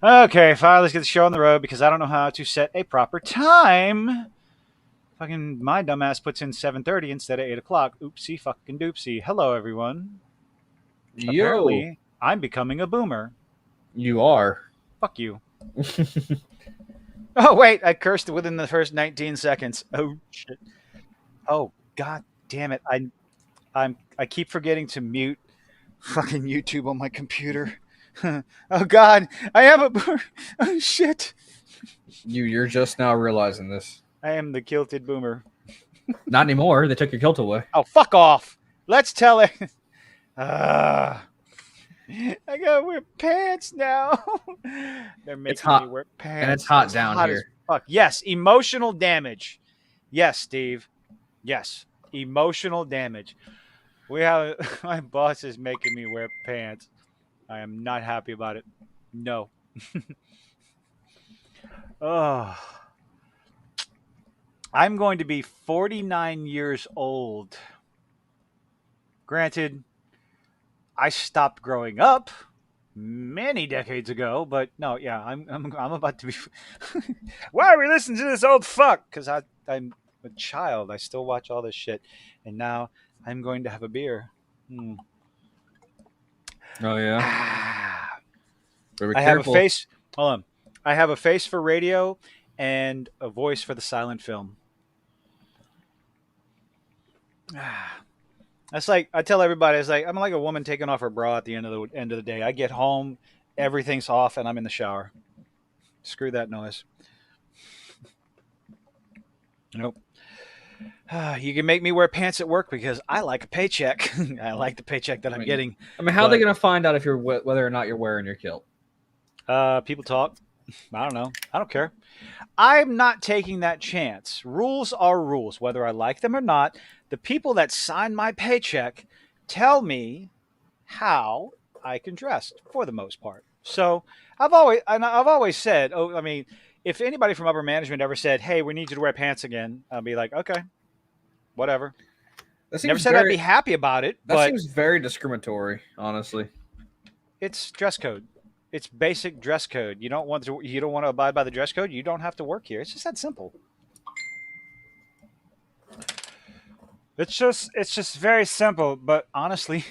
Okay, fine. Let's get the show on the road because I don't know how to set a proper time. Fucking my dumbass puts in 7:30 instead of 8 o'clock. Oopsie fucking doopsie. Hello, everyone. Yo, Apparently, I'm becoming a boomer. you are. Fuck you. Oh wait, I cursed within the first 19 seconds. Oh shit. Oh god damn it. I keep forgetting to mute fucking YouTube on my computer. Oh god, I am a boomer. Oh shit. You're just now realizing this. I am the kilted boomer. Not anymore. They took your kilt away. Oh fuck off. Let's tell it. Ah. I gotta wear pants now. They're It's making me hot, wear and it's pants. hot It's down hot as here. fuck. Yes, emotional damage. Yes, Steve. Yes, emotional damage. We have my boss is making me wear pants. I am not happy about it. No. Oh, I'm going to be 49 years old. Granted, I stopped growing up many decades ago, but no, yeah, I'm about to be. Why are we listening to this old fuck? Because I'm a child. I still watch all this shit, and now I'm going to have a beer. Hmm. Oh yeah. I Very have a careful. face. Hold on. I have a face for radio and a voice for the silent film. That's like I tell everybody. It's like I'm like a woman taking off her bra at the end of the day. I get home, everything's off, and I'm in the shower. Screw that noise. Nope. You can make me wear pants at work because I like a paycheck. I like the paycheck that I I'm mean, getting. how are they But gonna find out if you're whether or not you're wearing your kilt? people talk. I don't know. I don't care. I'm not taking that chance. Rules are rules, whether I like them or not. The people that sign my paycheck tell me how I can dress for the most part. So I've always said, oh, I mean, if anybody from upper management ever said, "Hey, we need you to wear pants again," I'll be like, "Okay, whatever." That Never seems said I'd be very happy about it, that but seems very discriminatory, honestly. it's dress code. It's basic dress code. You don't want to abide by the dress code. You don't have to work here. It's just that simple. It's just very simple. But honestly,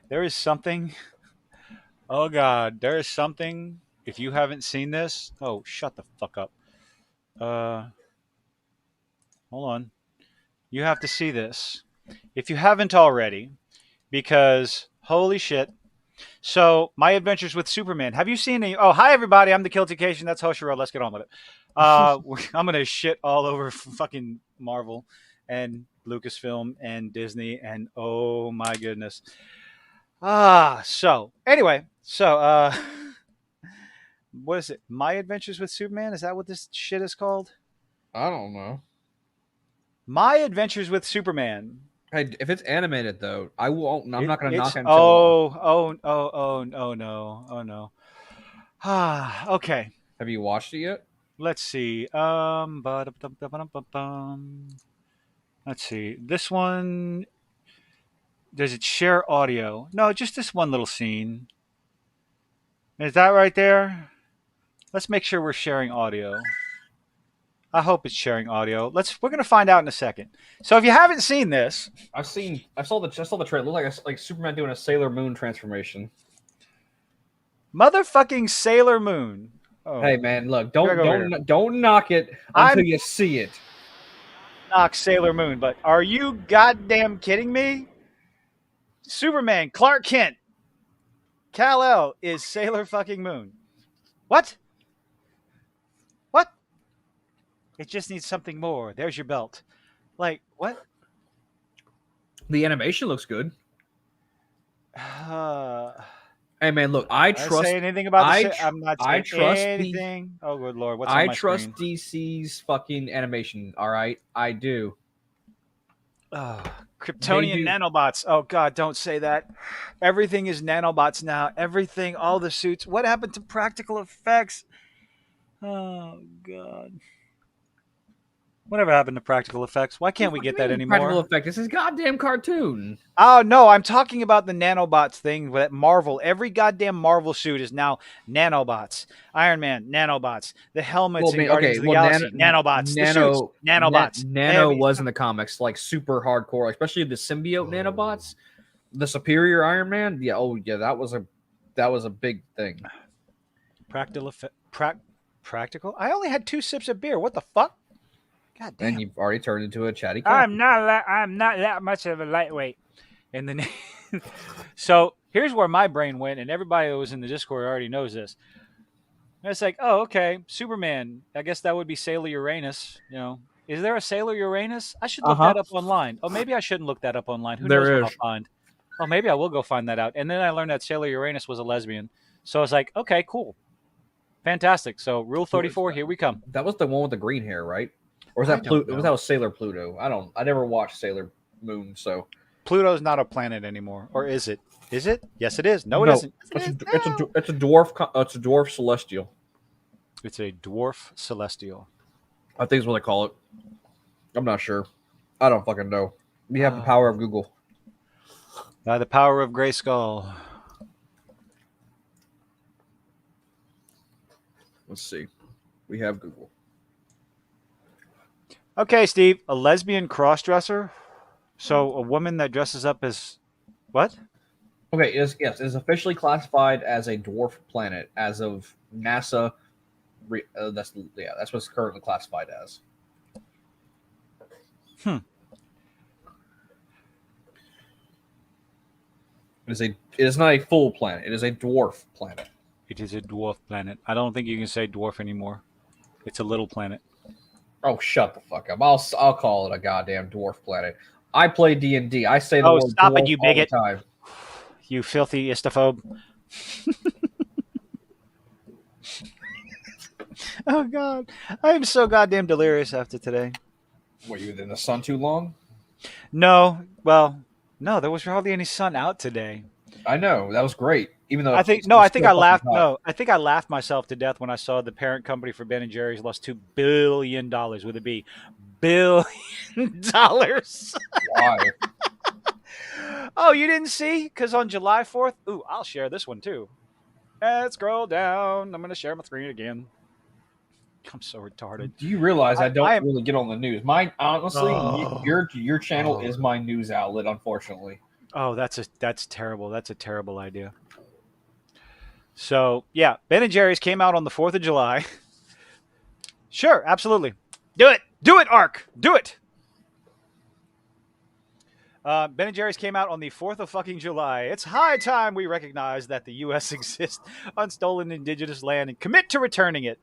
there is something. Oh God, there is something. If you haven't seen this, oh shut the fuck up. Uh, hold on. You have to see this if you haven't already, because holy shit. So, My Adventures with Superman. Have you seen any? Oh, hi everybody. I'm the Kiltication. That's Hoshiro. Let's get on with it. Uh, I'm gonna shit all over fucking Marvel and Lucasfilm and Disney and oh my goodness. So anyway, what is it? My Adventures with Superman? Is that what this shit is called? I don't know. My Adventures with Superman. Hey, if it's animated though, I won't. I'm It not gonna knock it's it until. oh no, oh no. Okay. Have you watched it yet? Let's see. Let's see. This one, does it share audio? No, just this one little scene. Is that right there? Let's make sure we're sharing audio. I hope it's sharing audio. We're gonna find out in a second. So if you haven't seen this, I saw the trailer. It looked like like Superman doing a Sailor Moon transformation. motherfucking Sailor Moon. Oh, Hey man, look, Greg over here. don't knock it I'm until you see it. not Sailor Moon, but are you goddamn kidding me? Superman, Clark Kent, Kal-El is Sailor fucking Moon. What? What? It just needs something more. There's your belt. Like what? The animation looks good. Uh, Hey man, look, I say anything about I'm not I saying trust the anything. Oh good lord, what's on I my trust screen? DC's fucking animation. All right, I do. Oh, They Kryptonian do. nanobots. Oh god, don't say that. Everything is nanobots now. Everything, all the suits. What happened to practical effects? Oh god. Whatever happened to practical effects? Why can't we What do get you that mean practical anymore? effect? This is goddamn cartoon. Oh no, I'm talking about the nanobots thing that Marvel. Every goddamn Marvel suit is now nanobots. Iron Man, nanobots. The Well, helmets in man, Guardians okay. of the Well, Galaxy, nanobots. The suits, nanobots. Nano Every was in the comics like super hardcore, like, especially the symbiote nanobots, the Superior Iron Man. Yeah, oh yeah, that was a big thing. practical effect. Practical. I only had 2 sips of beer. What the fuck? God And damn. you've already turned into a chatty Cathy. I'm not that much of a lightweight. And then, so here's where my brain went, and everybody who was in the Discord already knows this. And it's like, oh, okay, Superman. I guess that would be Sailor Uranus. Is there a Sailor Uranus? I should Uh look huh. that up online. Oh, maybe I shouldn't look that up online. Who knows There what is. I'll find? Oh, maybe I will go find that out. And then I learned that Sailor Uranus was a lesbian. So I was like, okay, cool, fantastic. So Rule Who is 34, that? here we come. That was the one with the green hair, right? Or was I that don't Pluto? Was know. that was Sailor Pluto? I don't. I never watched Sailor Moon, so Pluto's not a planet anymore, or is it? Is it? Yes, it is. No, it no. isn't. Yes, it is. No. It's a dwarf. It's a dwarf celestial. It's a dwarf celestial. I think is what they call it. I'm not sure. I don't fucking know. We have the Uh, power of Google. by the power of Grayskull. Let's see. We have Google. Okay, Steve, a lesbian crossdresser. So a woman that dresses up as what? Okay, yes, it is officially classified as a dwarf planet as of NASA. That's what it's currently classified as. Hmm. It is not a full planet. It is a dwarf planet. It is a dwarf planet. I don't think you can say dwarf anymore. It's a little planet. Oh, shut the fuck up! I'll call it a goddamn dwarf planet. I play D&D. I say the Oh, word stop it, dwarf you all the bigot! time. You filthy istophobe! Oh God, I am so goddamn delirious after today. Were you in the sun too long? No, well, no, there was hardly any sun out today. I know that was great. Even though I think it's, no, I it's think still I fucking laughed. hot. No, I think I laughed myself to death when I saw the parent company for Ben and Jerry's lost $2 billion with a B, $1 billion. Why? Oh, you didn't see? Because on July 4th, ooh, I'll share this one too. Let's scroll down. I'm going to share my screen again. I'm so retarded. Do you realize I don't I am. really get on the news? Mine, honestly, Oh, your channel oh, is my news outlet. Unfortunately, oh, that's terrible. That's a terrible idea. So yeah, Ben and Jerry's came out on the 4th of July. Sure, absolutely. Do it, Ark. Do it. Ben and Jerry's came out on the 4th of fucking July. It's high time we recognize that the U.S. exists on stolen indigenous land and commit to returning it.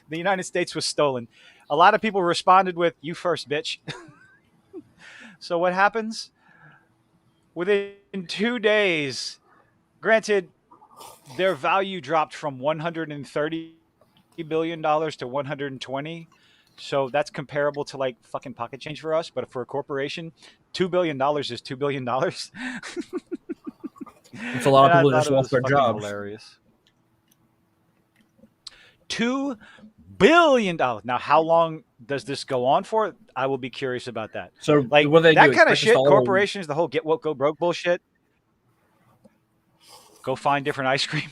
The United States was stolen. A lot of people responded with, "You first, bitch." So what happens? Within 2 days, granted, their value dropped from $130 billion to 120. So that's comparable to like fucking pocket change for us. But for a corporation, $2 billion is $2 billion. it's a lot And of I people that thought just it lost was their fucking jobs. hilarious. $2 billion. Now, how long does this go on for? I will be curious about that. So Like what do they do? that kind of Expect us to shit, all? corporations, the whole get woke, go broke bullshit. Go find different ice cream.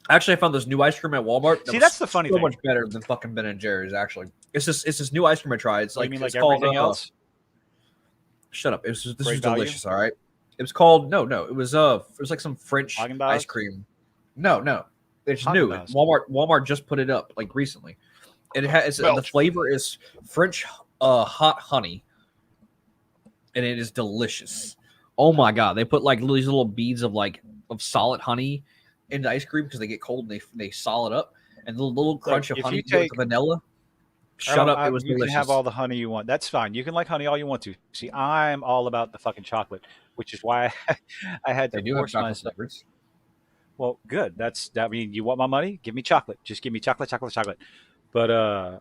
Actually, I found this new ice cream at Walmart that See, was that's the funny so thing. much better than fucking Ben and Jerry's. Actually, it's this new ice cream I tried. It's What do you like mean, it's like called. everything else? Shut up! This Great is value. delicious. All right. It was called no. It was like some French ice Haagen-Dazs? cream. No. It's new. Haagen-Dazs. Walmart just put it up like recently, and the Belch. flavor is French hot honey, and it is delicious. Oh my god! They put like these little beads of solid honey into ice cream because they get cold and they solid up, and the little crunch of If honey you with take, the vanilla. Shut up! It was you can have delicious. all the honey you want. That's fine. You can like honey all you want to. See, I'm all about the fucking chocolate, which is why I had They to do have force chocolate myself. flavors. Well, good. I mean, you want my money? Give me chocolate. Just give me chocolate, chocolate, chocolate. But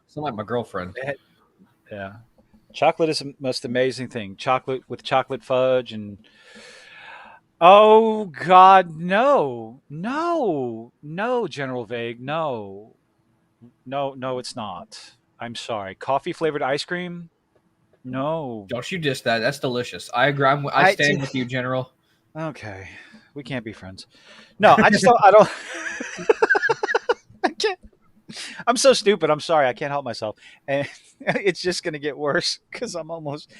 It's not like my girlfriend. yeah, chocolate is the most amazing thing. Chocolate with chocolate fudge and oh God, no, no, no, General Vague, no. No, no, it's not. I'm sorry. Coffee flavored ice cream? No. Don't you diss that. That's delicious. I agree. I I stand with you, General. okay. We can't be friends. No, I just don't. I don't. I can't. I'm so stupid. I'm sorry. I can't help myself, and it's just going to get worse because I'm almost.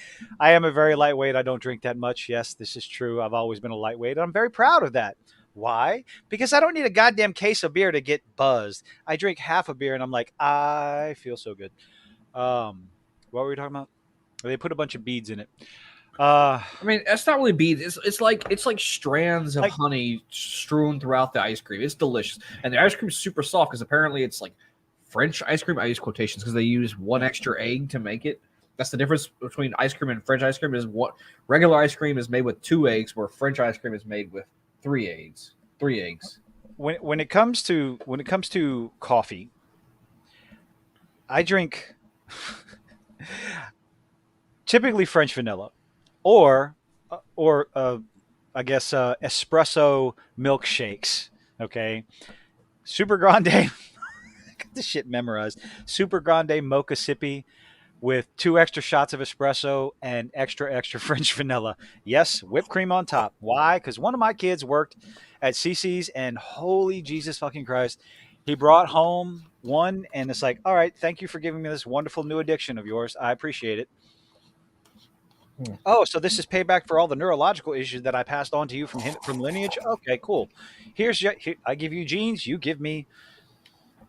I am a very lightweight. I don't drink that much. Yes, this is true. I've always been a lightweight. And I'm very proud of that. Why? Because I don't need a goddamn case of beer to get buzzed. I drink half a beer and I'm like, I feel so good. What were we talking about? They put a bunch of beads in it. Uh, I mean, that's not really beads. It's like strands of like honey strewn throughout the ice cream. It's delicious, and the ice cream is super soft because apparently it's like French ice cream. I use quotations because they use one extra egg to make it. That's the difference between ice cream and French ice cream. Is what regular ice cream is made with 2 eggs, where French ice cream is made with 3 eggs. 3 eggs. when it comes to coffee, I drink typically French vanilla, or I guess espresso milkshakes. Okay, super grande. Got this shit memorized. Super grande mocha sippy with 2 extra shots of espresso and extra French vanilla. Yes, whipped cream on top. Why? Because one of my kids worked at CC's, and holy Jesus fucking Christ, he brought home one, and it's like, all right, thank you for giving me this wonderful new addiction of yours. I appreciate it. Hmm. Oh, so this is payback for all the neurological issues that I passed on to you from lineage. Okay, cool. Here, I give you genes, you give me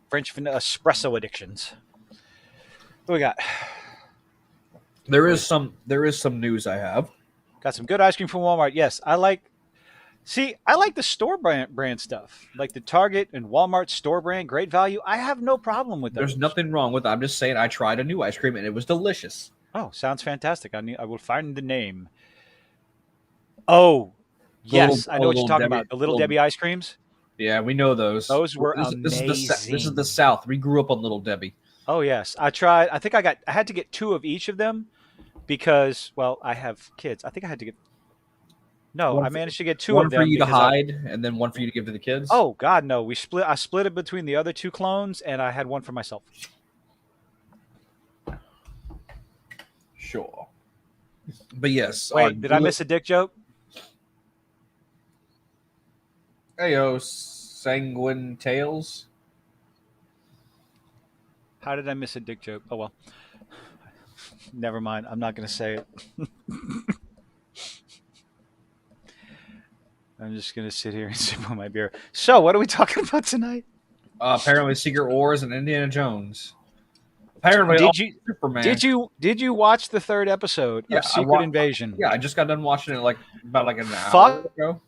French vanilla espresso addictions. What we got? There What is is some news I have. got some good ice cream from Walmart. Yes, I like. See, I like the store brand stuff, like the Target and Walmart store brand, great value. I have no problem with There's those. nothing wrong with it. I'm just saying I tried a new ice cream and it was delicious. Oh, sounds fantastic. I will find the name. Oh, yes, I know what you're Little talking Debbie, about. The Little little Debbie ice creams. Yeah, we know those. Those were This is the amazing. South. We grew up on Little Debbie. Oh yes, I tried. I had to get two of each of them because, well, I have kids. I think I had to get. No, One I for, managed to get two of one for them you to because I. hide, and then one for you to give to the kids. Oh God, no! We split. I split it between the other two clones, and I had one for myself. Sure. But yes, Wait, did I miss a dick joke? Ayo, sanguine tails. How did I miss a dick joke? Oh well, never mind. I'm not going to say it. I'm just going to sit here and sip on my beer. So, what are we talking about tonight? Apparently, Secret Wars and Indiana Jones. Apparently, Did you Superman. did you watch the third episode Yeah, of Secret Invasion? Yeah, I just got done watching it like about like an hour Fuck. ago.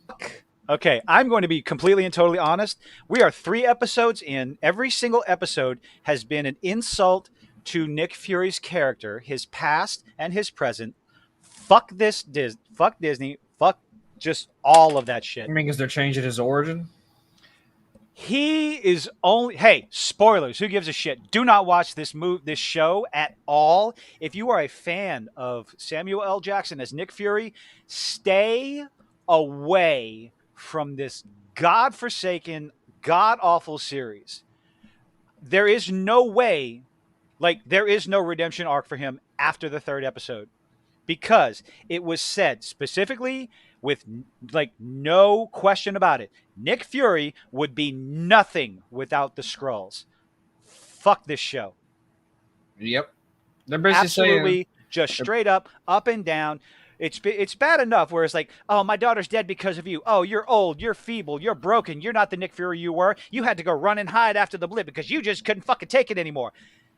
Okay, I'm going to be completely and totally honest. We are 3 episodes in. Every single episode has been an insult to Nick Fury's character, his past and his present. Fuck this fuck Disney. Fuck just all of that I shit. mean, because they're changing his origin. He is only hey, spoilers, who gives a shit? Do not watch this show at all. If you are a fan of Samuel L. Jackson as Nick Fury, stay away from this godforsaken, god awful series. There is no way, like there is no redemption arc for him after the third episode because it was said specifically with like no question about it. Nick Fury would be nothing without the Skrulls. Fuck this show. Yep, they're basically saying Absolutely, just straight up and down. It's bad enough where it's like, oh, my daughter's dead because of you. Oh, you're old, you're feeble, you're broken. You're not the Nick Fury you were. You had to go run and hide after the blip because you just couldn't fucking take it anymore.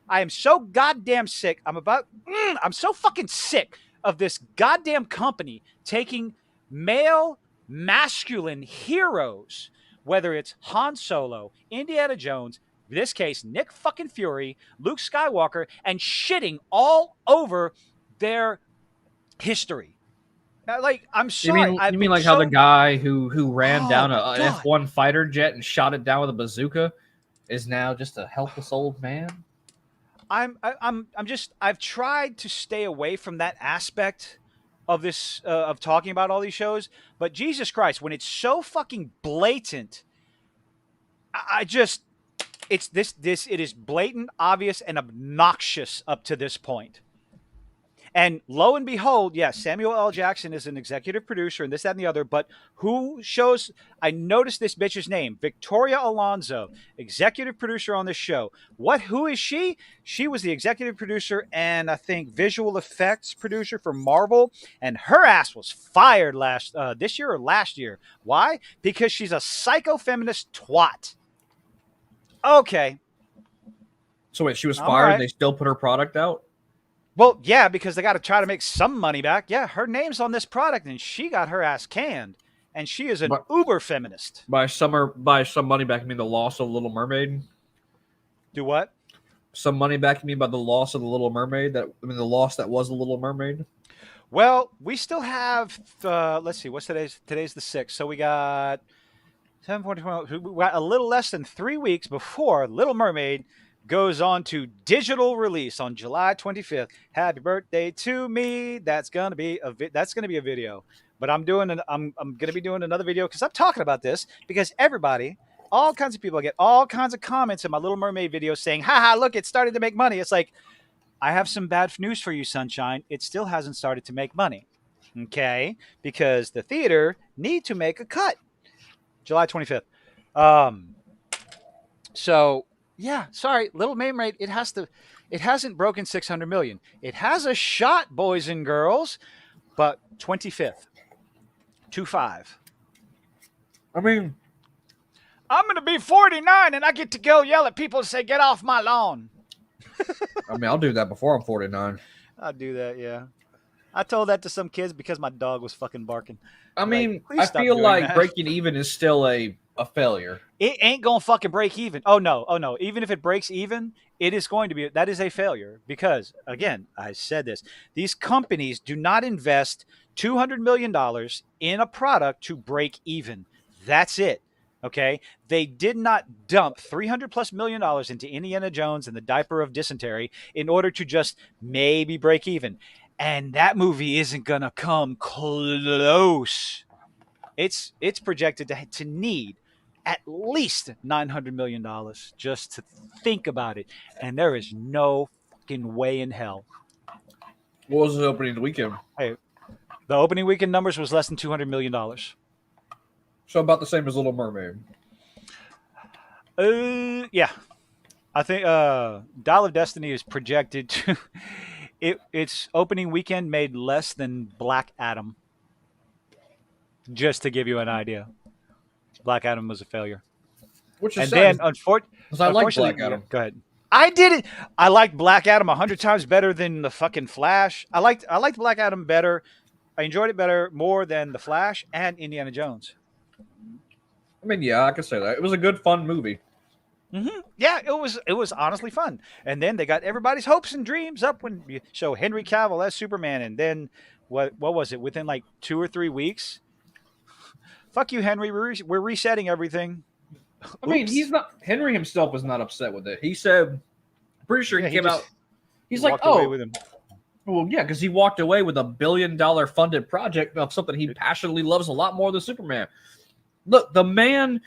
I am so goddamn sick. I'm so fucking sick of this goddamn company taking male masculine heroes, whether it's Han Solo, Indiana Jones, in this case, Nick fucking Fury, Luke Skywalker, and shitting all over their history. Like, I'm You sorry. mean I've you mean been like how the so. guy who ran Oh down my an God. F1 fighter jet and shot it down with a bazooka is now just a helpless old man? I'm just I've tried to stay away from that aspect of this of talking about all these shows, but Jesus Christ, when it's so fucking blatant, I just it's this it is blatant, obvious, and obnoxious up to this point. And lo and behold, yes, Samuel L. Jackson is an executive producer and this, that, and the other. But who shows? I noticed this bitch's name, Victoria Alonso, executive producer on this show. What? Who is she? She was the executive producer and I think visual effects producer for Marvel. And her ass was fired this year or last year. Why? Because she's a psycho feminist twat. Okay, So wait, she was all fired and right. they still put her product out? Well, yeah, because they got to try to make some money back. Yeah, her name's on this product, and she got her ass canned, and she is an But uber feminist. by some money back, I mean the loss of Little Mermaid. Do what? Some money back, I mean by the loss of the Little Mermaid. The loss that was the Little Mermaid. Well, we still have. Let's see. What's today's? Today's the 6th. So we got 7:20. We got a little less than 3 weeks before Little Mermaid goes on to digital release on July 25th. Happy birthday to me. That's gonna be a video. But I'm gonna be doing another video because I'm talking about this because everybody, all kinds of people, I get all kinds of comments in my Little Mermaid video saying, "Haha, look, it's starting to make money." It's like, I have some bad news for you, Sunshine. It still hasn't started to make money. Okay, because the theater need to make a cut. July 25th. Um, so yeah, sorry, Little Mermaid. It hasn't broken 600 million. It has a shot, boys and girls, but 25th, 25. I mean, I'm gonna be 49 and I get to go yell at people and say, "Get off my lawn." I'll do that before I'm 49. I'll do that. Yeah, I told that to some kids because my dog was fucking barking. I Like, mean, please I stop feel doing like that. breaking even is still a failure. It ain't gonna fucking break even. Oh no, oh no. Even if it breaks even, it is going to be that is a failure because again, I said this. These companies do not invest $200 million in a product to break even. That's it. Okay, they did not dump $300+ million into Indiana Jones and the diaper of dysentery in order to just maybe break even. And that movie isn't gonna come close. It's projected to need at least $900 million just to think about it, and there is no fucking way in hell. What was the opening weekend? Hey, the opening weekend numbers was less than $200 million. So about the same as Little Mermaid. Yeah, I think Dial of Destiny is projected to its opening weekend made less than Black Adam. Just to give you an idea, Black Adam was a failure. Which is And sad then, because I like unfortunately, Black yeah, Adam. go ahead. I did it. I liked Black Adam 100 times better than the fucking Flash. I liked Black Adam better. I enjoyed it better more than the Flash and Indiana Jones. I mean, yeah, I could say that. It was a good, fun movie. Yeah, it was honestly fun. And then they got everybody's hopes and dreams up when you show Henry Cavill as Superman, and then what was it? Within like 2 or 3 weeks, fuck you, Henry. We're resetting everything. I mean, Oops. he's not Henry himself was not upset with it. He said, pretty sure Yeah, he he came just out. He's like, walked away oh, with him. well, yeah, because he walked away with $1 billion funded project of something he passionately loves a lot more than Superman. Look, the man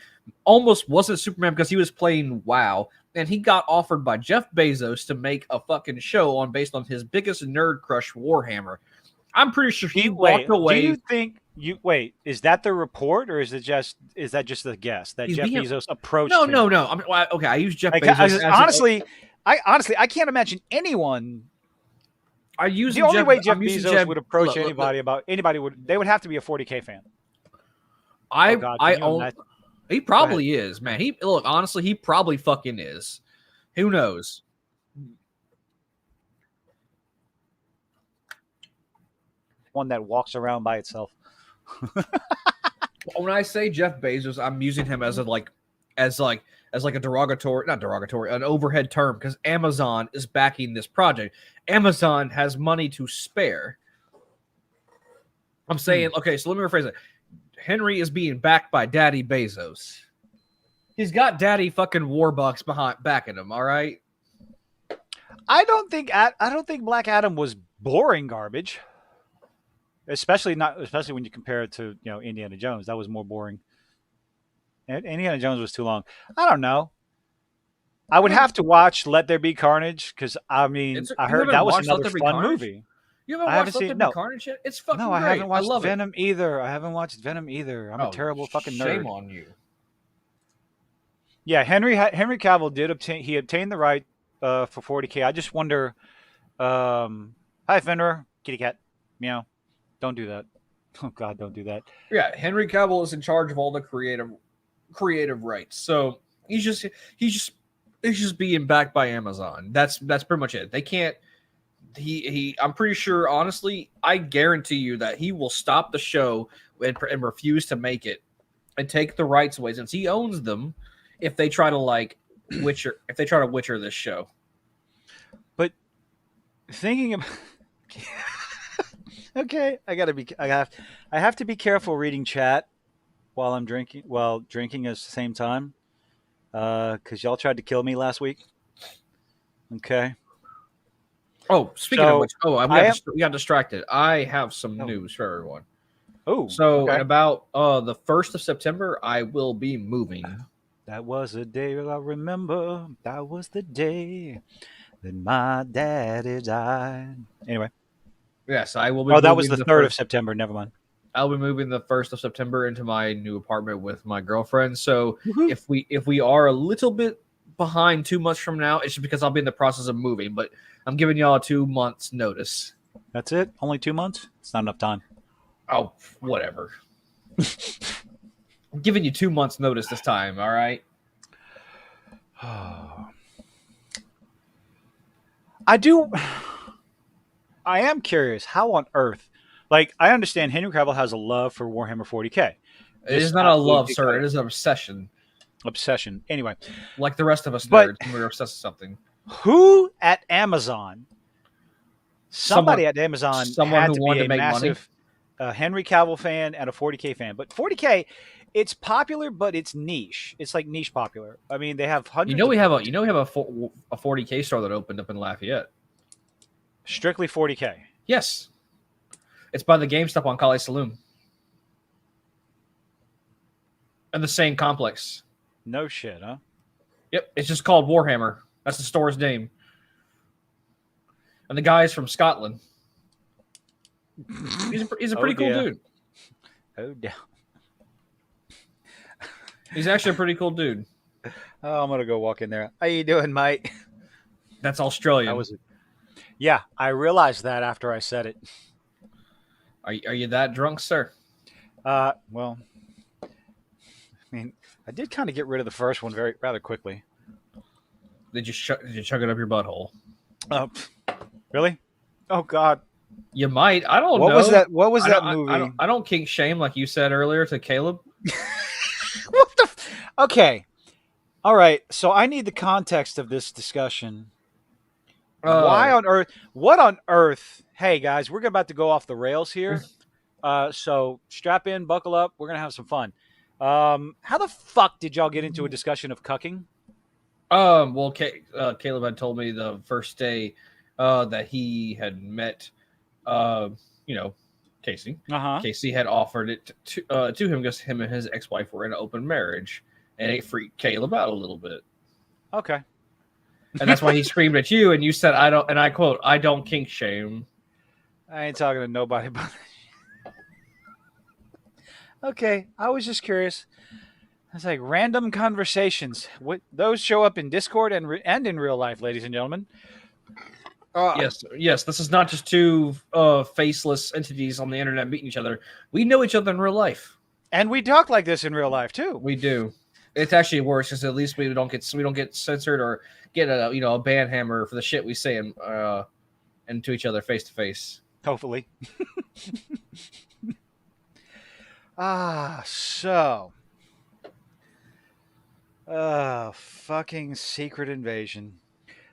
almost wasn't Superman because he was playing WoW, and he got offered by Jeff Bezos to make a fucking show based on his biggest nerd crush, Warhammer. I'm pretty sure he walked away. Do you think you wait? Is that the report, or is that just a guess that He's Jeff being- Bezos approached No, him? no, no. I mean, okay, I use Jeff Like, Bezos as honestly, I can't imagine anyone. I use The only way Jeff I'm using Bezos would approach look, anybody about anybody they would have to be a 40K fan. I Oh God, I can you own. imagine? He probably is, man. Honestly, he probably fucking is. Who knows? One that walks around by itself. When I say Jeff Bezos, I'm using him as a derogatory, not derogatory, an overhead term because Amazon is backing this project. Amazon has money to spare. I'm saying, okay, so let me rephrase it. Henry is being backed by Daddy Bezos. He's got Daddy fucking Warbucks backing him. All right. I don't think Black Adam was boring garbage. Especially when you compare it to Indiana Jones. That was more boring. And Indiana Jones was too long. I don't know. I would You haven't, have to watch Let There Be Carnage because I you heard haven't that was watched Let another There Be fun Carnage? movie. You haven't I haven't watched Let There seen Be no, Carnage yet? It's no, fucking I haven't great. I watched love it. Venom either. I haven't watched Venom either. I'm a Oh, terrible fucking shame nerd. on you. Yeah, Henry Cavill did obtain he obtained the right for 40K. I just wonder. Hi, Fenrir, kitty cat, meow. Don't do that. Oh God, don't do that. Yeah, Henry Cavill is in charge of all the creative rights. So he's just he's just he's just being backed by Amazon. That's pretty much it. They can't. He. I'm pretty sure. Honestly, I guarantee you that he will stop the show and refuse to make it and take the rights away since he owns them. If they try to Witcher this show. But thinking about okay, I have to be careful reading chat while drinking at the same time because y'all tried to kill me last week. Okay, Oh, speaking of so which, I am. we got distracted. I have some Oh, news for everyone. oh, So, in okay. about the 1st of September, I will be moving. That was a day I remember. That was the day that my daddy died. Anyway, Yes, I will be oh, that was moving the the 3rd of first. September. Never mind. I'll be moving the 1st of September into my new apartment with my girlfriend. So, Woohoo. if we are a little bit behind 2 months from now, it's just because I'll be in the process of moving. But I'm giving y'all 2 months notice. That's it. Only 2 months. It's not enough time. Oh, whatever. I'm giving you 2 months notice this time. All right. I do. I am curious. How on earth? Like, I understand Henry Cavill has a love for Warhammer 40K. It is Just not a absolute love, dick sir. cutter. It is an obsession. Obsession. Anyway, Like the rest of us but nerds, when we're obsessed with something. who at Amazon? Someone, Somebody at Amazon someone had who to wanted be to a make money. massive Henry Cavill fan and a 40K fan. But 40K, it's popular, but it's niche. It's like niche popular. I mean, they have You hundreds know of we have a 40K store that opened up in Lafayette. strictly 40K. Yes, it's by the GameStop on Kali Saloon, in the same complex. No shit, huh? Yep, it's just called Warhammer. That's the store's name. And the guy is from Scotland. He's a Oh pretty cool dear. dude. Oh dear. He's actually a pretty cool dude. Oh, I'm gonna go walk in there. How you doing, mate? That's Australian. That was it. Yeah, I realized that after I said it. Are you that drunk, sir? Well, I mean, I did kind of get rid of the first one rather quickly. Did you chug it up your butthole? Oh, really? Oh God. You might. I don't What know. was that? What was I that don't. movie? I don't kink shame like you said earlier to Caleb. What the? Okay. All right. So I need the context of this discussion. Why Uh, on earth? What on earth? Hey guys, we're about to go off the rails here. So strap in, buckle up. We're gonna have some fun. How the fuck did y'all get into a discussion of cucking? Well, Caleb had told me the first day that he had met, uh, you know, Casey. Uh huh. Casey had offered it to him because him and his ex-wife were in an open marriage, and it freaked Caleb out a little bit. Okay. And that's why he screamed at you, and you said, "I don't," and I quote, "I don't kink shame." I ain't talking to nobody about that. Okay, I was just curious. It's like random conversations. What those show up in Discord and in real life, ladies and gentlemen. Yes. This is not just two faceless entities on the internet meeting each other. We know each other in real life. And we talk like this in real life too. We do. It's actually worse because at least we don't get censored or get a ban hammer for the shit we say and to each other face to face. Hopefully. So. Fucking Secret Invasion.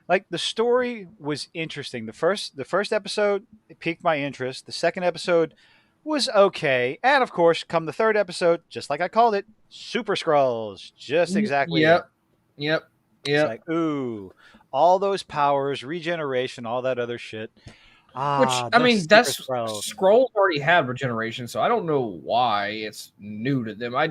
Like the story was interesting. The first episode it piqued my interest. The second episode was okay, and of course, come the third episode, just like I called it, Super Skrulls, just exactly it. Yep. It's like ooh, all those powers, regeneration, all that other shit. Which I The mean, Super that's Skrulls. Scrolls already had regeneration, so I don't know why it's new to them. I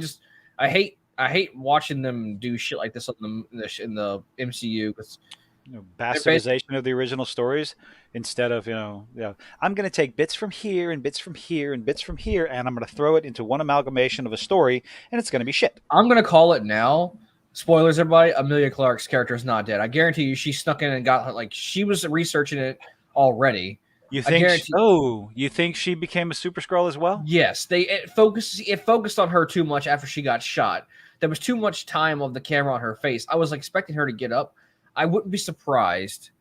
hate I hate watching them do shit like this on in the MCU because they're basically Bastardization of the original stories instead of I'm going to take bits from here and bits from here and bits from here and I'm going to throw it into one amalgamation of a story and it's going to be shit. I'm gonna call it now. Spoilers, everybody. Amelia Clark's character is not dead. I guarantee you, she snuck in and got like she was researching it already. You I think? guarantee. You think she became a Super Skrull as well? Yes, it focused on her too much after she got shot. There was too much time of the camera on her face. I was expecting her to get up. I wouldn't be surprised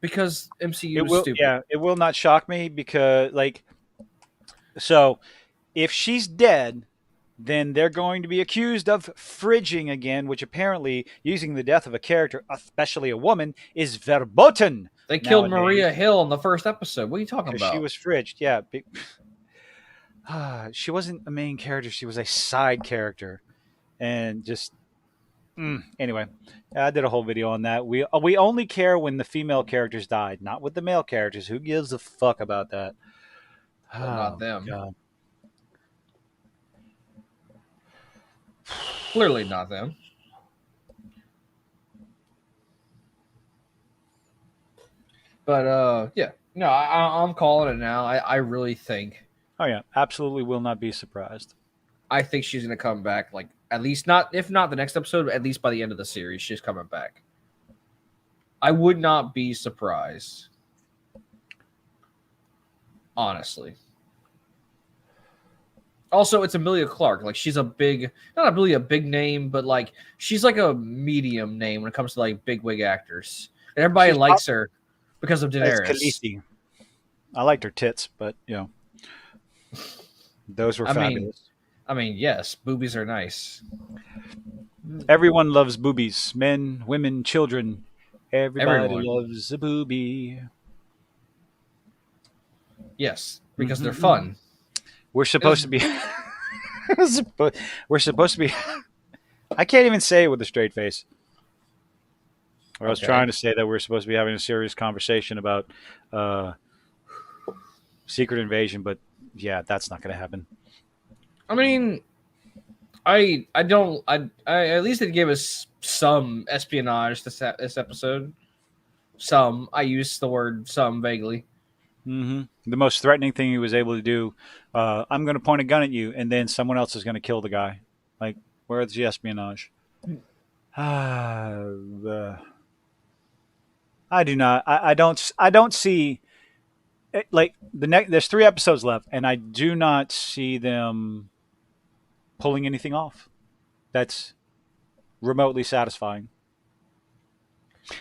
because MCU It is will. stupid. Yeah, it will not shock me because so if she's dead, then they're going to be accused of fridging again, which apparently using the death of a character, especially a woman, is verboten They killed Maria nowadays Hill in the first episode. What are you talking because she about? was fridged. Yeah, she wasn't a main character; she was a side character, and just anyway, I did a whole video on that. We only care when the female characters died, not with the male characters. Who gives a fuck about that? Well, not Oh them. god. Clearly not them. But yeah, no, I'm calling it now. I really think Oh yeah, absolutely will not be surprised. she's gonna come back. Like at least not if not the next episode, at least by the end of the series, she's coming back. I would not be surprised, honestly. Also, it's Amelia Clark. Like she's not really a big name, but like she's like a medium name when it comes to like big wig actors, and everybody She's likes her because of as Daenerys. Khaleesi. I liked her tits, but those were I mean, fabulous. yes, boobies are nice. Everyone loves boobies. Men, women, children. Everybody Everyone, loves a boobie. yes, because they're Mhm. fun. We're supposed to be. We're supposed to be. I can't even say it with a straight face. I was Okay. trying to say that we're supposed to be having a serious conversation about uh, secret invasion, but yeah, that's not going to happen. I mean, I don't I at least it gave us some espionage this episode. Some I use the word some vaguely. The most threatening thing he was able to do, I'm going to point a gun at you, and then someone else is going to kill the guy. Like, where's the espionage? I do not. I don't. I don't see. Like the next. There's 3 episodes left, and I do not see them pulling anything off. That's remotely satisfying.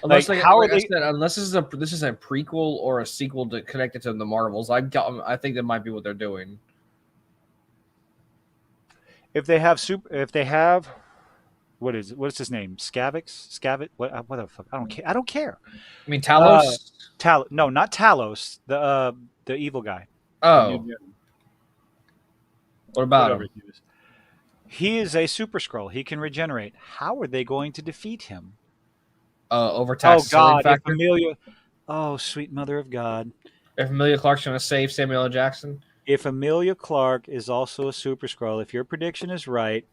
Unless Like, how are like I they? said, unless this is a prequel or a sequel to connected to the Marvels, I think that might be what they're doing. If they have super. If they have. What's his name? Scavit? What the fuck? I don't care. I don't care. I mean Uh, Talos. No, not Talos. The evil guy. The new Oh, what about whatever him? he is. He is a super scroll. He can regenerate. How are they going to defeat him? Oh Overtaxed ceiling God! If factor. Amelia, oh sweet mother of God, If Amelia Clark's going to save Samuel L. Jackson, if Amelia Clark is also a super scroll, if your prediction is right,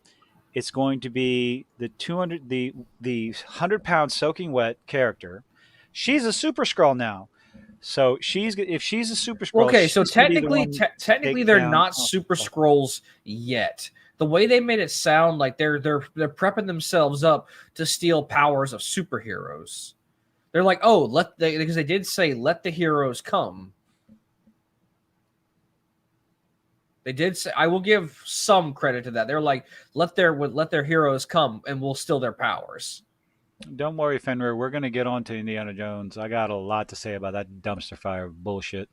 it's going to be the 200 the 100 pound soaking wet character. She's a super scroll now, so if she's a super scroll, okay, so she's going to be the technically, one to technically, take they're down. not Oh, super fuck. scrolls yet. The way they made it sound like they're prepping themselves up to steal powers of superheroes. They're like, oh, because they did say let the heroes come. They did say I will give some credit to that. They're like let their heroes come and we'll steal their powers. Don't worry, Fenrir. We're going to get on to Indiana Jones. I got a lot to say about that dumpster fire bullshit.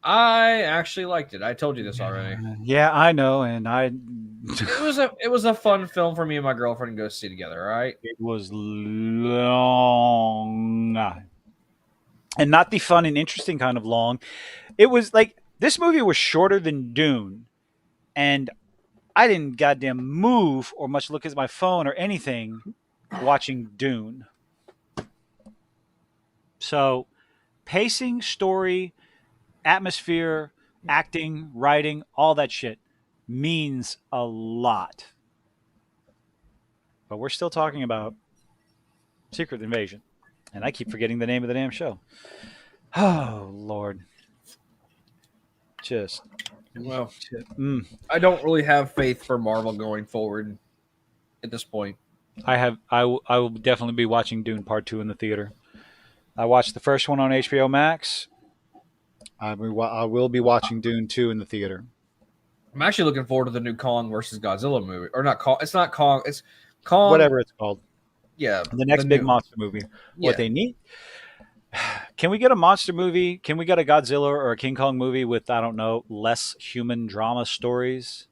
I actually liked it. I told you this already. Yeah, I know, and I. It was a fun film for me and my girlfriend to go see together. All right. It was long, and not the fun and interesting kind of long. It was like this movie was shorter than Dune, and I didn't goddamn move or much look at my phone or anything watching Dune. So, pacing, story, atmosphere, acting, writing, all that shit. means a lot. But we're still talking about Secret Invasion. And I keep forgetting the name of the damn show. Oh, Lord. Just. Well, Mm. I don't really have faith for Marvel going forward at this point. I will definitely be watching Dune Part 2 in the theater. I watched the first one on HBO Max. I will be watching Dune 2 in the theater. I'm actually looking forward to the new Kong versus Godzilla movie, or not Kong. It's not Kong. It's Kong. Whatever it's called. Yeah, The the next big new. monster movie. What Yeah, they need. Can we get a monster movie? Can we get a Godzilla or a King Kong movie with, I don't know, less human drama stories?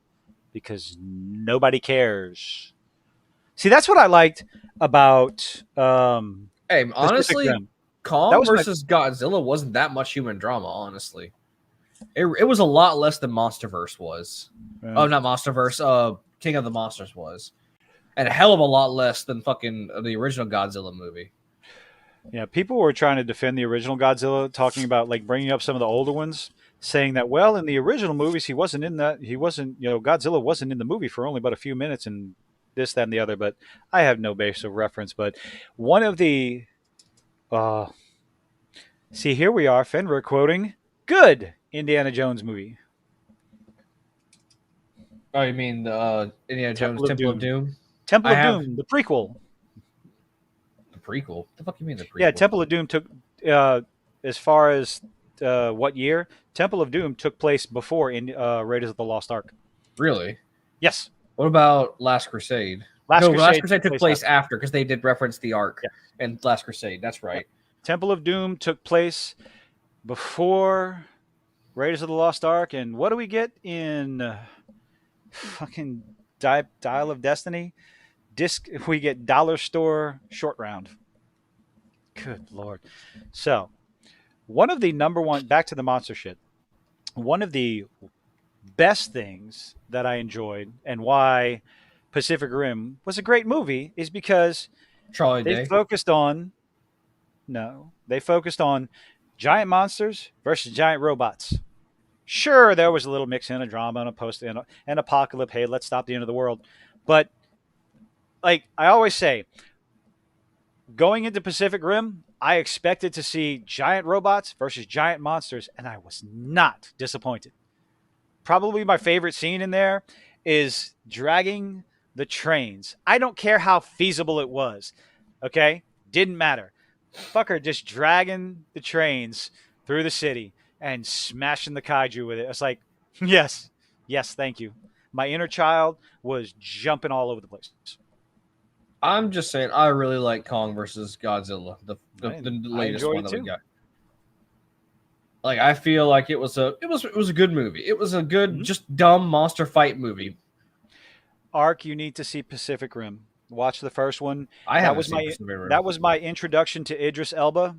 Because nobody cares. See, that's what I liked about hey, Pacific honestly, Rim. That Kong was my. versus Godzilla wasn't that much human drama. Honestly, it was a lot less than MonsterVerse was. Uh, Oh, not MonsterVerse. King of the Monsters was, and a hell of a lot less than fucking the original Godzilla movie. yeah, people were trying to defend the original Godzilla, talking about like bringing up some of the older ones, saying that well, in the original movies, he wasn't in that. He wasn't, Godzilla wasn't in the movie for only about a few minutes, and this, that, and the other. But I have no base of reference. But one of the uh, see, here we are, Fenrir quoting good Indiana Jones movie, Oh, you mean the Indiana Jones Temple of Temple of Doom. Doom? Temple I of have Doom, the prequel. the prequel. What the fuck you mean the Yeah, prequel? Temple of Doom took as far as what year? Temple of Doom took place before in Raiders of the Lost Ark. Really? Yes, What about Last Crusade? Last No, Last Crusade Crusade took took place place after. after because they did reference the Ark Yeah, and Last Crusade. That's yeah. right. Temple of Doom took place before Raiders of the Lost Ark, and what do we get in fucking Dial of Destiny? Disc. We get Dollar Store Short Round. Good lord. So one of the number one, back to the monster shit. One of the best things that I enjoyed and why Pacific Rim was a great movie is because Charlie they Day. focused on no, they focused on giant monsters versus giant robots. Sure, there was a little mix in a drama and a post and an apocalypse. Hey, let's stop the end of the world. But like I always say, going into Pacific Rim, I expected to see giant robots versus giant monsters, and I was not disappointed. Probably my favorite scene in there is dragging the trains. I don't care how feasible it was. Okay? Didn't matter. Fucker just dragging the trains through the city and smashing the kaiju with it. It's like, yes, yes, thank you. My inner child was jumping all over the place. I'm just saying, I really like Kong versus Godzilla, the I latest enjoyed one it that we too. got. Like, I feel like it was a good movie. It was a good, Mhm. just dumb monster fight movie. Arc, you need to see Pacific Rim. Watch the first one. I That haven't was seen my Pacific Rim. that was my introduction to Idris Elba.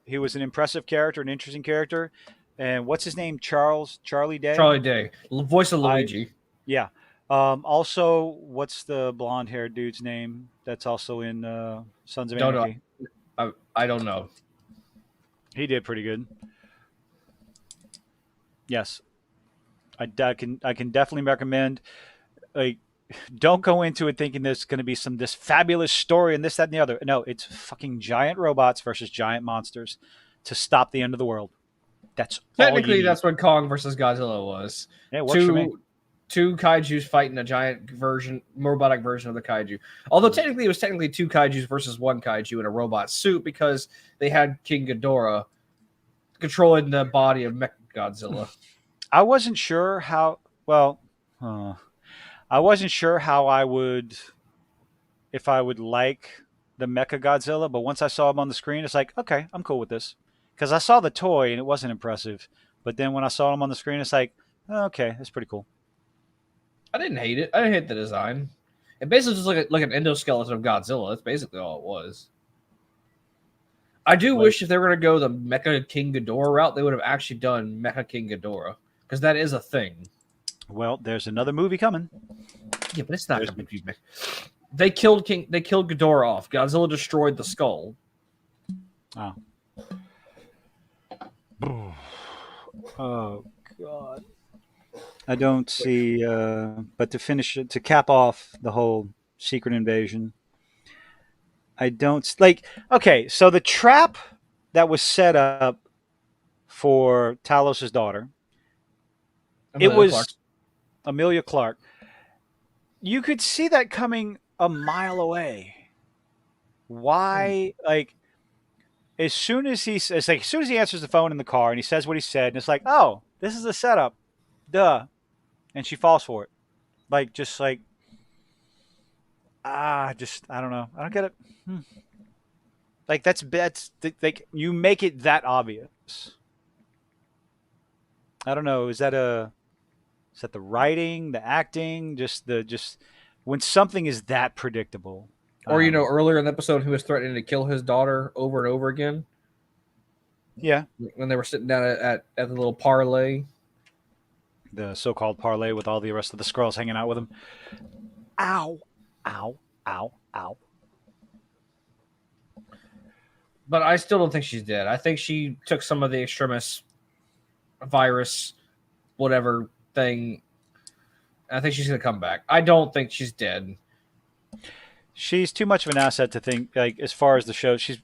He was an impressive character, an interesting character. And what's his name? Charlie Day. Charlie Day, voice of I Luigi. Yeah. Also, what's the blonde haired dude's name? That's also in Sons of Don't know. Anarchy. I don't know. He did pretty good. Yes, I can definitely recommend. Like, don't go into it thinking there's going to be this fabulous story and this, that, and the other. No, it's fucking giant robots versus giant monsters to stop the end of the world. That's all you Technically, need. that's what Kong versus Godzilla was. Yeah, it works for me. Two kaiju's fighting a giant version, robotic version of the kaiju. Although technically, it was technically two kaiju's versus one kaiju in a robot suit because they had King Ghidorah controlling the body of Mechagodzilla. I wasn't sure how. Well, uh, I wasn't sure how I would if I would like the Mecha Godzilla, but once I saw him on the screen, it's like, okay, I'm cool with this. Because I saw the toy and it wasn't impressive, but then when I saw him on the screen, it's like, oh, okay, that's pretty cool. I didn't hate it. I didn't hate the design. It basically just like an endoskeleton of Godzilla. That's basically all it was. I do Like, wish if they were going to go the Mecha King Ghidorah route, they would have actually done Mecha King Ghidorah because that is a thing. well, there's another movie coming. Yeah, but it's not There's, going to be Mecha. They killed Ghidorah off. Godzilla destroyed the skull. oh. Oh God. I don't see. But to finish it, to cap off the whole secret invasion, I don't like. Okay, so the trap that was set up for Talos's daughter, it Amelia Clark. was Amelia Clark. You could see that coming a mile away. Hmm. Why? Like as soon as he answers the phone in the car and he says what he said, and it's like, oh, this is a setup, duh, and she falls for it. Like just like just I don't know. I don't get it. Hmm. Like that's like you make it that obvious. I don't know. Is that the writing, the acting, just when something is that predictable? Or Um, earlier in the episode, he was threatening to kill his daughter over and over again yeah, when they were sitting down at the little parlay. the so-called parlay with all the rest of the Skrulls hanging out with him. Ow, ow, ow, ow. But I still don't think she's dead. I think she took some of the extremis virus, whatever thing. I think she's gonna come back. I don't think she's dead. She's too much of an asset to think like as far as the show. She's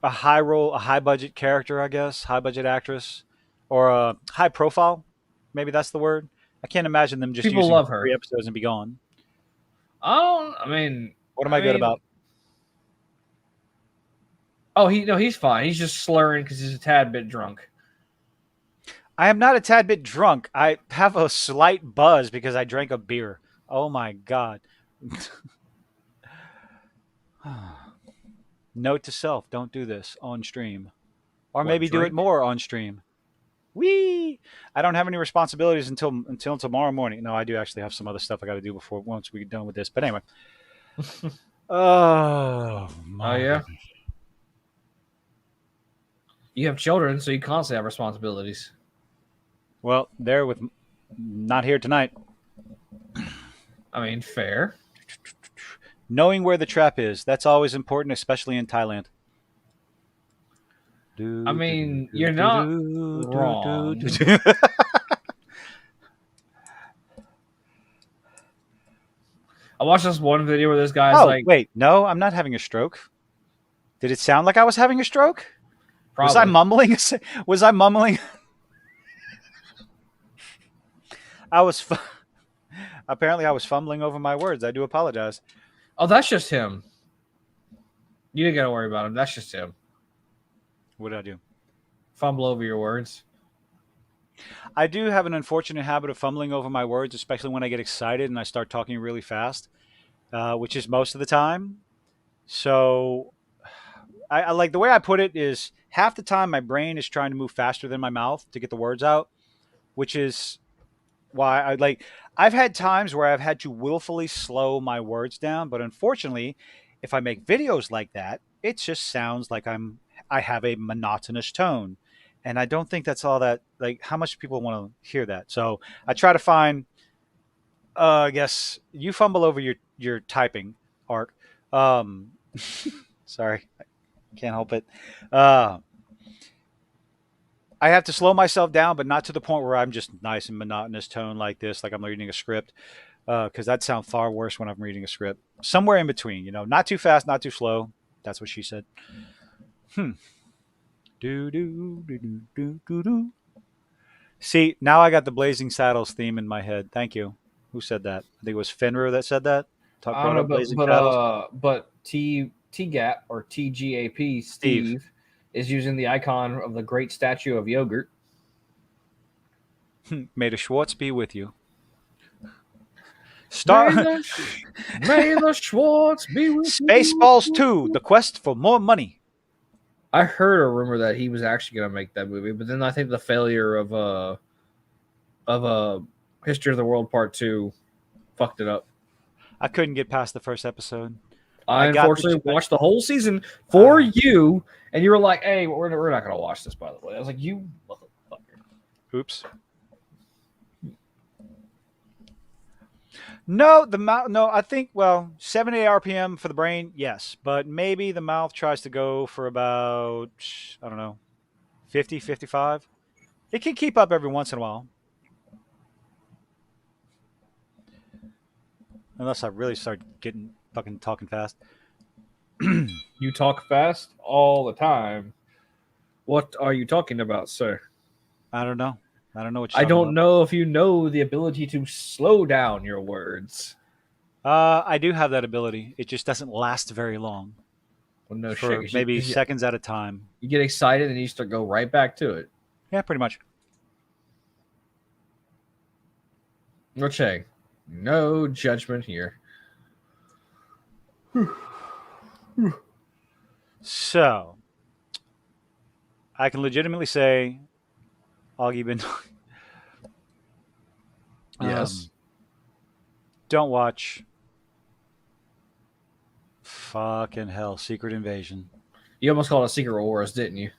a high budget character, I guess, high budget actress, or a high profile. Maybe that's the word. I can't imagine them just People using her love for three her. episodes and be gone. Oh, I mean, What am I I good mean, about? oh, he's fine. He's just slurring because he's a tad bit drunk. I am not a tad bit drunk. I have a slight buzz because I drank a beer. Oh my god. Note to self: don't do this on stream, or What maybe do it drink? more on stream. Wee! I don't have any responsibilities until tomorrow morning. No, I do actually have some other stuff I got to do before once we get done with this. But anyway, oh Oh my yeah, goodness. you have children, so you constantly have responsibilities. Well, they're with not here tonight. I mean, fair. Knowing where the trap is, that's always important, especially in Thailand. I Do, do, do, mean, do, you're not do, do, do, do, wrong. do. I watched this one video where this guy's Oh, like, wait. No, I'm not having a stroke. Did it sound like I was having a stroke? Was I probably. mumbling? Was I mumbling? I was. Apparently, I was fumbling over my words. I do apologize. Oh, that's just him. You didn't got to worry about him. That's just him. What did I do? Fumble over your words. I do have an unfortunate habit of fumbling over my words, especially when I get excited and I start talking really fast, which is most of the time. So I like the way I put it is half the time my brain is trying to move faster than my mouth to get the words out, which is why I've had times where I've had to willfully slow my words down, but unfortunately, if I make videos like that, it just sounds like I have a monotonous tone. And I don't think that's all that like how much people want to hear that. So I try to find I guess you fumble over your typing art. Um sorry, can't help it. Uh I have to slow myself down, but not to the point where I'm just nice and monotonous tone like this, like I'm reading a script, because that sounds far worse when I'm reading a script. Somewhere in between, not too fast, not too slow. That's what she said. Hmm. Do do do do do do do. See, now I got the Blazing Saddles theme in my head. Thank you. Who said that? I think it was Fenrir that said that. I don't Brought know, up Blazing Saddles. but TGAP or TGAP Steve. Steve is using the icon of the great statue of yogurt. May the Schwartz be with you. May Star the May the Schwartz be with Spaceballs you. 2, The Quest for More Money. I heard a rumor that he was actually going to make that movie, but then I think the failure of History of the World Part 2 fucked it up. I couldn't get past the first episode. I I got the unfortunately Japan. watched the whole season for you, and you were like, "Hey, we're not going to watch this." By the way, I was like, "You motherfucker." Oops. No, the mouth. No, I think 70 RPM for the brain, yes, but maybe the mouth tries to go for about I don't know, 50, 55. It can keep up every once in a while. unless I really start getting fucking talking fast. You talk fast all the time. What are you talking about, sir? I don't know. I don't know what I you're talking don't about. know if you know the ability to slow down your words. I do have that ability. It just doesn't last very long, Well, no shit. for maybe seconds at a time. You get excited and you start go right back to it. Yeah, pretty much. Okay. No judgment here. So I can legitimately say, Augie Ben, Yes. don't watch fucking hell Secret Invasion. You almost called it Secret Wars, didn't you?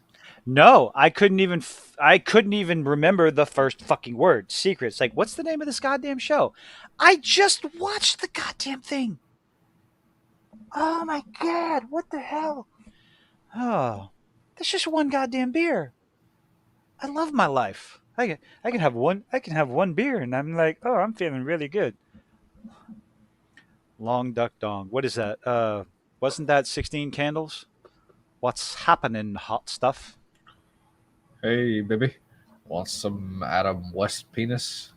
No, I couldn't even remember the first fucking word. Secrets. Like, what's the name of this goddamn show? I just watched the goddamn thing. Oh my god, what the hell? Oh, that's just one goddamn beer. I love my life. I can have one beer and I'm like, oh, I'm feeling really good. Long Duck Dong. What is that? Wasn't that 16 Candles? What's happening, hot stuff? Hey, baby. Want some Adam West penis?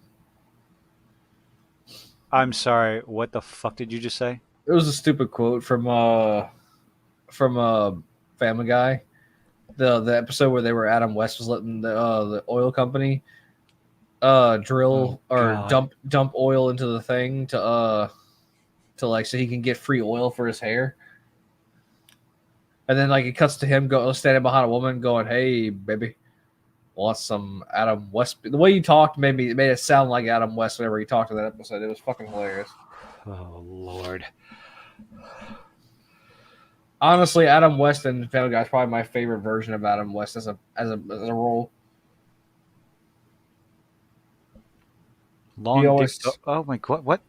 I'm sorry, what the fuck did you just say? It was a stupid quote from Family Guy. The episode where they were Adam West was letting the oil company Oh drill or god. dump oil into the thing to like so he can get free oil for his hair. And then like it cuts to him standing behind a woman going, "Hey, baby, want some Adam West?" The way you talked made it sound like Adam West whenever he talked in that episode. It was fucking hilarious. Oh lord. Honestly, Adam West and Family Guy is probably my favorite version of Adam West as a role. He Long dick. always Oh my god. What?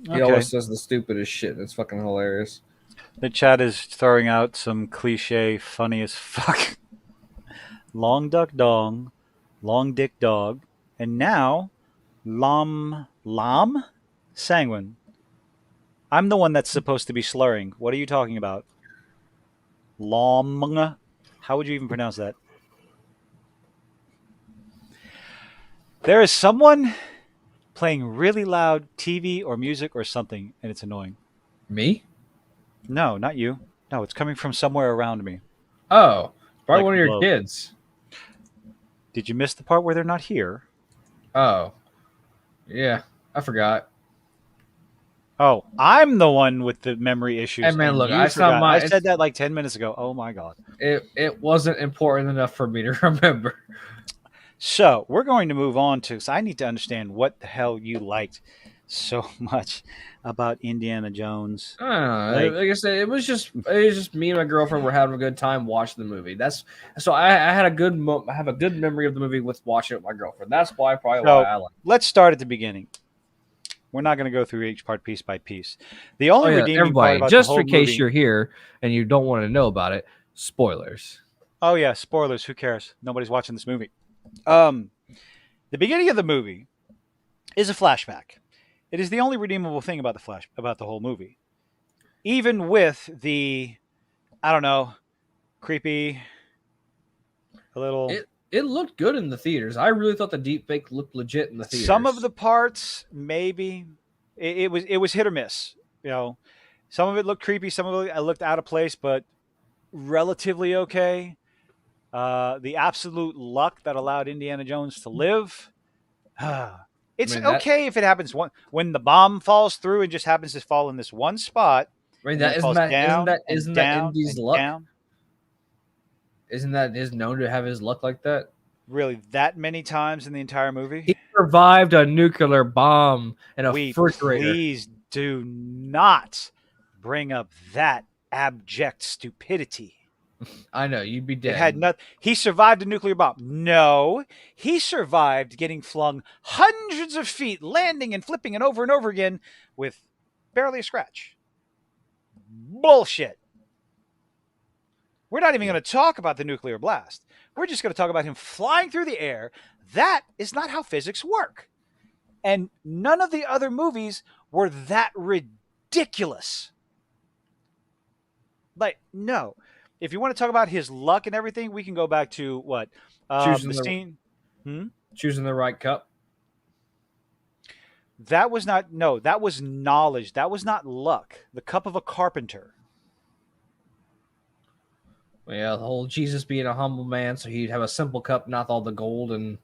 he Okay. always says the stupidest shit. And it's fucking hilarious. The chat is throwing out some cliche, funny as fuck. Long duck dong, long dick dog, and now lam sanguine. I'm the one that's supposed to be slurring. What are you talking about? Long. How would you even pronounce that? There is someone playing really loud TV or music or something, and it's annoying. Me? No, not you. No, it's coming from somewhere around me. Oh, probably Like one a of your globe. kids. Did you miss the part where they're not here? Oh, yeah, I forgot. Oh, I'm the one with the memory Hey issues, man, and look, you it's not forgot. I my. said that like 10 minutes ago. Oh my God. It wasn't important enough for me to remember. So we're going to move on to, because I need to understand what the hell you liked so much about Indiana Jones. I don't know. Like, Like I said, it was just me and my girlfriend were having a good time watching the movie. That's so I had a I have a good memory of the movie with watching it with my girlfriend. That's probably why so I like. let's start at the beginning. We're not going to go through each part piece by piece. The Oh only yeah, redeeming part everybody, about the just whole in case movie. you're here and you don't want to know about it, spoilers. Oh yeah, spoilers. Who cares? Nobody's watching this movie. Um, the beginning of the movie is a flashback. It is the only redeemable thing about the whole movie. Even with the, I don't know, creepy, a little. It looked good in the theaters. I really thought the deep fake looked legit in the Some of theaters. the parts maybe it was hit or miss. You know, some of it looked creepy, some of it looked out of place, but relatively okay. The absolute luck that allowed Indiana Jones to live. I It's mean that. okay if it happens when the bomb falls through and just happens to fall in this one spot, I mean and then that it isn't falls that isn't down that and isn't that down Indy's and luck? down. Isn't that is known to have his luck like that? Really, that many times in the entire movie? He survived a nuclear bomb in a We refrigerator. please do not bring up that abject stupidity. I know you'd be It had dead. not. He survived a nuclear bomb. No, he survived getting flung hundreds of feet, landing and flipping and over again with barely a scratch. Bullshit. We're not even Yeah. going to talk about the nuclear blast. We're just going to talk about him flying through the air. That is not how physics work. And none of the other movies were that ridiculous. Like, no. If you want to talk about his luck and everything, we can go back to what? choosing The the scene. Hmm? choosing the right cup. That was not, no, that was knowledge. That was not luck. The cup of a carpenter. Yeah, the whole Jesus being a humble man, so he'd have a simple cup, not all the gold and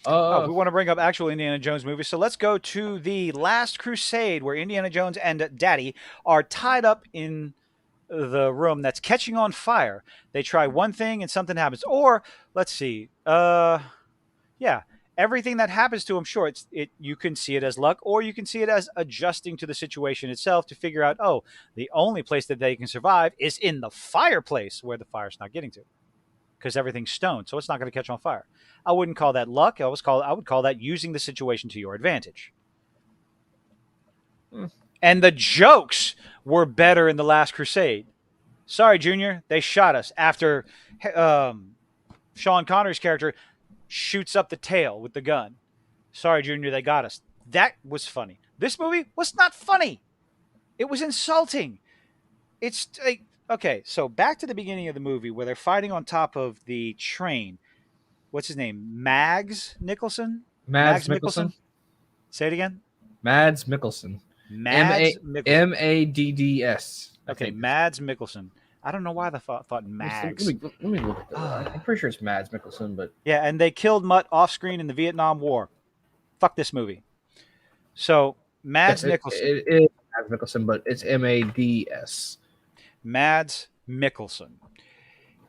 Oh, uh we want to bring up actual Indiana Jones movies. So let's go to the Last Crusade, where Indiana Jones and Daddy are tied up in the room that's catching on fire. They try one thing and something happens. Or let's see. Yeah, everything that happens to him, sure, you can see it as luck, or you can see it as adjusting to the situation itself to figure out, oh, the only place that they can survive is in the fireplace where the fire's not getting to, because everything's stone, so it's not going to catch on fire. I wouldn't call that luck. I would call that using the situation to your advantage. hmm. And the jokes were better in the Last Crusade. Sorry, Junior, they shot us after um, Sean Connery's character shoots up the tail with the gun. Sorry, Junior, they got us. That was funny. This movie was not funny. It was insulting. It's like, okay, so back to the beginning of the movie where they're fighting on top of the train. What's his name? Mags Nicholson? Mads Mags Mikkelsen. Mikkelsen? Say it again. Mads Mikkelsen. M Mads A Mikkelsen. Madds. I Okay, think. Mads Mikkelsen. I don't know why the thought Let Mags. me, let me look at that. I'm pretty sure it's Mads Mikkelsen, but Yeah, and they killed Mutt off screen in the Vietnam War. Fuck this movie. So yes, Mads Nicholson, it is Mads Mikkelsen, but it's Mads. Mads Mikkelsen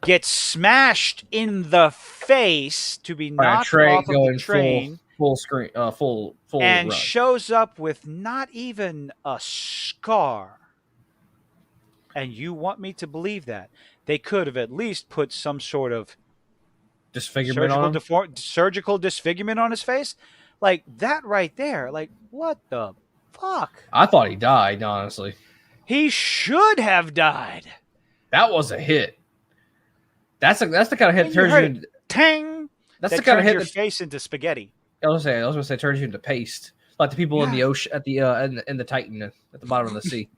gets smashed in the face to be By a knocked train off of the going train full screen, full and run. shows up with not even a scar. And you want me to believe that? They could have at least put some sort of Disfigurement on him. surgical disfigurement on his face. Like that right there. Like, what the fuck? I thought he died. Honestly, He should have died. that was a hit. That's the kind of hit When that you turns heard you. it, tang, That's the that kind of turns hit your that face into spaghetti. I was gonna say turns you into paste, like the people in Yeah. the ocean at the in the Titan at the bottom of the sea.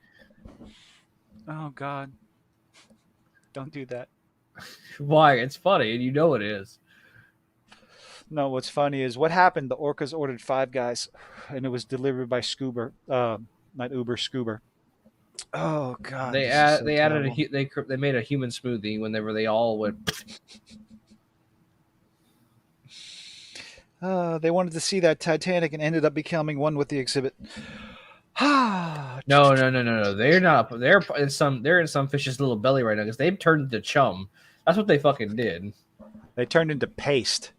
Oh God. Don't do that. Why? It's funny, and you know it is. No, what's funny is what happened. The orcas ordered Five Guys, and it was delivered by Scuba, not Uber, Scuba. Oh God, this is so They added terrible. they made a human smoothie whenever they all went. They wanted to see that Titanic and ended up becoming one with the exhibit. Ah, No. They're not. They're in some fish's little belly right now because they've turned into chum. That's what they fucking did. they turned into paste.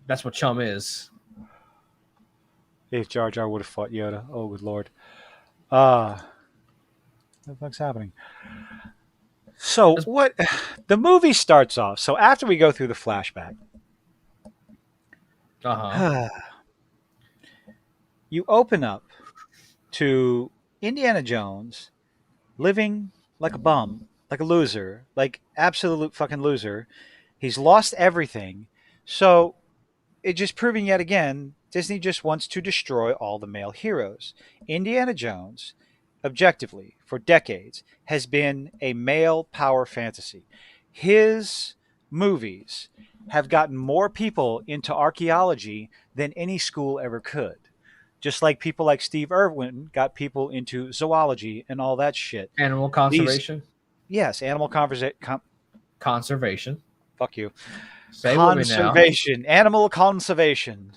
That's what chum is. If Jar Jar would have fought Yoda, oh good lord. What the fuck's happening? So Just, what? The movie starts off. So after we go through the flashback, uh-huh. you open up to Indiana Jones living like a bum, like a loser, like absolute fucking loser. He's lost everything. So it just proving yet again, Disney just wants to destroy all the male heroes. Indiana Jones, objectively, for decades, has been a male power fantasy. His movies have gotten more people into archaeology than any school ever could. Just like people like Steve Irwin got people into zoology and all that shit. Animal These, conservation. yes, Conservation. fuck you. Say with me now. Conservation, animal conservation.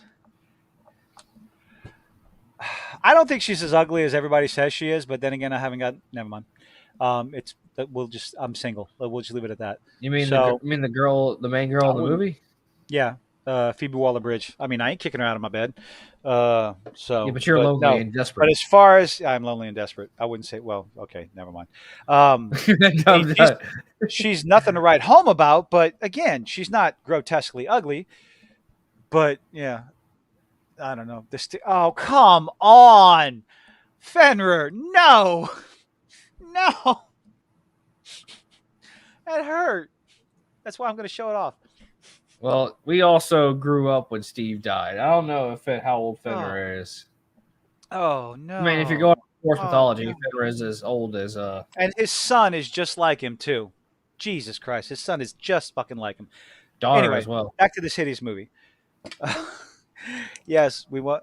I don't think she's as ugly as everybody says she is, but then again, I haven't got. Never mind. It's we'll just. I'm single. We'll just leave it at that. So The girl, the main girl I in the wouldn't. movie? Yeah, Phoebe Waller-Bridge. I mean, I ain't kicking her out of my bed. Yeah, but you're But lonely no. and But desperate. as far as I'm lonely and desperate, I wouldn't say. Well, okay, never mind. Um, I'm she's, done. she's nothing to write home about. But again, she's not grotesquely ugly. But yeah, I don't know. Oh, come on, Fenrir. No, no, that hurt. That's why I'm going to show it off. Well, we also grew up when Steve died. I don't know how old Oh, Fenrir is. oh I mean, if you're going no. Norse Oh mythology, no. Fenrir is as old as And his son is just like him too. Jesus Christ, his son is just fucking like him. daughter as Anyway, well. back to this hideous movie. Yes, we want.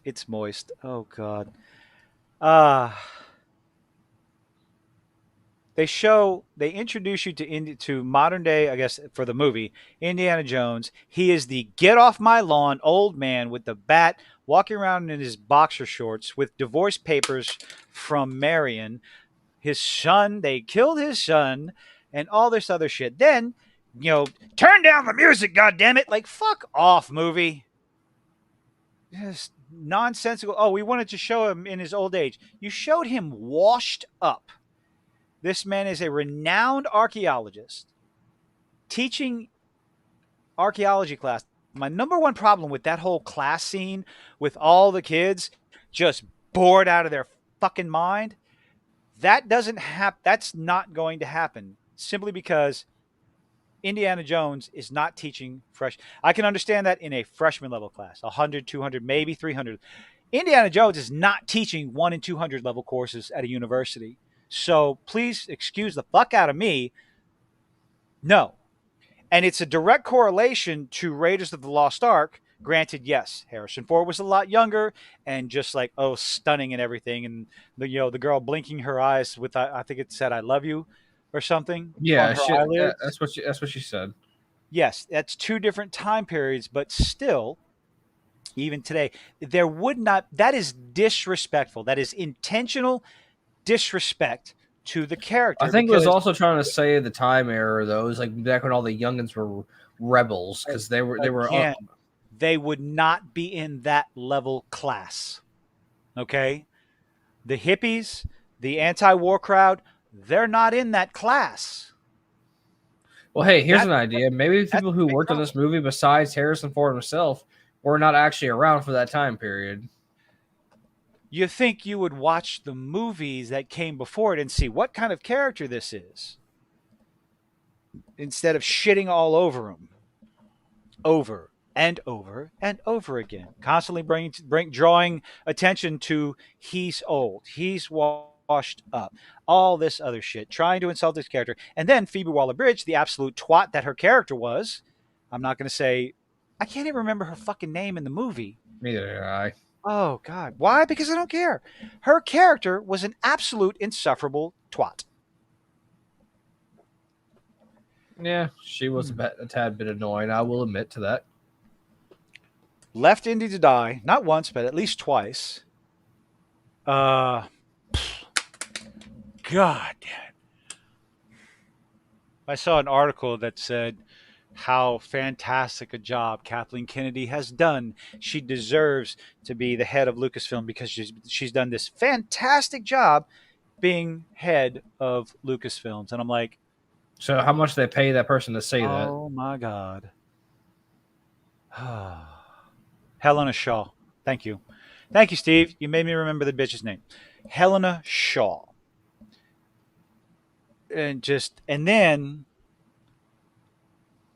It's moist. Oh God. Ah. They introduce you to modern day, I guess, for the movie Indiana Jones. He is the get off my lawn old man with the bat, walking around in his boxer shorts with divorce papers from Marion. His son, they killed his son, and all this other shit. Then, you know, turn down the music, goddammit! Like fuck off, movie. Just nonsensical. Oh, we wanted to show him in his old age. You showed him washed up. This man is a renowned archaeologist teaching archaeology class. My number one problem with that whole class scene with all the kids just bored out of their fucking mind, that doesn't happen. That's not going to happen simply because Indiana Jones is not teaching fresh. I can understand that in a freshman level class, 100, 200, maybe 300. Indiana Jones is not teaching 1 and 200 level courses at a university. So please excuse the fuck out of me. No, and it's a direct correlation to Raiders of the Lost Ark. Granted, yes, Harrison Ford was a lot younger and just like stunning and everything, and the girl blinking her eyes with I think it said "I love you" or something on Yeah, her shit. eyelids. That's what she said. Yes, that's two different time periods, but still, even today, there would not. That is disrespectful. That is intentional disrespect to the I character think it was because also trying to say the time era though. It was like back when all the youngins were rebels because they were again, they would not be in that level class. Okay? The hippies, the anti war crowd, they're not in that class. well. Hey, here's That, an idea. Maybe the that's people a who big worked on problem. this movie, besides Harrison Ford himself, were not actually around for that time period. You think you would watch the movies that came before it and see what kind of character this is instead of shitting all over him over and over and over again, constantly drawing attention to he's old, he's washed up, all this other shit, trying to insult his character. And then Phoebe Waller-Bridge, the absolute twat that her character was. I'm not going to say, I can't even remember her fucking name in the movie. Neither did I. Oh God, why? Because I don't care. Her character was an absolute insufferable twat. Yeah, she was Hmm. a tad bit annoying. I will admit to that. Left Indy to die, not once, but at least twice. Uh, God, I saw an article that said how fantastic a job Kathleen Kennedy has done. She deserves to be the head of Lucasfilm because she's done this fantastic job being head of Lucasfilms. And I'm like, So, how much they pay that person to say that? oh my God. Helena Shaw. Thank you. Thank you, Steve. You made me remember the bitch's name. Helena Shaw. And then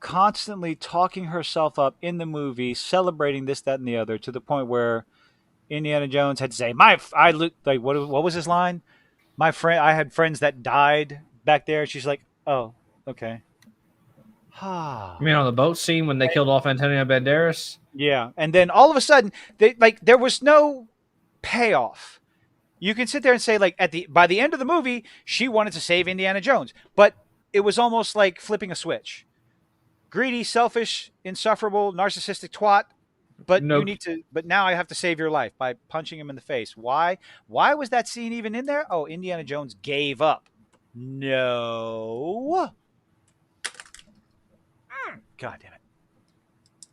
constantly talking herself up in the movie, celebrating this, that, and the other, to the point where Indiana Jones had to say, I look like what was his line? My friend, I had friends that died back there. She's like, oh, okay, I mean, on the boat scene when they killed off Antonio Banderas. yeah. And then all of a sudden, there was no payoff. You can sit there and say like by the end of the movie, she wanted to save Indiana Jones, but it was almost like flipping a switch. Greedy, selfish, insufferable, narcissistic twat. No, But now I have to save your life by punching him in the face. Why? Why was that scene even in there? Oh, Indiana Jones gave up. No. God damn it.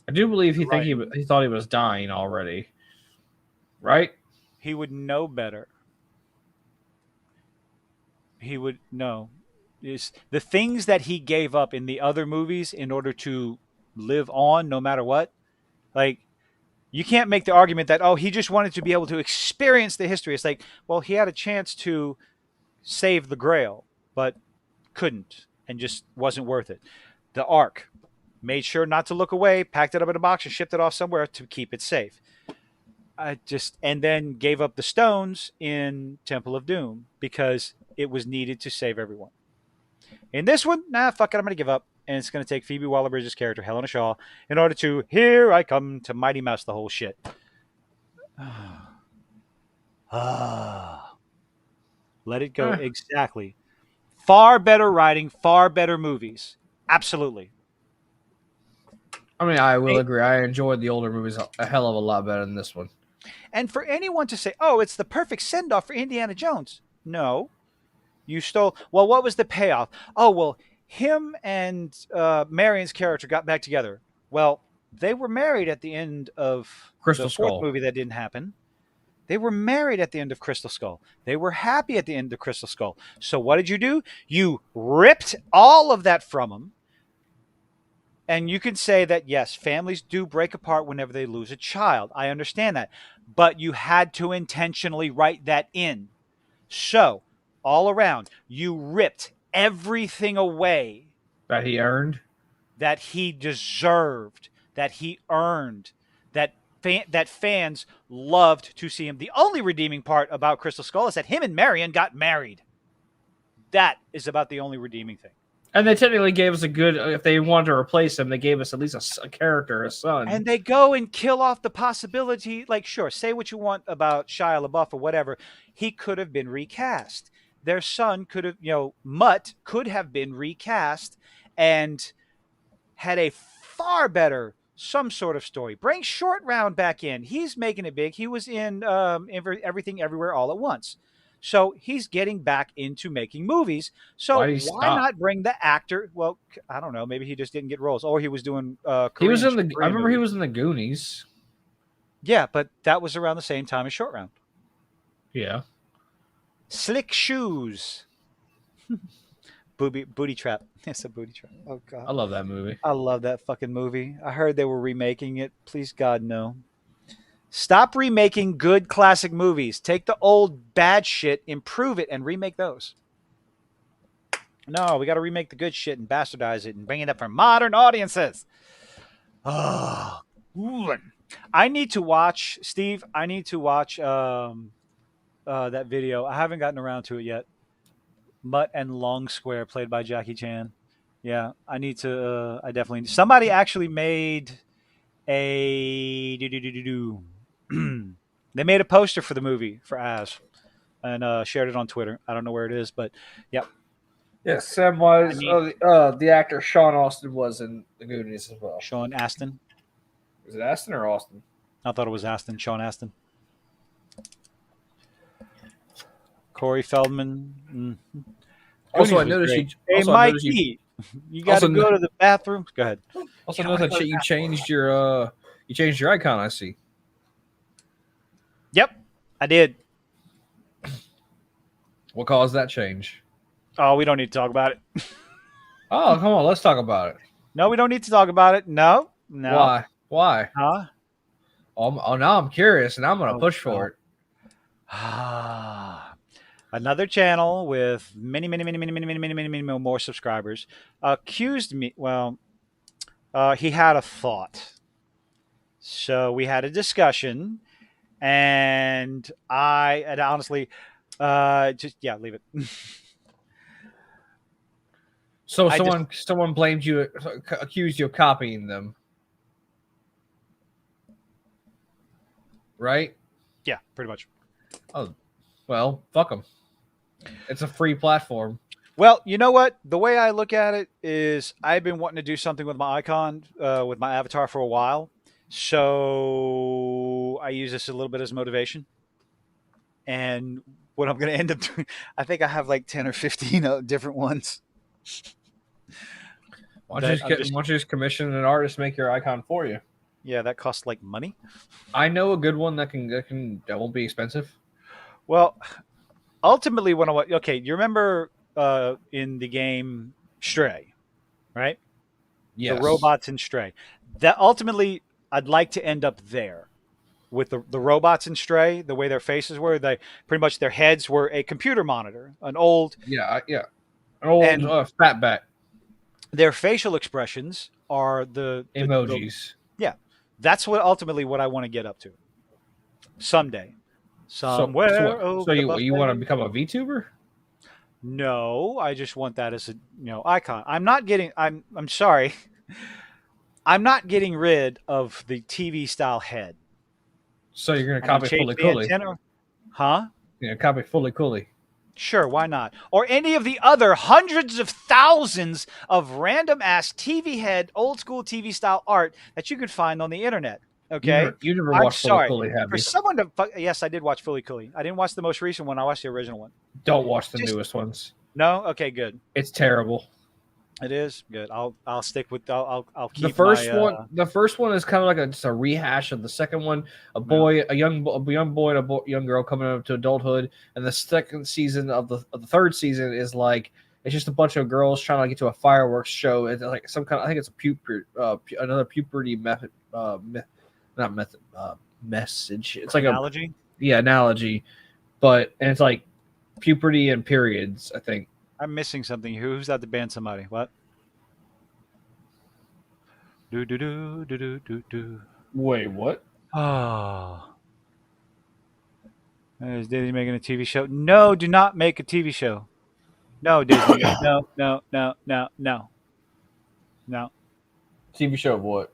I do believe You're right. he thought he was dying already, right? He would know better. He would know. Is the things that he gave up in the other movies in order to live on no matter what? Like you can't make the argument that he just wanted to be able to experience the history. It's like, well, he had a chance to save the Grail, but couldn't. and just wasn't worth it. The Ark made sure not to look away, packed it up in a box, and shipped it off somewhere to keep it safe. I just and then gave up the stones in Temple of Doom because it was needed to save everyone. In this one, nah, fuck it, I'm gonna give up, and it's gonna take Phoebe Waller-Bridge's character Helena Shaw in order to here I come to Mighty Mouse the whole shit. Let it go. Eh, Exactly. Far better writing, far better movies. Absolutely. I mean, I will Hey, agree. I enjoyed the older movies a hell of a lot better than this one. and for anyone to say, "Oh, it's the perfect send-off for Indiana Jones," no, you stole. Well, what was the payoff? Oh, well, him and Marion's character got back together. Well, they were married at the end of the Crystal fourth Skull. movie. That didn't happen. They were married at the end of Crystal Skull. They were happy at the end of Crystal Skull. So what did you do? You ripped all of that from them. And you can say that, yes, families do break apart whenever they lose a child. I understand that. But you had to intentionally write that in. So, all around, you ripped everything away That he earned. that he deserved, that he earned, that fans loved to see him. The only redeeming part about Crystal Skull is that him and Marion got married. That is about the only redeeming thing. And they technically gave us a good. If they wanted to replace him, they gave us at least a character, a son. And they go and kill off the possibility. Like, sure, say what you want about Shia LaBeouf or whatever. He could have been recast. Their son could have, Mutt could have been recast and had a far better some sort of story. Bring Short Round back in. He's making it big. He was in Everything Everywhere All at Once. So he's getting back into making movies. Why So did he why stop? not bring the actor? Well, I don't know. Maybe he just didn't get roles, or he was doing He was Korean. in the. I Korean remember he movies. was in the Goonies. Yeah, but that was around the same time as Short Round. Yeah. Slick Shoes. Booty Trap. It's a booty trap. Oh I god. love that movie. I love that fucking movie. I heard they were remaking it. Please God no. Stop remaking good classic movies. Take the old bad shit, improve it, and remake those. No, we got to remake the good shit and bastardize it and bring it up for modern audiences. Oh, ooh. I need to watch, Steve. I need to watch that video. I haven't gotten around to it yet. Mutt and Long Square, played by Jackie Chan. Yeah, I need to. I definitely. Somebody actually made a they made a poster for the movie for Az and shared it on Twitter. I don't know where it is, but yeah, Yes, Sam I was. need The actor Sean Austin was in the Goonies as well. Sean Astin. Is it Aston or Austin? I thought it was Astin. Sean Astin. Corey Feldman. Also, I Goonies was noticed great. you. Hey, Also, I noticed you. Mikey, you got to Also, go to the bathroom. Go ahead. also noticed that you changed your. You changed your icon. I see. Yep, I did. What caused that change? Oh, we don't need to talk about it. Oh, come on, let's talk about it. No, we don't need to talk about it. No, no. Why? Why? Huh? Now I'm curious, and I'm gonna Oh, push God. for it. Another channel with many, many, many, many, many, many, many, many, many more subscribers accused me. Well, he had a thought. So we had a discussion, and and honestly, just yeah, leave it. So I just someone blamed you, accused you of copying them, right? yeah, pretty much. Oh, well, fuck them. It's a free platform. Well, you know what? The way I look at it is, I've been wanting to do something with my icon, with my avatar for a while. So I use this a little bit as motivation. And what I'm going to end up doing, I think I have like 10 or 15 different ones. Why don't you just commission an artist to make your icon for you? Yeah, that costs like money. I know a good one that won't be expensive. Well, ultimately, okay, you remember in the game Stray, right? Yes. The robots in Stray. That ultimately, I'd like to end up there with the robots in Stray. The way their faces were, they pretty much their heads were a computer monitor, an old Yeah. An old and fatback. their facial expressions are the Emojis. yeah. That's what I want to get up to someday, So somewhere what? So over the you want to buffet. become a VTuber? No, I just want that as a icon. I'm not getting. I'm sorry. I'm not getting rid of the TV style head. So you're gonna I'm going to copy change Fully the Cooley? antenna. Huh? You're gonna copy Fully Cooley? Sure, why not? Or any of the other hundreds of thousands of random ass TV head, old school TV style art that you could find on the internet. Okay? You never I'm watched Fully sorry. Cooley, have For you? someone to yes, I did watch Fully Cooley. I didn't watch the most recent one. I watched the original one. Don't watch the Just newest ones. no. Okay, good. It's terrible. It is good. I'll stick with. I'll The keep my. first one, the first one is kind of like just a rehash of the second one. No. A young boy, and young girl coming up to adulthood, and the second season of the third season is like it's just a bunch of girls trying to get to a fireworks show. It's like some kind of, I think it's another puberty method, not method, message. It's like a Analogy. analogy, and it's like puberty and periods. I think. I'm missing something. Who's at the band? Somebody. What? Do do do do do do do. Wait, what? Oh. Is Disney making a TV show? No, do not make a TV show. No, Disney. No, no, no, no, no, no. TV show of what?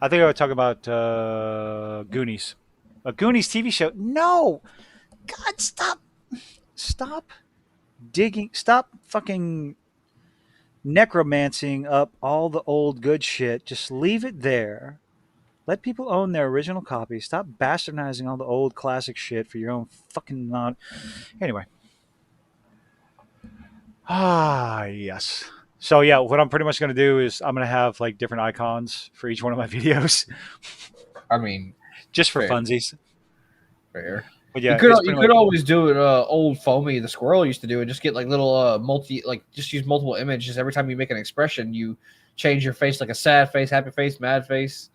I think I would talk about Goonies. A Goonies TV show? No. God, stop. Stop digging. Stop fucking necromancing up all the old good shit. Just leave it there. Let people own their original copies. Stop bastardizing all the old classic shit for your own fucking non. Anyway. Ah, yes. So yeah, what I'm pretty much going to do is I'm going to have like different icons for each one of my videos, I mean, just for fair, funsies. fair. But You yeah, could it's you pretty could much always do it. Old Foamy the squirrel used to do it. Just get like little just use multiple images every time you make an expression. You change your face like a sad face, happy face, mad face.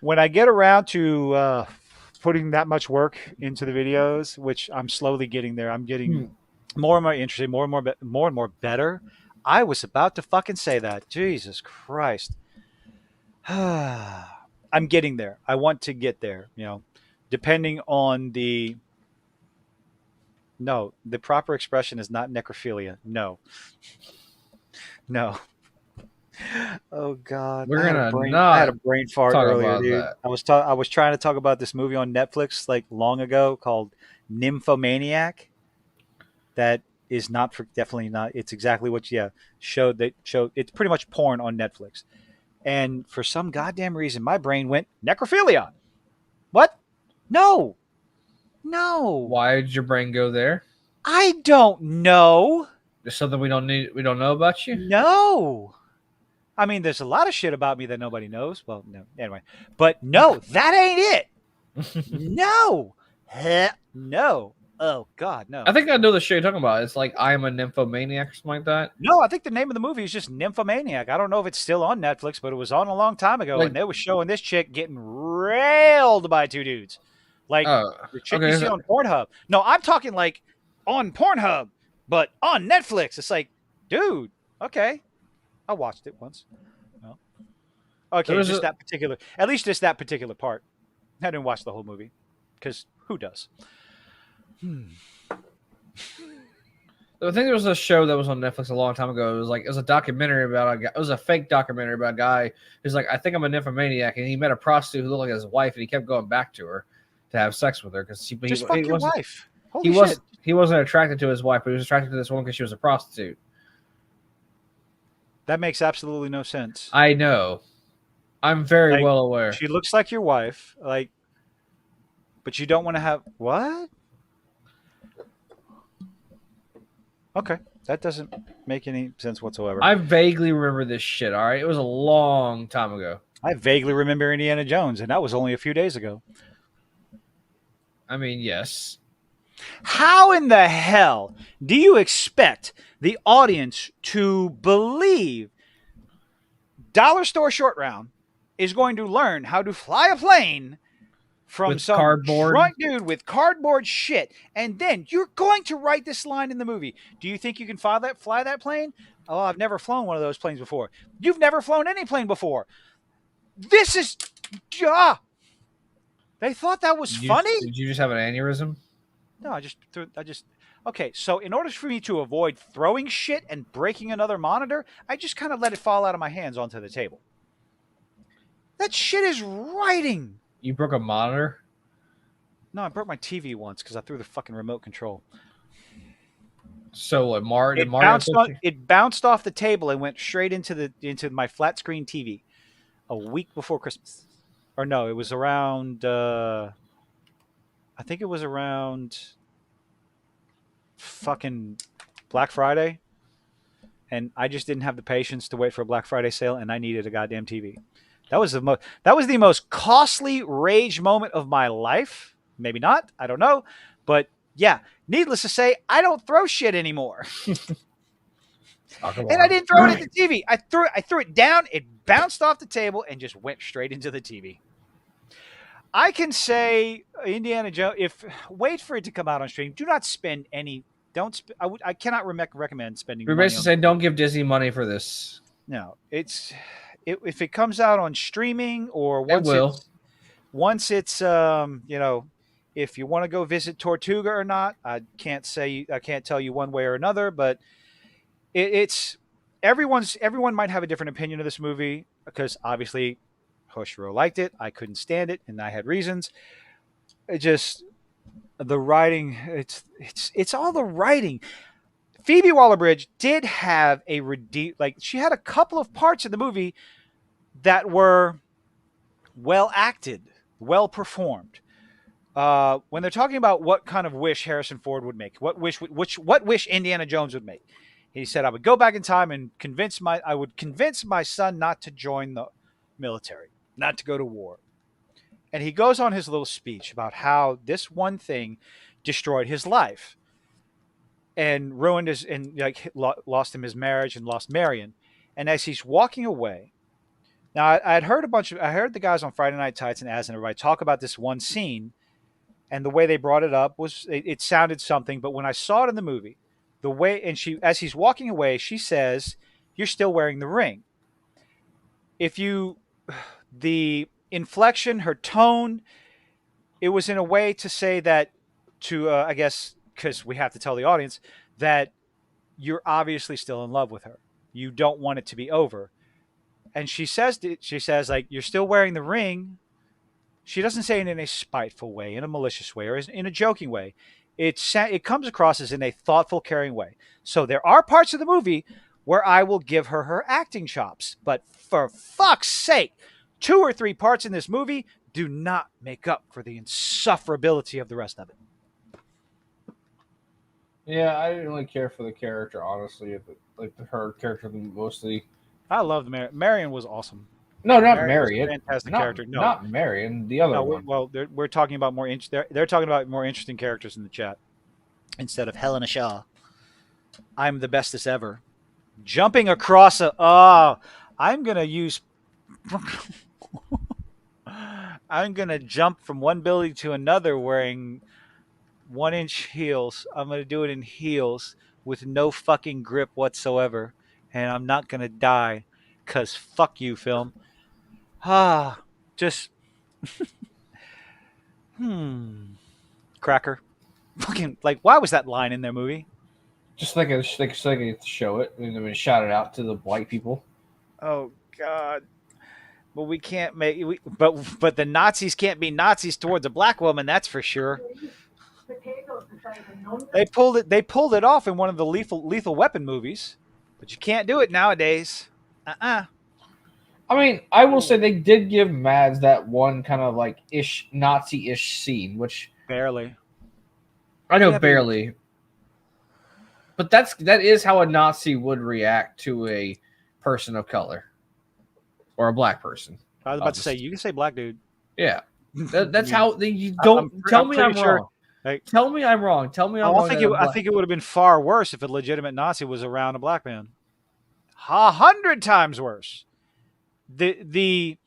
when I get around to putting that much work into the videos, which I'm slowly getting there. I'm getting more and more interested, more and more better. I was about to fucking say that. Jesus Christ. I'm getting there. I want to get there, depending on the proper expression is not necrophilia. No. No. Oh God. We're gonna I had a not brain fart talk earlier, about dude. that. I was trying to talk about this movie on Netflix like long ago called Nymphomaniac. That is not for definitely not. It's exactly what showed it's pretty much porn on Netflix. And for some goddamn reason my brain went necrophilia. What? No. No. Why did your brain go there? I don't know. There's something we don't know about you. No. I mean, there's a lot of shit about me that nobody knows. Well, no, anyway. But no, that ain't it. No. No. Oh, God, no. I think I know the show you're talking about. It's like I am a nymphomaniac or something like that. No, I think the name of the movie is just Nymphomaniac. I don't know if it's still on Netflix, but it was on a long time ago, Like, and they were showing this chick getting railed by two dudes. Like the chick okay. you see on Pornhub. No, I'm talking like on Pornhub, but on Netflix. It's like, dude, okay. I watched it once. No. Okay, at least just that particular part. I didn't watch the whole movie, because who does? I think there was a show that was on Netflix a long time ago. It was a documentary about a guy. It was a fake documentary about a guy who's like, I think I'm a nymphomaniac, and he met a prostitute who looked like his wife, and he kept going back to her to have sex with her because Just fuck your wife. Holy he shit. he wasn't attracted to his wife, but he was attracted to this woman because she was a prostitute. That makes absolutely no sense. I know. I'm very well aware. She looks like your wife, but you don't want to have what? Okay, that doesn't make any sense whatsoever. I vaguely remember this shit. All right, it was a long time ago. I vaguely remember Indiana Jones, and that was only a few days ago. I mean, yes. How in the hell do you expect the audience to believe Dollar Store Short Round is going to learn how to fly a plane from With some cardboard. drunk dude with cardboard shit, and then you're going to write this line in the movie. Do you think you can fly that plane? Oh, I've never flown one of those planes before. You've never flown any plane before. This is, ah, they thought that was funny. Did you just have an aneurysm? No, I just. Okay, so in order for me to avoid throwing shit and breaking another monitor, I just kind of let it fall out of my hands onto the table. That shit is writing. You broke a monitor? No, I broke my TV once because I threw the fucking remote control. So did It Mario bounced touch on. you? It bounced off the table and went straight into my flat screen TV a week before Christmas. Or no, it was around. I think it was around fucking Black Friday, and I just didn't have the patience to wait for a Black Friday sale, and I needed a goddamn TV. That was the most costly rage moment of my life. Maybe not. I don't know, but yeah. Needless to say, I don't throw shit anymore. Oh, come And I on. didn't throw it at the TV. I threw it down. It bounced off the table and just went straight into the TV. I can say Indiana Jones. If wait for it to come out on stream. Do not spend any. Don't. I cannot recommend spending You're money basically on. saying don't give Disney money for this. No, if it comes out on streaming or It will. once it's if you want to go visit Tortuga or not, I can't tell you one way or another, but it's everyone might have a different opinion of this movie because obviously Hoshiro liked it, I couldn't stand it, and I had reasons. It just the writing, it's all the writing. Phoebe Waller-Bridge did have she had a couple of parts in the movie that were well acted, well performed. When they're talking about what kind of wish Harrison Ford would make, what wish Indiana Jones would make, he said, "I would go back in time and I would convince my son not to join the military, not to go to war." And he goes on his little speech about how this one thing destroyed his life and ruined his and lost him his marriage and lost Marion. And as he's walking away, now I had heard I heard the guys on Friday Night Tights and Az and everybody talk about this one scene, and the way they brought it up was it sounded something. But when I saw it in the movie, the way and she as he's walking away, she says, "You're still wearing the ring." If you the inflection, her tone, it was in a way to say that to I guess because we have to tell the audience that you're obviously still in love with her. You don't want it to be over. And she says like you're still wearing the ring. She doesn't say it in a spiteful way, in a malicious way, or in a joking way. It comes across as in a thoughtful, caring way. So there are parts of the movie where I will give her acting chops, but for fuck's sake, 2 or 3 parts in this movie do not make up for the insufferability of the rest of it. Yeah, I didn't really care for the character, honestly. Her character mostly. I loved Marion was awesome. No, not Marion was a Marion. fantastic Not, character. No, not Marion. The other no. one. Well, we're talking about they're talking about more interesting characters in the chat instead of Helena Shaw. I'm the bestest ever. Jumping across a I'm gonna use. I'm gonna jump from one building to another wearing 1 inch heels. I'm gonna do it in heels with no fucking grip whatsoever, and I'm not gonna die, cause fuck you, film. Ah, just cracker. Fucking like, why was that line in their movie? Just like to show it and then shout it out to the white people. Oh God. But we can't make but the Nazis can't be Nazis towards a black woman, that's for sure. They pulled it off in one of the lethal weapon movies, but you can't do it nowadays. I mean, I will say they did give Mads that one kind of like Nazi-ish scene, which Barely. I know Yeah, barely. But that is how a Nazi would react to a person of color or a black person. I was about to say you can say black dude. Yeah, that's how you don't tell me I'm wrong. Like, tell me I'm wrong. Tell me I'm wrong. I think it would have been far worse if a legitimate Nazi was around a black man. 100 times worse. The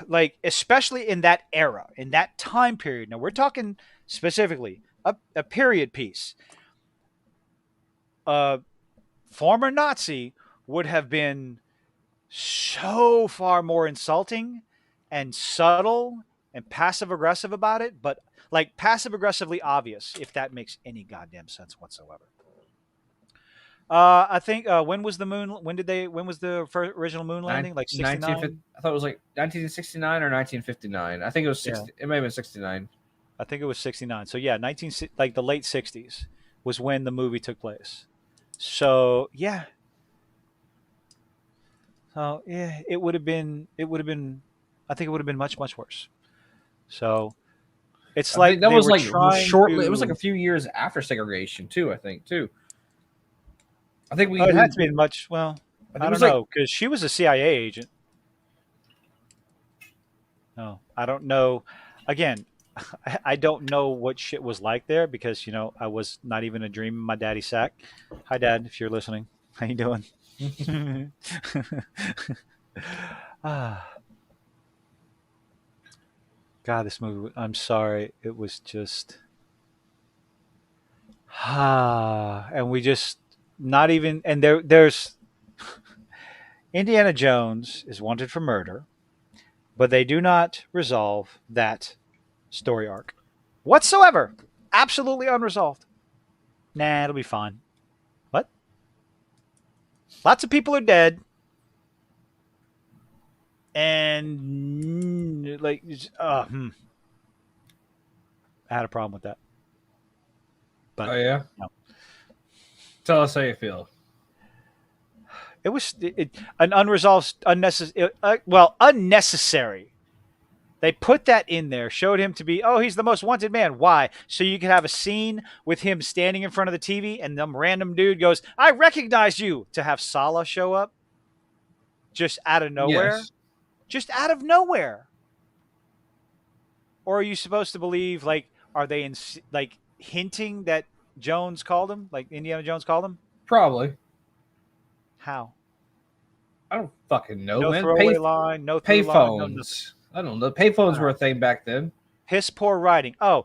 like especially in that era, in that time period. Now we're talking specifically a period piece. A former Nazi would have been so far more insulting and subtle and passive aggressive about it, but like passive aggressively obvious, if that makes any goddamn sense whatsoever. I think when was the moon? When did they? When was the first original moon landing? Like 1950. 69. I thought it was like 1969 or 1959. I think it was Yeah, 60. It may have been 69. I think it was 69. So yeah, 19 like the late 60s was when the movie took place. So yeah, so yeah, it would have been. It would have been. I think it would have been much much worse. So it's I think like that they was were like trying shortly. It was like a to. few years after segregation too. I think too. I think Oh, it had to be much. Well, I think I it don't was like know because she was a CIA agent. No, I don't know. Again, I don't know what shit was like there because I was not even a dream in my daddy's sack. Hi, Dad, if you're listening. How you doing? ah, God, this movie. I'm sorry. It was just and we just not even. And there's Indiana Jones is wanted for murder, but they do not resolve that story arc whatsoever. Absolutely unresolved. Nah, it'll be fine. What? Lots of people are dead, and like, I had a problem with that. oh But yeah. no, Tell us how you feel. it was an unresolved, unnecessary. Well, unnecessary. They put that in there, showed him to be, oh, he's the most wanted man. Why? So you could have a scene with him standing in front of the TV, and some random dude goes, "I recognize you," to have Sala show up just out of nowhere, Yes, just out of nowhere. Or are you supposed to believe like are they like hinting that Jones called him, like Indiana Jones called him? probably. How? I don't fucking know, No man. throwaway line, no through line, no nothing. Payphones. I don't know. Payphones were a Wow. thing back then. Piss poor writing. Oh,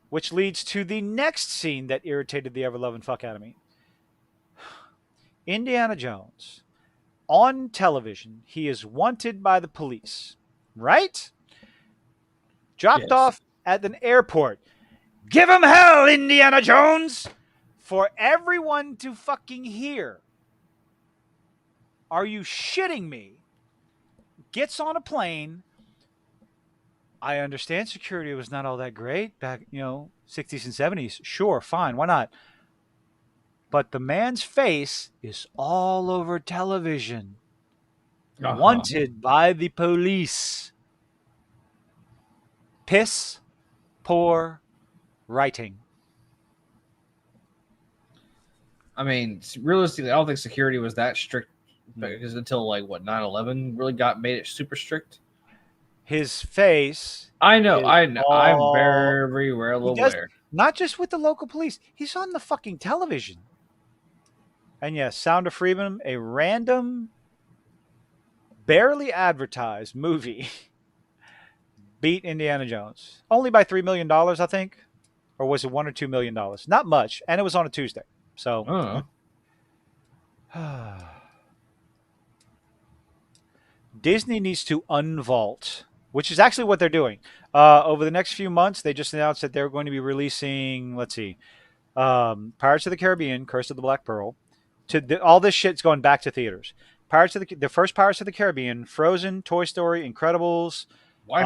which leads to the next scene that irritated the ever loving fuck out of me. Indiana Jones on television. He is wanted by the police, right? Dropped Yes. off at an airport. Give him hell, Indiana Jones, for everyone to fucking hear. Are you shitting me? Gets on a plane. I understand security was not all that great back, 60s and 70s. Sure, fine, why not? But the man's face is all over television. Uh huh. Wanted by the police. Piss poor writing. I mean, realistically, I don't think security was that strict because until like what 9/11 really got made it super strict. His face I know, is I know, I'm all very well he does, aware. not just with the local police. He's on the fucking television. And yes, Sound of Freedom, a random, barely advertised movie, beat Indiana Jones only by $3 million, I think, or was it $1 or $2 million? Not much, and it was on a Tuesday. So Uh, Disney needs to unvault, which is actually what they're doing. Over the next few months, they just announced that they're going to be releasing. Let's see, Pirates of the Caribbean, Curse of the Black Pearl. All this shit's going back to theaters. The first Pirates of the Caribbean, Frozen, Toy Story, Incredibles, why?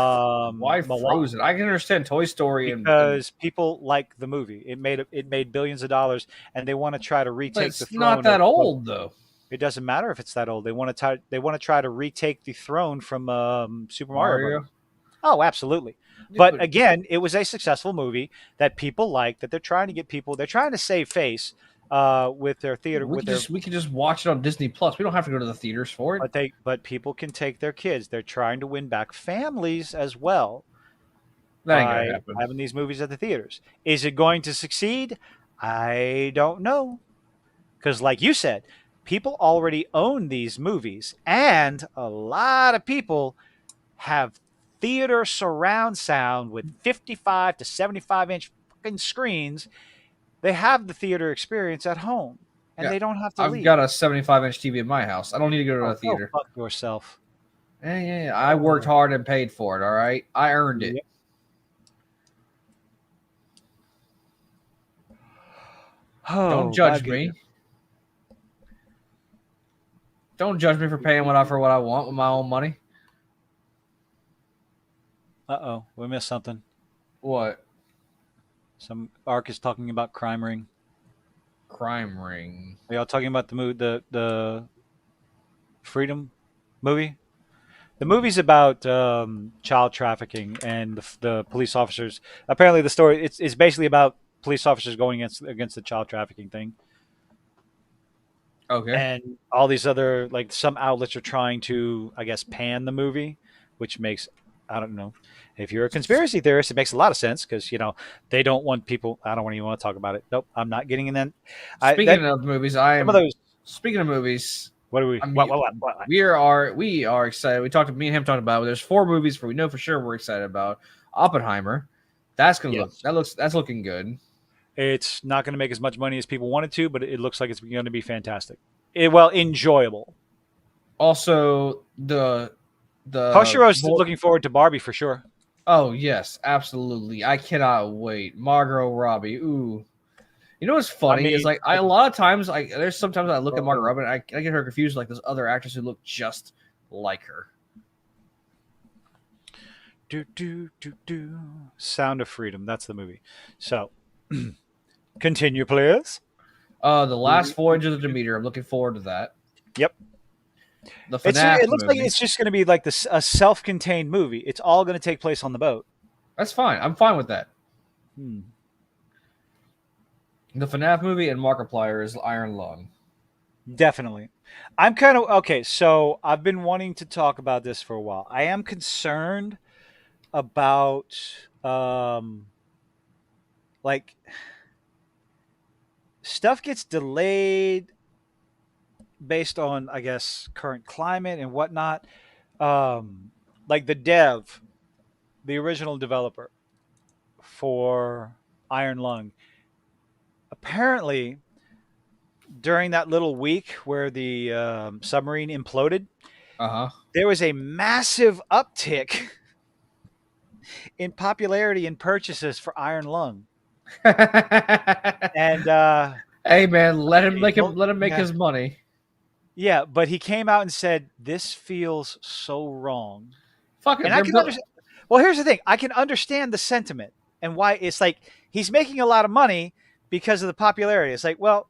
Why Moana, Frozen? I can understand Toy Story and because people like the movie. It made billions of dollars, and they want to try to but retake the it's not throne that of. old though. It doesn't matter if it's that old. They want to try to retake the throne from Super Mario Brothers. Mario. Oh, absolutely. Yeah, But but again, it was a successful movie that people like. That they're trying to get people. They're trying to save face with their theater. With their we could just watch it on Disney Plus. We don't have to go to the theaters for it. but people can take their kids. They're trying to win back families as well That ain't gonna by happen. having these movies at the theaters. Is it going to succeed? I don't know. Because, like you said, people already own these movies, and a lot of people have theater surround sound with 55 to 75-inch fucking screens. They have the theater experience at home, and Yeah, they don't have to I've leave. got a 75-inch TV in my house. I don't need to go to Oh, a go theater. fuck yourself. Yeah. I worked hard and paid for it. All right, I earned it. Yep. Don't Oh my judge me. goodness. Don't judge me for paying what I want with my own money. Uh-oh, we missed something. What? Some Ark is talking about Crime Ring. Crime Ring. Are y'all talking about the Freedom movie? The movie's about child trafficking and the police officers. Apparently, the story it's basically about police officers going against the child trafficking thing, Okay. and all these other like some outlets are trying to, I guess, pan the movie, which makes I don't know. If you're a conspiracy theorist, it makes a lot of sense because they don't want people. I don't even want to talk about it. Nope, I'm not getting in that. I Speaking that of movies, some of those. speaking of movies. What do we? I mean, we are excited. Me and him talked about it. There's 4 movies we know for sure we're excited about. Oppenheimer. Yes. That's looking good. It's not going to make as much money as people wanted to, but it looks like it's going to be fantastic. Well, enjoyable. Also, Hoshiro's looking forward to Barbie for sure. Oh yes, absolutely. I cannot wait. Margot Robbie. Ooh. You know what's funny is like a lot of times there's sometimes I look at Margot Robbie and I get her confused with like those other actors who look just like her. Do do do do. Sound of Freedom. That's the movie. So, continue, please. The Last Voyage of the Demeter. I'm looking forward to that. Yep. The FNAF it looks movie. like it's just going to be like a self-contained movie. It's all going to take place on the boat. That's fine. I'm fine with that. Hmm. The FNAF movie and Markiplier is Iron Lung. Definitely. I'm kind of okay. So I've been wanting to talk about this for a while. I am concerned about like stuff gets delayed based on, I guess, current climate and whatnot. Like the original developer for Iron Lung, apparently during that little week where the submarine imploded, there was a massive uptick in popularity and purchases for Iron Lung. And hey man, let him make his money. Yeah, but he came out and said this feels so wrong. Fuck it. And I can understand. Well, here's the thing: I can understand the sentiment and why it's like he's making a lot of money because of the popularity. It's like, well,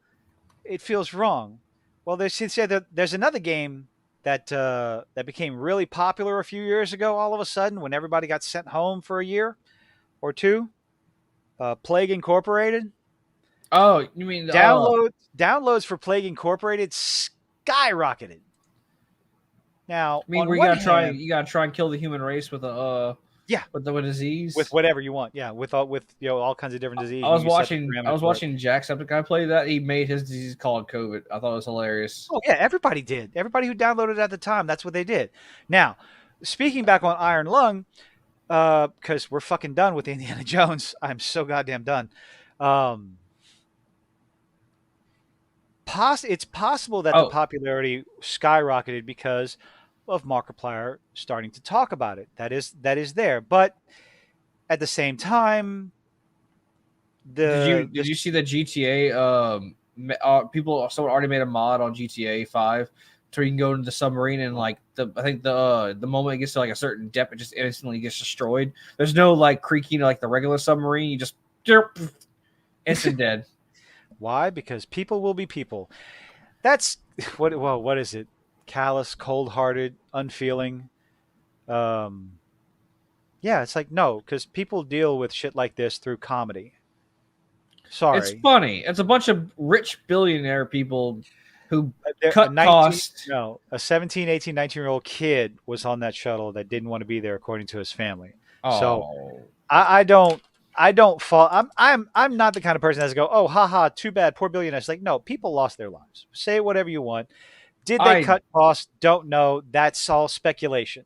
it feels wrong. Well, they said that there's another game that became really popular a few years ago. All of a sudden, when everybody got sent home for a year or two, Plague Incorporated. Oh, you mean downloads for Plague Incorporated skyrocketed. Now, I mean, on you one gotta hand, try and kill the human race with a with the disease, with whatever you want, with all kinds of different diseases. I was watching Jacksepticeye play that. He made his disease called COVID. I thought it was hilarious. Oh yeah, everybody did. Everybody who downloaded it at the time, that's what they did. Now, speaking back on Iron Lung, because we're fucking done with Indiana Jones. I'm so goddamn done. It's possible that the popularity skyrocketed because of Markiplier starting to talk about it. That is there, but at the same time, did you see the GTA? Someone already made a mod on GTA 5 so you can go into the submarine and like I think the moment it gets to like a certain depth, it just instantly gets destroyed. There's no like creaking like the regular submarine. You just instant dead. Why? Because people will be people. That's what. Well, what is it? Callous, cold-hearted, unfeeling. Yeah, it's like no, because people deal with shit like this through comedy. Sorry, it's funny. It's a bunch of rich billionaire people who cut costs. No, a 17, 18, 19-year-old kid was on that shuttle that didn't want to be there, according to his family. Oh. So I don't fall. I'm not the kind of person that's go, oh, haha, too bad, poor billionaires. Like, no, people lost their lives. Say whatever you want. Did they cut costs? Don't know. That's all speculation.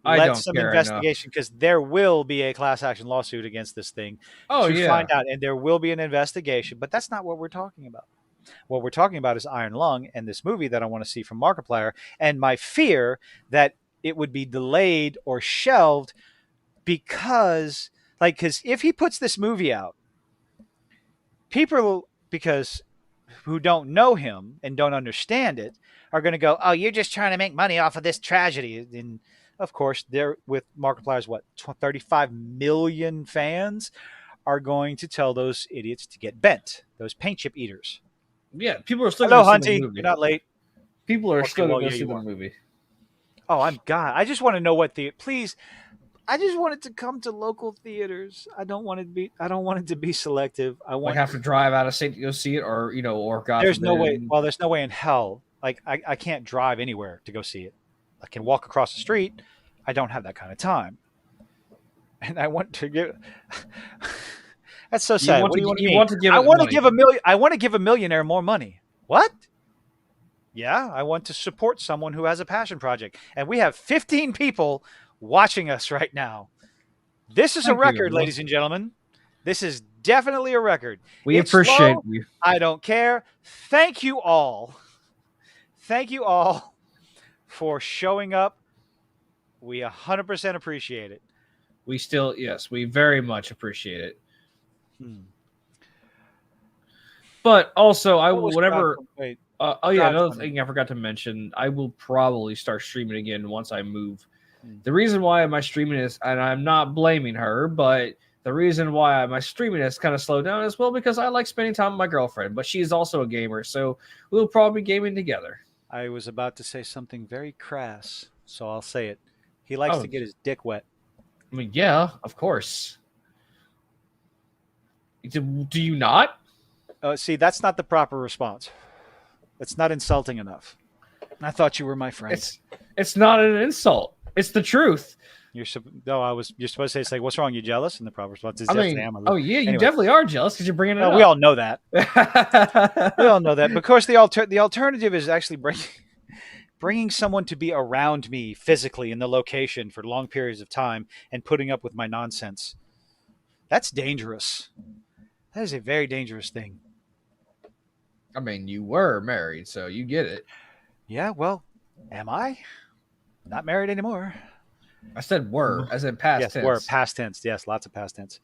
I let don't some care enough. investigation, because there will be a class action lawsuit against this thing Oh to yeah, find out, and there will be an investigation. But that's not what we're talking about. What we're talking about is Iron Lung and this movie that I want to see from Markiplier, and my fear that it would be delayed or shelved because, like, because if he puts this movie out, people, because who don't know him and don't understand it, are going to go, "Oh, you're just trying to make money off of this tragedy." And of course, they're with Markiplier's what 35 million fans are going to tell those idiots to get bent. Those paint chip eaters. yeah. People are still going Hello, to see the Hunty. You're movie. not late. People are Okay, still going well, to go yeah, see you the are. movie. Oh, I'm God. I just want to know what the please. I just want it to come to local theaters. I don't want it to be. I don't want it to be selective. I Like want. have to drive out of state to go see it, or or God There's no way. forbid. Well, there's no way in hell. Like I can't drive anywhere to go see it. I can walk across the street. I don't have that kind of time. And I want to give. That's so You sad. want What to do you want to you mean? want to give I it want to money. give a million. I want to give a millionaire more money. What? Yeah, I want to support someone who has a passion project. And we have 15 people watching us right now. This is a Thank record, you. ladies and gentlemen. This is definitely a record. We It's appreciate slow. you. I don't care. Thank you all. Thank you all for showing up. We 100% appreciate it. We still, yes, we very much appreciate it. Hmm. But also, I What will was whatever. wait, Oh yeah, another crowdfunding? thing I forgot to mention. I will probably start streaming again once I move. Hmm. The reason why my streaming is, and I'm not blaming her, but the reason why my streaming has kind of slowed down as well because I like spending time with my girlfriend, but she's also a gamer, so we'll probably be gaming together. I was about to say something very crass, so I'll say it. He likes Oh, to get his dick wet. I mean, yeah, of course. Do you not? See, that's not the proper response. That's not insulting enough. I thought you were my friend. It's not an insult. It's the truth. No, I was. You're supposed to say, it's like, "What's wrong? You jealous?" And the proper response is, I "Yes, I mean, am." oh yeah, you Anyway, definitely are jealous because you're bringing it well, we up. all know that. We all know that. Because the alternative is actually bringing someone to be around me physically in the location for long periods of time and putting up with my nonsense. That's dangerous. That is a very dangerous thing. I mean, you were married, so you get it. Yeah. Well, am I? Not married anymore. I said were, as in past Yes, tense. we're past tense. Yes, lots of past tense.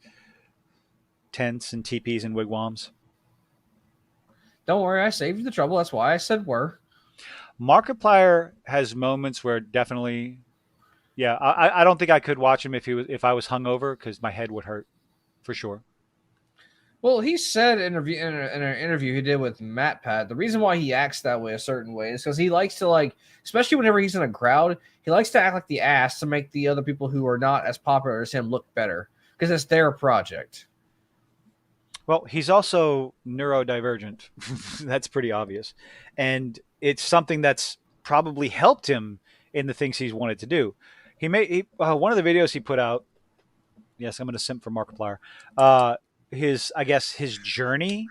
Tents and teepees and wigwams. Don't worry, I saved you the trouble. That's why I said were. Markiplier has moments where definitely, yeah. I don't think I could watch him if I was hungover because my head would hurt, for sure. Well, he said in an interview he did with Matt Pat, the reason why he acts that way a certain way is because he likes to, like, especially whenever he's in a crowd, he likes to act like the ass to make the other people who are not as popular as him look better because it's their project. Well, he's also neurodivergent. That's pretty obvious, and it's something that's probably helped him in the things he's wanted to do. One of the videos he put out. Yes, I'm going to simp for Markiplier. His, I guess, his journey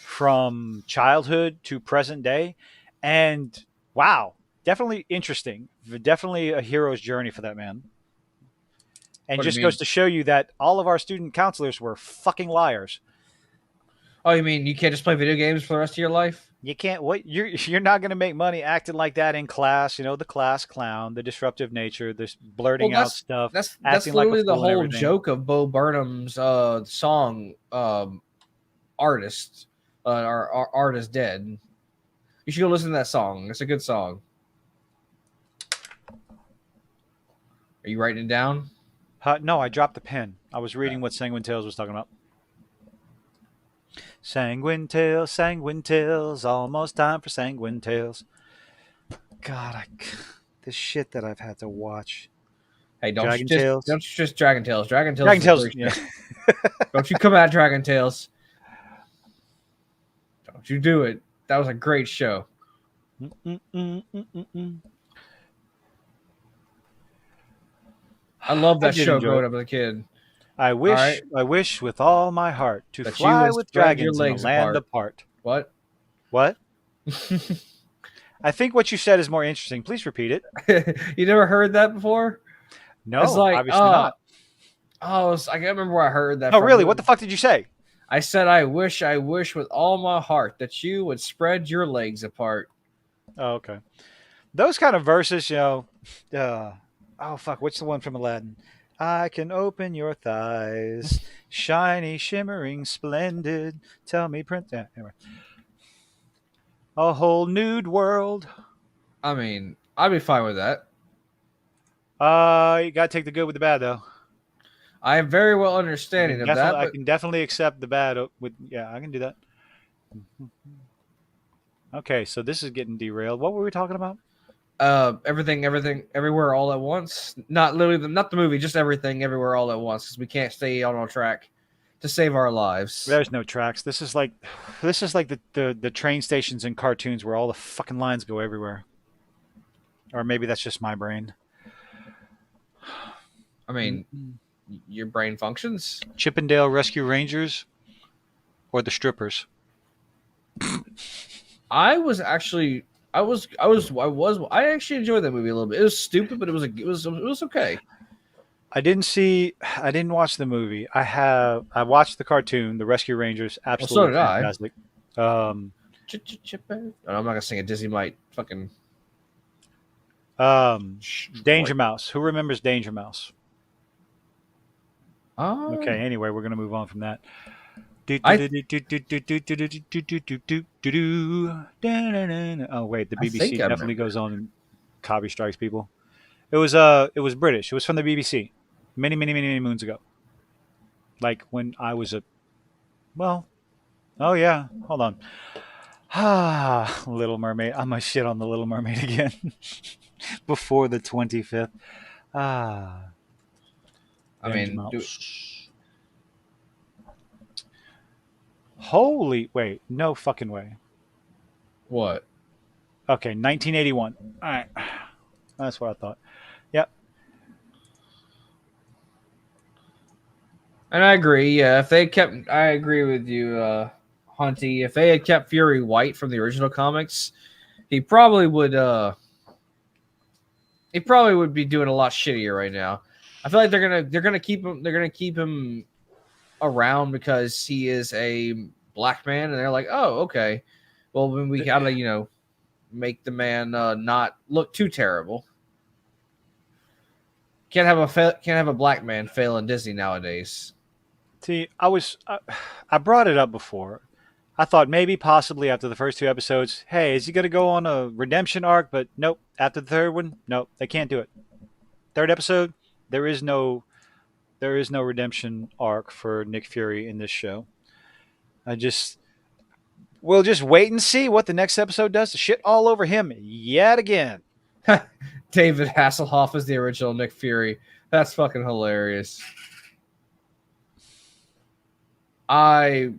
from childhood to present day, and wow, definitely interesting. Definitely a hero's journey for that man. And What do you just mean? goes to show you that all of our student counselors were fucking liars. Oh, you mean you can't just play video games for the rest of your life? You can't. What you're not going to make money acting like that in class. You know, the class clown, the disruptive nature, this blurting out stuff, That's acting like a literally the fool and whole everything. joke of Bo Burnham's song "Artist." Our art is dead. You should go listen to that song. It's a good song. Are you writing it down? No, I dropped the pen. I was reading what Sanguine Tales was talking about. Sanguine Tales, almost time for Sanguine Tales. God, this shit that I've had to watch. Hey, Dragon Tales. don't you just Dragon Tales. Dragon Tales. Dragon Is a Tales. great Yeah. show. Don't you come at Dragon Tales. Don't you do it. That was a great show. I love that did show enjoy growing it. up as a kid. I wish, right. I wish with all my heart to But you fly would with spread your dragons in a legs land apart. apart. What? What? I think what you said is more interesting. Please repeat it. You never heard that before? It's No, like, obviously not. I can't remember where I heard that No, from. really. What the fuck did you say? I said, I wish with all my heart that you would spread your legs apart. Oh, okay. Those kind of verses, uh, oh fuck, what's the one from Aladdin? I can open your thighs, shiny, shimmering, splendid. Tell me, Prince. Yeah, anyway, a whole nude world. I mean, I'd be fine with that. You gotta take the good with the bad, though. I am very well understanding of that, I but can definitely accept the bad with. Yeah, I can do that. Okay, so this is getting derailed. What were we talking about? everything, everywhere, all at once. Not literally, not the movie, just everything, everywhere, all at once, because we can't stay on our track to save our lives. There's no tracks. This is like the train stations in cartoons where all the fucking lines go everywhere. Or maybe that's just my brain. I mean, your brain functions. Chippendale Rescue Rangers or the strippers. I was actually, I actually enjoyed that movie a little bit. It was stupid, but it was okay. I didn't watch the movie. I watched the cartoon, the Rescue Rangers, Well, so absolutely did I. fantastic. Um, I'm not gonna sing it. Disney might fucking Danger like. Mouse. Who remembers Danger Mouse? Oh, Okay, anyway, we're gonna move on from that. I Oh wait, the I BBC think I definitely remember. goes on and copy strikes people. It was British. It was from the BBC many moons ago. Like when I was a well, oh yeah, hold on. Ah, Little Mermaid. I'm gonna shit on the Little Mermaid again before the 25th. Ah, I Danger mean, Mouse. Holy wait, no fucking way. what? Okay, 1981. All right, that's what I thought. Yep. And I agree. Yeah, if they kept, I agree with you, Hunty. If they had kept Fury White from the original comics, he probably would. He probably would be doing a lot shittier right now. I feel like they're gonna keep him. They're gonna keep him around because he is a black man, and they're like, oh, okay. Well, then we gotta, make the man not look too terrible. Can't have a black man fail in Disney nowadays. See, I brought it up before. I thought maybe possibly after the first two episodes, hey, is he going to go on a redemption arc? But nope. After the third one, nope, they can't do it. Third episode, there is no there is no redemption arc for Nick Fury in this show. I just we'll just wait and see what the next episode does to shit all over him yet again. David Hasselhoff is the original Nick Fury. That's fucking hilarious. I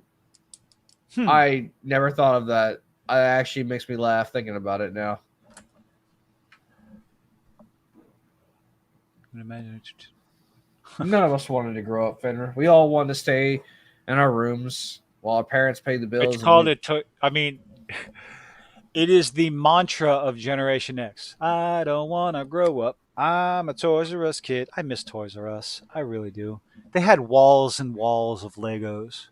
Hmm. I never thought of that. It actually makes me laugh thinking about it now. None of us wanted to grow up, Fenrir. We all wanted to stay in our rooms while our parents paid the It's bills, and called we. it. I mean, it is the mantra of Generation X. I don't want to grow up. I'm a Toys R Us kid. I miss Toys R Us. I really do. They had walls and walls of Legos.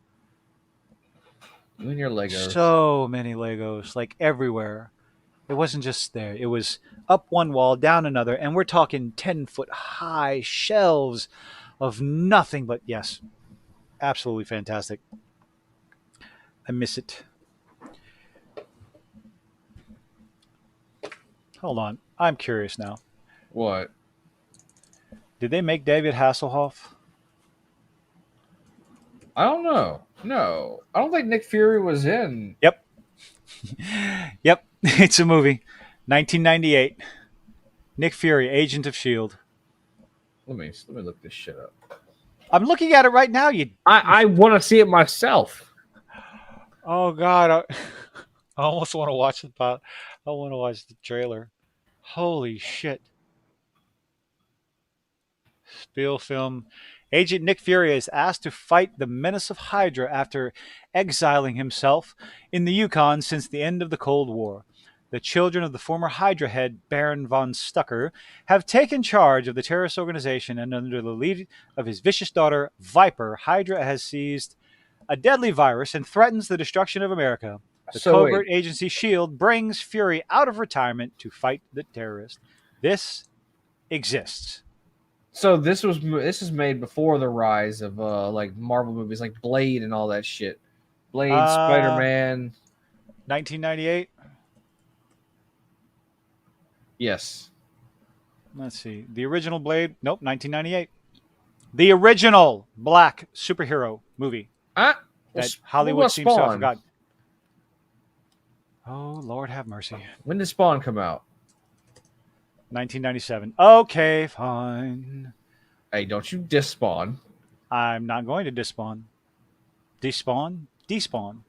You and your Legos. So many Legos, like everywhere. It wasn't just there. It was up one wall, down another, and we're talking 10-foot high shelves of nothing but yes, absolutely fantastic. I miss it. Hold on. I'm curious now. What? Did they make David Hasselhoff? I don't know. No, I don't think Nick Fury was in. Yep. Yep. It's a movie. 1998. Nick Fury, Agent of Shield. Let me look this shit up. I'm looking at it right now. You. I want to see it myself. Oh God. I almost want to watch the. I want to watch the trailer. Holy shit. Spiel film. Agent Nick Fury is asked to fight the menace of Hydra after exiling himself in the Yukon since the end of the Cold War. the children of the former Hydra head Baron von Stucker have taken charge of the terrorist organization, and under the lead of his vicious daughter, Viper, Hydra has seized a deadly virus and threatens the destruction of America. The So wait, covert agency SHIELD brings Fury out of retirement to fight the terrorist. This exists. so this is made before the rise of like Marvel movies like Blade and all that shit. Blade, Spider Uh, Man. 1998. Yes. Let's see. The original Blade. Nope, 1998. The original black superhero movie Ah, that what Hollywood about seems to have Spawn? forgotten. Oh, Lord have mercy. When did Spawn come out? 1997. Okay, fine. Hey, don't you diss Spawn. I'm not going to despawn. Despawn? Despawn.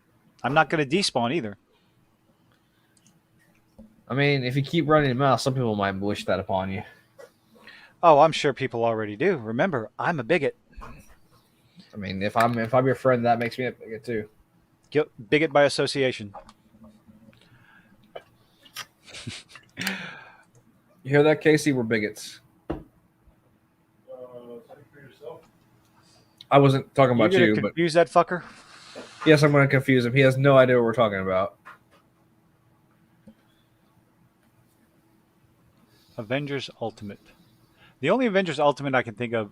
I'm not going to despawn either. I mean, if you keep running your mouth, some people might wish that upon you. Oh, I'm sure people already do. Remember, I'm a bigot. I mean, if I'm your friend, that makes me a bigot too. Bigot by association. You hear that, Casey? We're bigots. I wasn't talking about You're you, going to but confuse that fucker? yes, I'm going to confuse him. He has no idea what we're talking about. Avengers Ultimate. The only Avengers Ultimate I can think of.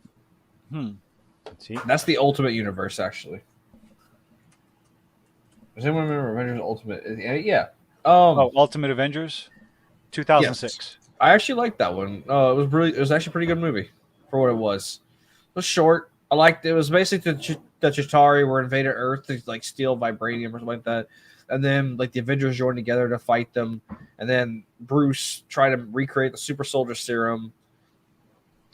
Let's see. That's the Ultimate Universe, actually. Does anyone remember Avengers Ultimate? Yeah. Oh, Ultimate Avengers, 2006. Yes. I actually liked that one. It was actually a pretty good movie for what it was. It was short. I liked it. It was basically the Chitauri were invaded Earth to like steal vibranium or something like that, and then like the Avengers joined together to fight them, and then Bruce tried to recreate the super soldier serum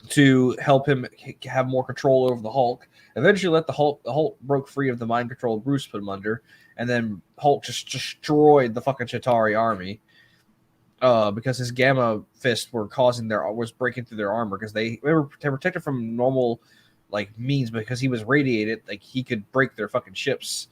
to help him have more control over the Hulk. Eventually, the Hulk broke free of the mind control Bruce put him under, and then Hulk just destroyed the fucking Chitauri army. Because his gamma fist was breaking through their armor because they were protected from normal like means because he was radiated, like he could break their fucking ships.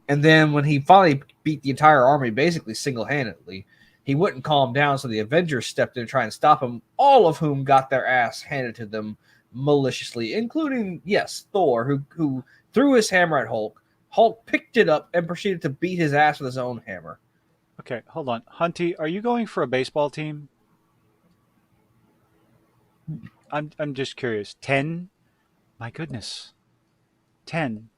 And then when he finally beat the entire army basically single-handedly, he wouldn't calm down, so the Avengers stepped in to try and stop him, all of whom got their ass handed to them maliciously, including, yes, Thor, who threw his hammer at Hulk. Hulk picked it up and proceeded to beat his ass with his own hammer. Okay, hold on. Hunty, are you going for a baseball team? I'm just curious. 10? My goodness. 10.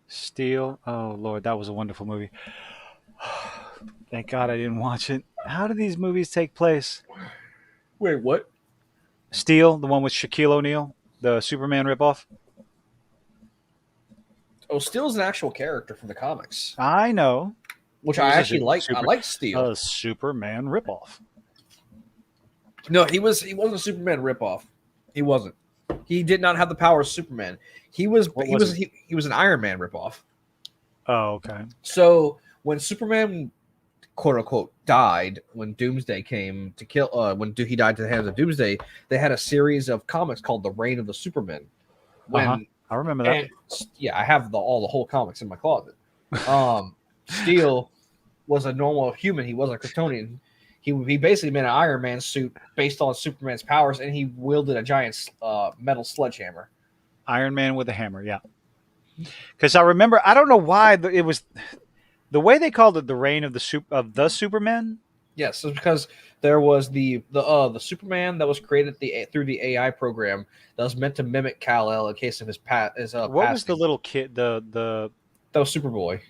Steel. Oh, Lord, that was a wonderful movie. Thank God I didn't watch it. How do these movies take place? Wait, what? Steel, the one with Shaquille O'Neal, the Superman ripoff. Oh, Steel's an actual character from the comics, I know. which It I was a actually like. I super- like Steel. A Superman ripoff. No, he wasn't a Superman ripoff. He wasn't. He did not have the power of Superman. He was he was an Iron Man ripoff. Oh, okay. So when Superman quote unquote died, when Doomsday came to kill he died to the hands of Doomsday, they had a series of comics called The Reign of the Supermen. When I remember that. and yeah, I have the whole comics in my closet. Steel was a normal human. He wasn't a Kryptonian. He basically made an Iron Man suit based on Superman's powers, and he wielded a giant metal sledgehammer. Iron Man with a hammer, yeah. Because I remember, I don't know why it was the way they called it, the reign of the Superman. Yes, it's because there was the Superman that was created through the AI program that was meant to mimic Kal-El in case of his What passing. was the little kid, the That was Superboy.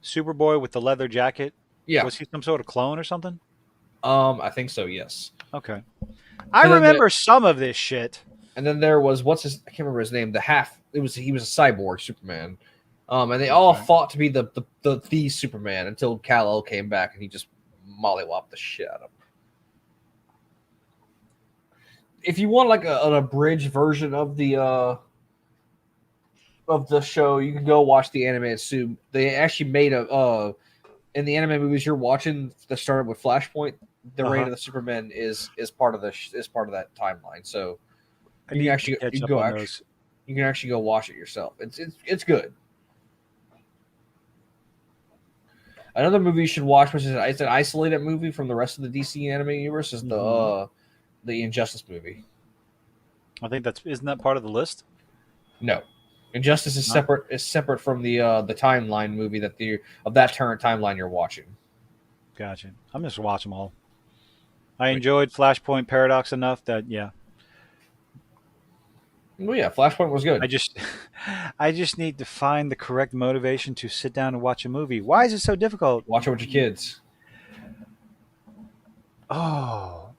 Superboy with the leather jacket? Yeah, Was he some sort of clone or something? I think so. Yes. Okay. I And then remember some of this shit. And then there was I can't remember his name. He was a cyborg Superman. And they all fought to be the Superman until Kal-El came back and he just mollywopped the shit out of him. If you want like an abridged version of the show, you can go watch the animated suit. They actually made in the anime movies you're watching that started with Flashpoint. The Reign of the Supermen is part of that timeline. So you can actually you can actually go watch it yourself. It's good. Another movie you should watch, which is it's an isolated movie from the rest of the DC animated universe, is Hmm. the Injustice movie. I think that's isn't that part of the list? No, Injustice is No. separate from the timeline movie that the of that current timeline you're watching. Gotcha. I'm just watch them all. I Wait, enjoyed Flashpoint Paradox enough that yeah, well, yeah, Flashpoint was I good. just I just need to find the correct motivation to sit down and watch a movie. Why is it so difficult? Watch it with your kids. Oh,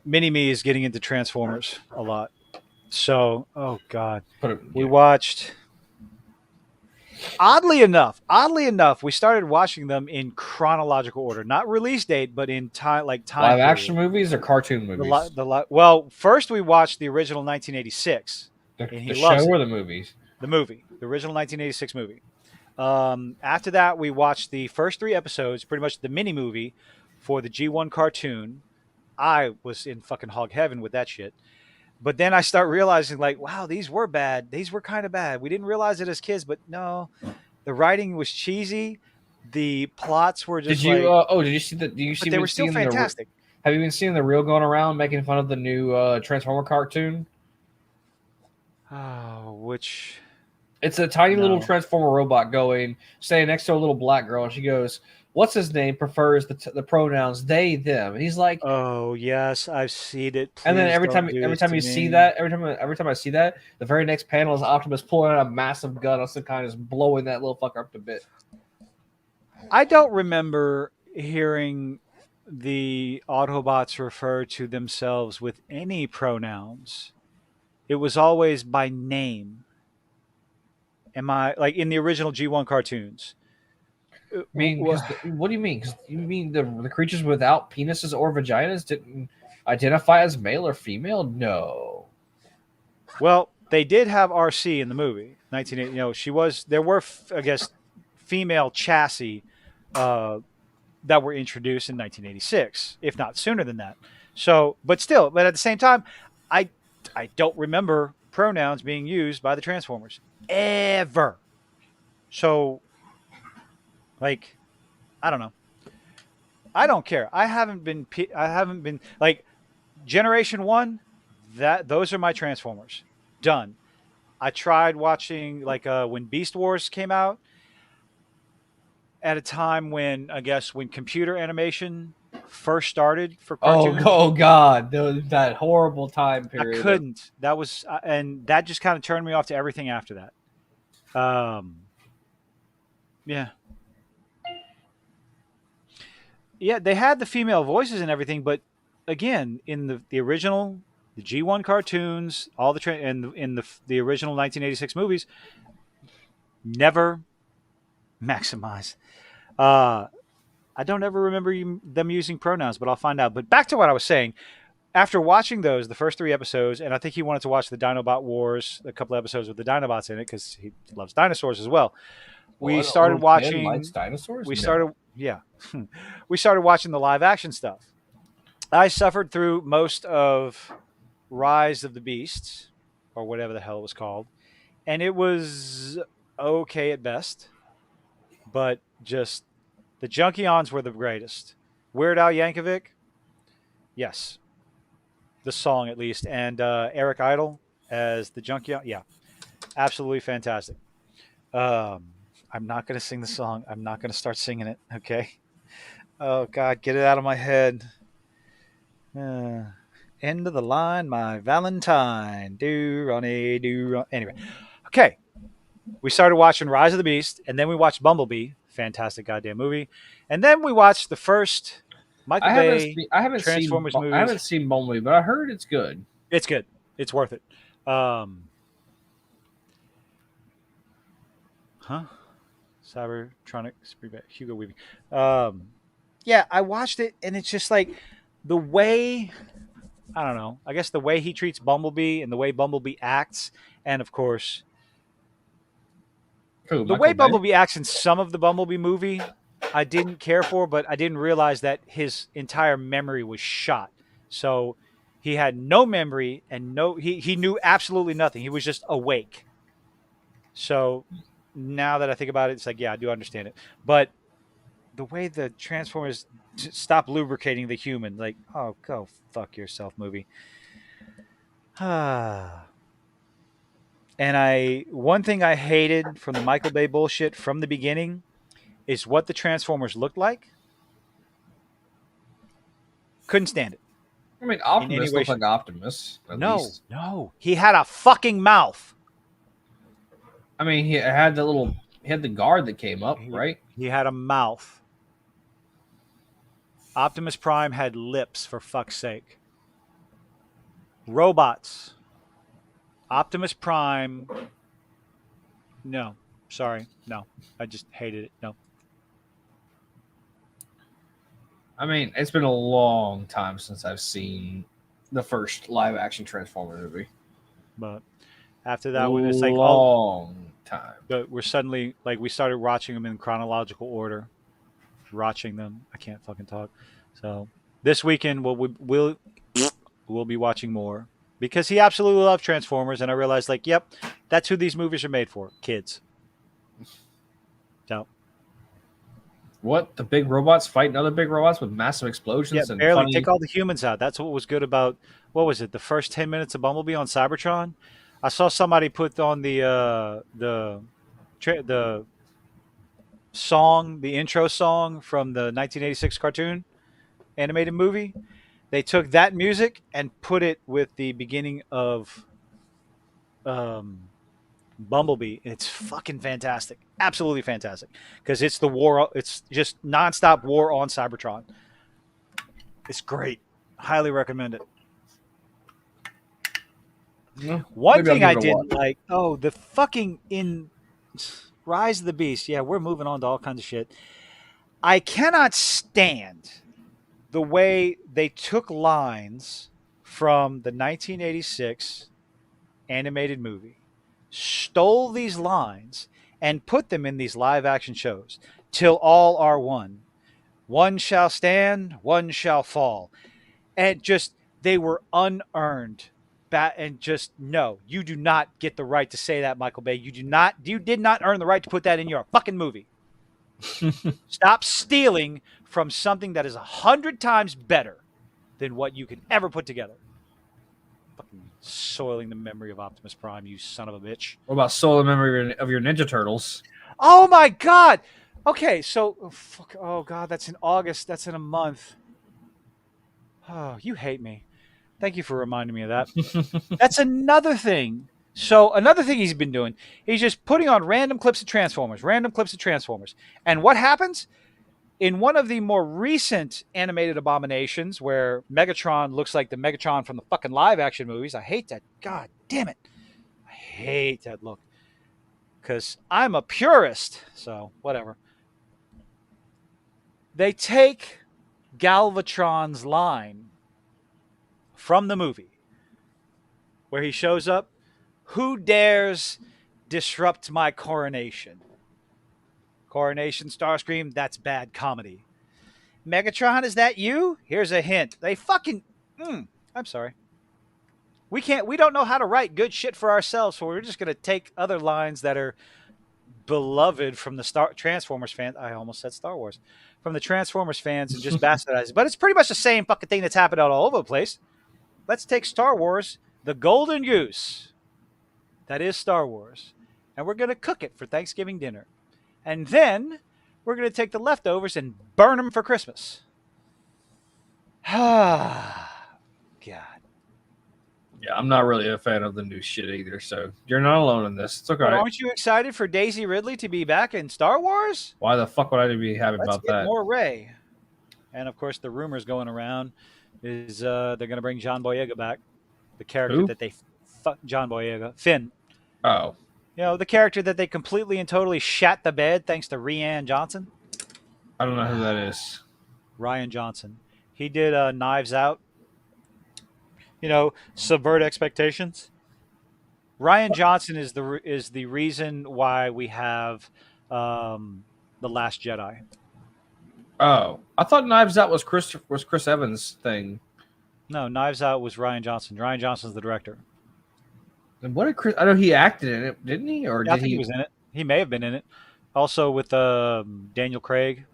Mini Me is getting into Transformers a lot. So, oh god, Put it, we watched. Oddly enough, we started watching them in chronological order, not release date, but in time, like time live action period. movies or cartoon movies. Well, first we watched the original 1986, and The he show loves or it. the movies. The movie, the original 1986 movie. After that, we watched the first three episodes, pretty much the mini movie for the G1 cartoon. I was in fucking hog heaven with that shit. But then I start realizing, like, wow, these were bad. These were kind of bad. We didn't realize it as kids, but no, the writing was cheesy. The plots were Did just you? like, Did you see the? Do you but see they been were still seeing the? fantastic. Have you been seeing the reel going around making fun of the new Transformer cartoon? Oh, which It's a tiny little no. Transformer robot going, standing next to a little black girl, and she goes, "What's his name? Prefers the pronouns they them." And he's like, Oh yes, I've seen it. and then Please don't do every this time to you see me. that, every time I see that, the very next panel is Optimus pulling out a massive gun of some kind, just blowing that little fucker up to bit. I don't remember hearing the Autobots refer to themselves with any pronouns. It was always by name. Am I like in the original G1 cartoons? I mean, what do you mean? Because you mean the creatures without penises or vaginas didn't identify as male or female? No. Well, they did have RC in the movie 1980. She was there were I guess female chassis uh, that were introduced in 1986, if not sooner than that. So, but at the same time, I I don't remember pronouns being used by the Transformers ever. So, like, I don't know. I don't care. I haven't been like Generation One. That those are my Transformers. Done. I tried watching like when Beast Wars came out at a time when I guess when computer animation first started for cartoons. Oh God, that horrible time I period of. couldn't. That was and that just kind of turned me off to everything after that. Yeah, yeah. They had the female voices and everything, but again, in the original, the G1 cartoons, all and in the original 1986 movies, never maximize. Uh, I don't ever remember them using pronouns, but I'll find out. But back to what I was saying. After watching those, the first three episodes, and I think he wanted to watch the Dinobot Wars, a couple episodes with the Dinobots in it because he loves dinosaurs as well. We What? A started little kid likes watching. dinosaurs? We No. started, yeah, we started watching the live action stuff. I suffered through most of Rise of the Beasts, or whatever the hell it was called, and it was okay at best, but just the Junkions were the greatest. Weird Al Yankovic, yes, the song at least, and Eric Idle as the Junkion, yeah, absolutely fantastic. Um, I'm not gonna sing the song. I'm not gonna start singing it. Okay. Oh God, get it out of my head. Uh, End of the line, my Valentine. Do Ronnie, do Ron. Anyway, okay. We started watching Rise of the Beast, and then we watched Bumblebee. Fantastic goddamn movie. And then we watched the first Michael Bay Transformers I movies. haven't seen Bumblebee, but I heard it's good. It's good. It's worth it. Huh? Cybertronic Hugo Weaving. Um, yeah, I watched it, and it's just like the way I don't know. I guess the way he treats Bumblebee and the way Bumblebee acts, and of course Who, the way Michael Bay? Bumblebee acts in some of the Bumblebee movie, I didn't care for, but I didn't realize that his entire memory was shot. So he had no memory and he knew absolutely nothing. He was just awake. So now that I think about it, it's like, yeah, I do understand it. But the way the Transformers stop lubricating the human. Like, oh, go fuck yourself, movie. Ah. And one thing I hated from the Michael Bay bullshit from the beginning is what the Transformers looked like. Couldn't stand it I mean, in any Optimus way. looked like Optimus, at No, least. no. He had a fucking mouth. I mean, he had the little, he had the guard that came up, He, right? he had a mouth. Optimus Prime had lips, for fuck's sake. Robots. Optimus Prime. No. Sorry. No. I just hated it. No. I mean, it's been a long time since I've seen the first live action Transformer movie. But after that one, it's like all Long time. we're suddenly like we started watching them in chronological order. Watching them. I can't fucking talk. So this weekend we'll be watching more because he absolutely loved Transformers, and I realized like, yep, that's who these movies are made for, kids. So What? The big robots fighting other big robots with massive yeah, explosions and barely funny. take all the humans out. That's what was good about what was it? The first 10 minutes of Bumblebee on Cybertron. I saw somebody put on the song, the intro song from the 1986 cartoon animated movie. They took that music and put it with the beginning of um, Bumblebee. It's fucking fantastic, absolutely fantastic, because it's the war. It's just nonstop war on Cybertron. It's great. Highly recommend it. Yeah, One maybe I'll thing give I it a watch. didn't like, oh, the fucking in Rise of the Beast. Yeah, we're moving on to all kinds of shit. I cannot stand the way they took lines from the 1986 animated movie, stole these lines, and put them in these live action shows. Till all are one. One shall stand, one shall fall. And just, they were unearned. And just, no, you do not get the right to say that, Michael Bay. You did not earn the right to put that in your fucking movie. Stop stealing from something that is 100 times better than what you could ever put together. Fucking soiling the memory of Optimus Prime, you son of a bitch. What about Solar Memory of your Ninja Turtles? Oh my god. Okay, so oh god, that's in August. That's in a month. Oh, you hate me. Thank you for reminding me of that. That's another thing. So another thing he's been doing, he's just putting on random clips of Transformers, random clips of Transformers. And what happens? In one of the more recent animated abominations where Megatron looks like the Megatron from the fucking live action movies, I hate that. God damn it. I hate that look. Because I'm a purist. So, whatever. They take Galvatron's line from the movie where he shows up. Who dares disrupt my coronation? Coronation, Starscream, that's bad comedy. Megatron, is that you? Here's a hint. They fucking. I'm sorry. We don't know how to write good shit for ourselves, so we're just going to take other lines that are beloved from the Transformers fans. I almost said Star Wars. From the Transformers fans and just bastardize it. But it's pretty much the same fucking thing that's happened all over the place. Let's take Star Wars, the golden goose. That is Star Wars. And we're going to cook it for Thanksgiving dinner. And then we're going to take the leftovers and burn them for Christmas. Ah, God. Yeah, I'm not really a fan of the new shit either, so you're not alone in this. It's okay. But aren't you excited for Daisy Ridley to be back in Star Wars? Why the fuck would I be happy Let's about get that? more Rey. And of course, the rumors going around is they're going to bring John Boyega back, the character Who? that they John Boyega, Finn. Oh, You know, the character that they completely and totally shat the bed thanks to Rian Johnson. I don't know who that is. Rian Johnson. He did Knives Out. You know, subvert expectations. Rian Johnson is the reason why we have the Last Jedi. Oh, I thought Knives Out was Chris Evans' thing. No, Knives Out was Rian Johnson. Rian Johnson's the director. And what did Chris? I know he acted in it, didn't he? Or Yeah, I did think he he? was in it. He may have been in it. Also with Daniel Craig.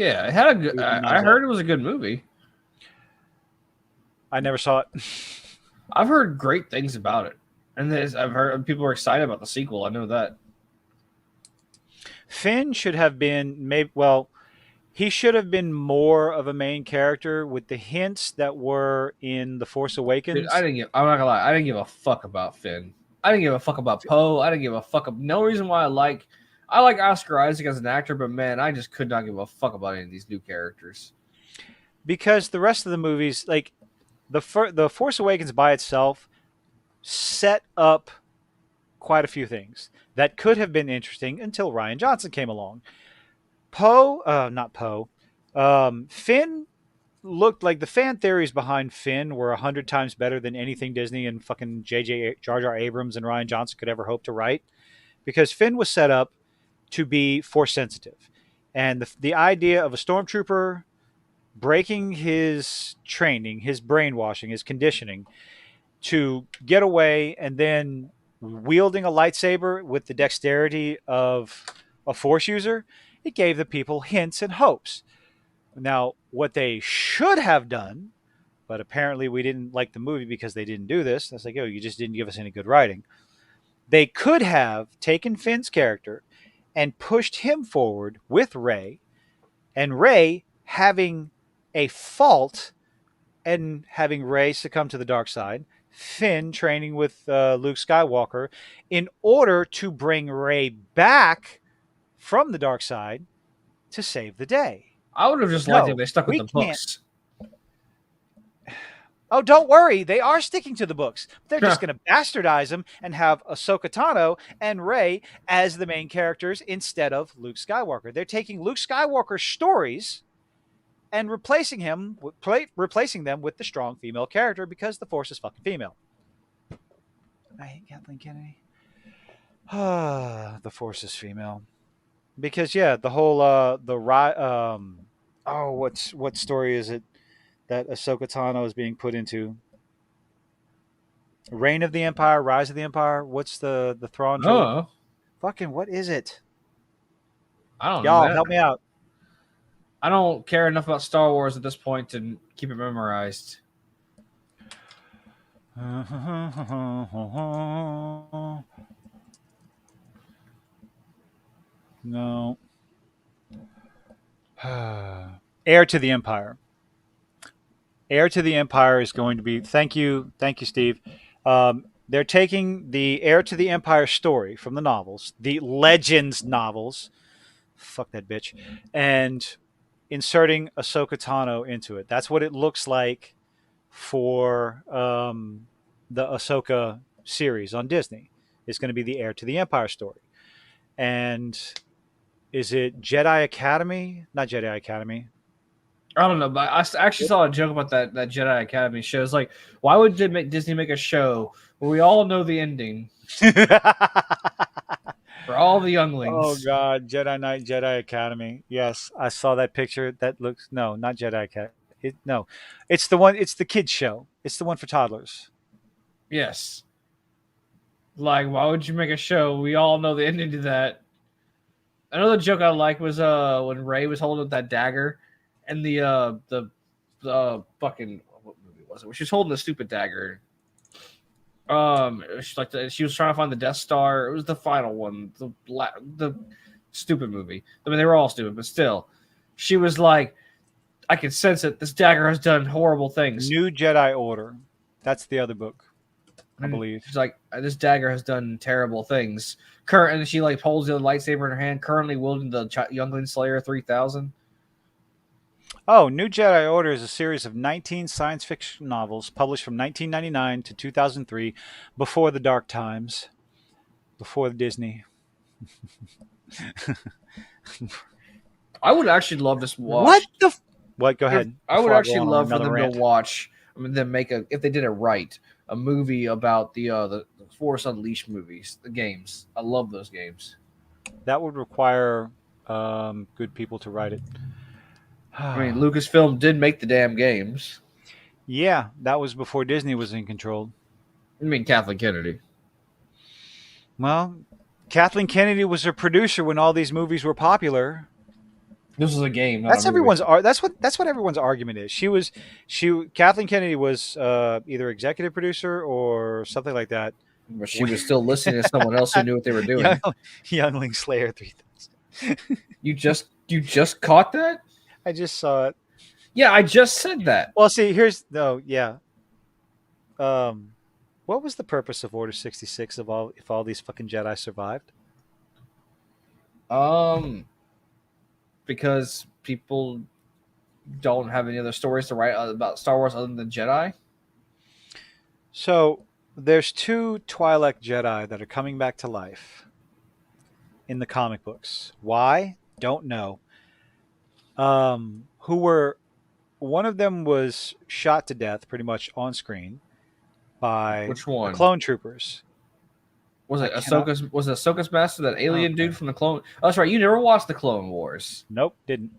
Yeah, it had a good. It would be I knives out. heard it was a good movie. I never saw it. I've heard great things about it, and I've heard people are excited about the sequel. I know that. Finn should have been maybe well, he should have been more of a main character with the hints that were in The Force Dude, I Awakens. didn't give. I'm not gonna lie. I didn't give a fuck about Finn. I didn't give a fuck about Poe. I didn't give a fuck. No reason why I like Oscar Isaac as an actor, but man, I just could not give a fuck about any of these new characters. Because the rest of the movies, like the Force Awakens by itself, set up quite a few things that could have been interesting until Ryan Johnson came along. Not Poe, Finn looked like the fan theories behind Finn were 100 times better than anything Disney and fucking JJ Jar Jar Abrams and Ryan Johnson could ever hope to write, because Finn was set up to be force sensitive, and the idea of a stormtrooper breaking his training, his brainwashing, his conditioning to get away and then wielding a lightsaber with the dexterity of a force user, it gave the people hints and hopes. Now, what they should have done, but apparently we didn't like the movie because they didn't do this. That's like, oh, you just didn't give us any good writing. They could have taken Finn's character and pushed him forward with Rey, and Rey having a fault and having Rey succumb to the dark side, Finn training with Luke Skywalker in order to bring Rey back from the dark side to save the day. I would have just liked it if No, they stuck with we the can't. books. Oh, don't worry. They are sticking to the books. They're just going to bastardize them and have Ahsoka Tano and Rey as the main characters instead of Luke Skywalker. They're taking Luke Skywalker's stories and replacing them with the strong female character because the Force is fucking female. I hate Kathleen Kennedy. The Force is female because yeah, the whole what story is it that Ahsoka Tano is being put into? Reign of the Empire, Rise of the Empire. What's the Thrawn trilogy? Oh, Fucking what is it? I don't know, Y'all man. help me out. I don't care enough about Star Wars at this point to keep it memorized. No. Heir to the Empire. Heir to the Empire is going to be. Thank you, Steve. They're taking the Heir to the Empire story from the novels, the Legends novels. Fuck that bitch, and inserting Ahsoka Tano into it. That's what it looks like for the Ahsoka series on Disney. It's going to be the Heir to the Empire story, and is it Jedi Academy? Not Jedi Academy. I don't know, but I actually saw a joke about that Jedi Academy show. It's like, why would Disney make a show where we all know the ending for all the Oh younglings? God, Jedi Knight, Jedi Academy. Yes, I saw that picture. That looks no, not Jedi Academy. No, it's the one. It's the kids show. It's the one for toddlers. Yes. Like, why would you make a show? We all know the ending to that. Another joke I like was when Ray was holding up that dagger, and the fucking what movie was it? Where she was holding the stupid dagger. She was trying to find the Death Star. It was the final one, the stupid movie. I mean, they were all stupid, but still, she was like, I can sense it. This dagger has done horrible things. New Jedi Order. That's the other book, I And believe. she's like, this dagger has done terrible things. And she like holds the lightsaber in her hand, currently wielding the Youngling Slayer 3000. Oh, New Jedi Order is a series of 19 science fiction novels published from 1999 to 2003, before the dark times, before Disney. I would actually love to What watch. the? What? Go ahead. I would before go actually on love for another them rant. to watch. I mean, them make if they did it right, a movie about the Force Unleashed movies, the games. I love those games. That would require good people to write it. I mean, Lucasfilm did make the damn games. Yeah, that was before Disney was in control. I mean, Kathleen Kennedy. Well, Kathleen Kennedy was a producer when all these movies were popular. This is a game, not a That's movie. that's what everyone's argument is. Kathleen Kennedy was either executive producer or something like that. But she was still listening to someone else who knew what they were Young, doing. Youngling Slayer 3000. You just caught that? I just saw it. Yeah, I just said that. Well, see, here's no, yeah. What was the purpose of Order 66 of all if all these fucking Jedi survived? Um, because people don't have any other stories to write about Star Wars other than Jedi. So there's two Twi'lek Jedi that are coming back to life in the comic books. Why? Don't know. Who were one of them was shot to death pretty much on screen by Which the one? clone troopers. Was I it cannot. Ahsoka's? Was it Ahsoka's master, that alien Okay. dude from the Clone? Oh, that's right. You never watched the Clone Wars. Nope, didn't.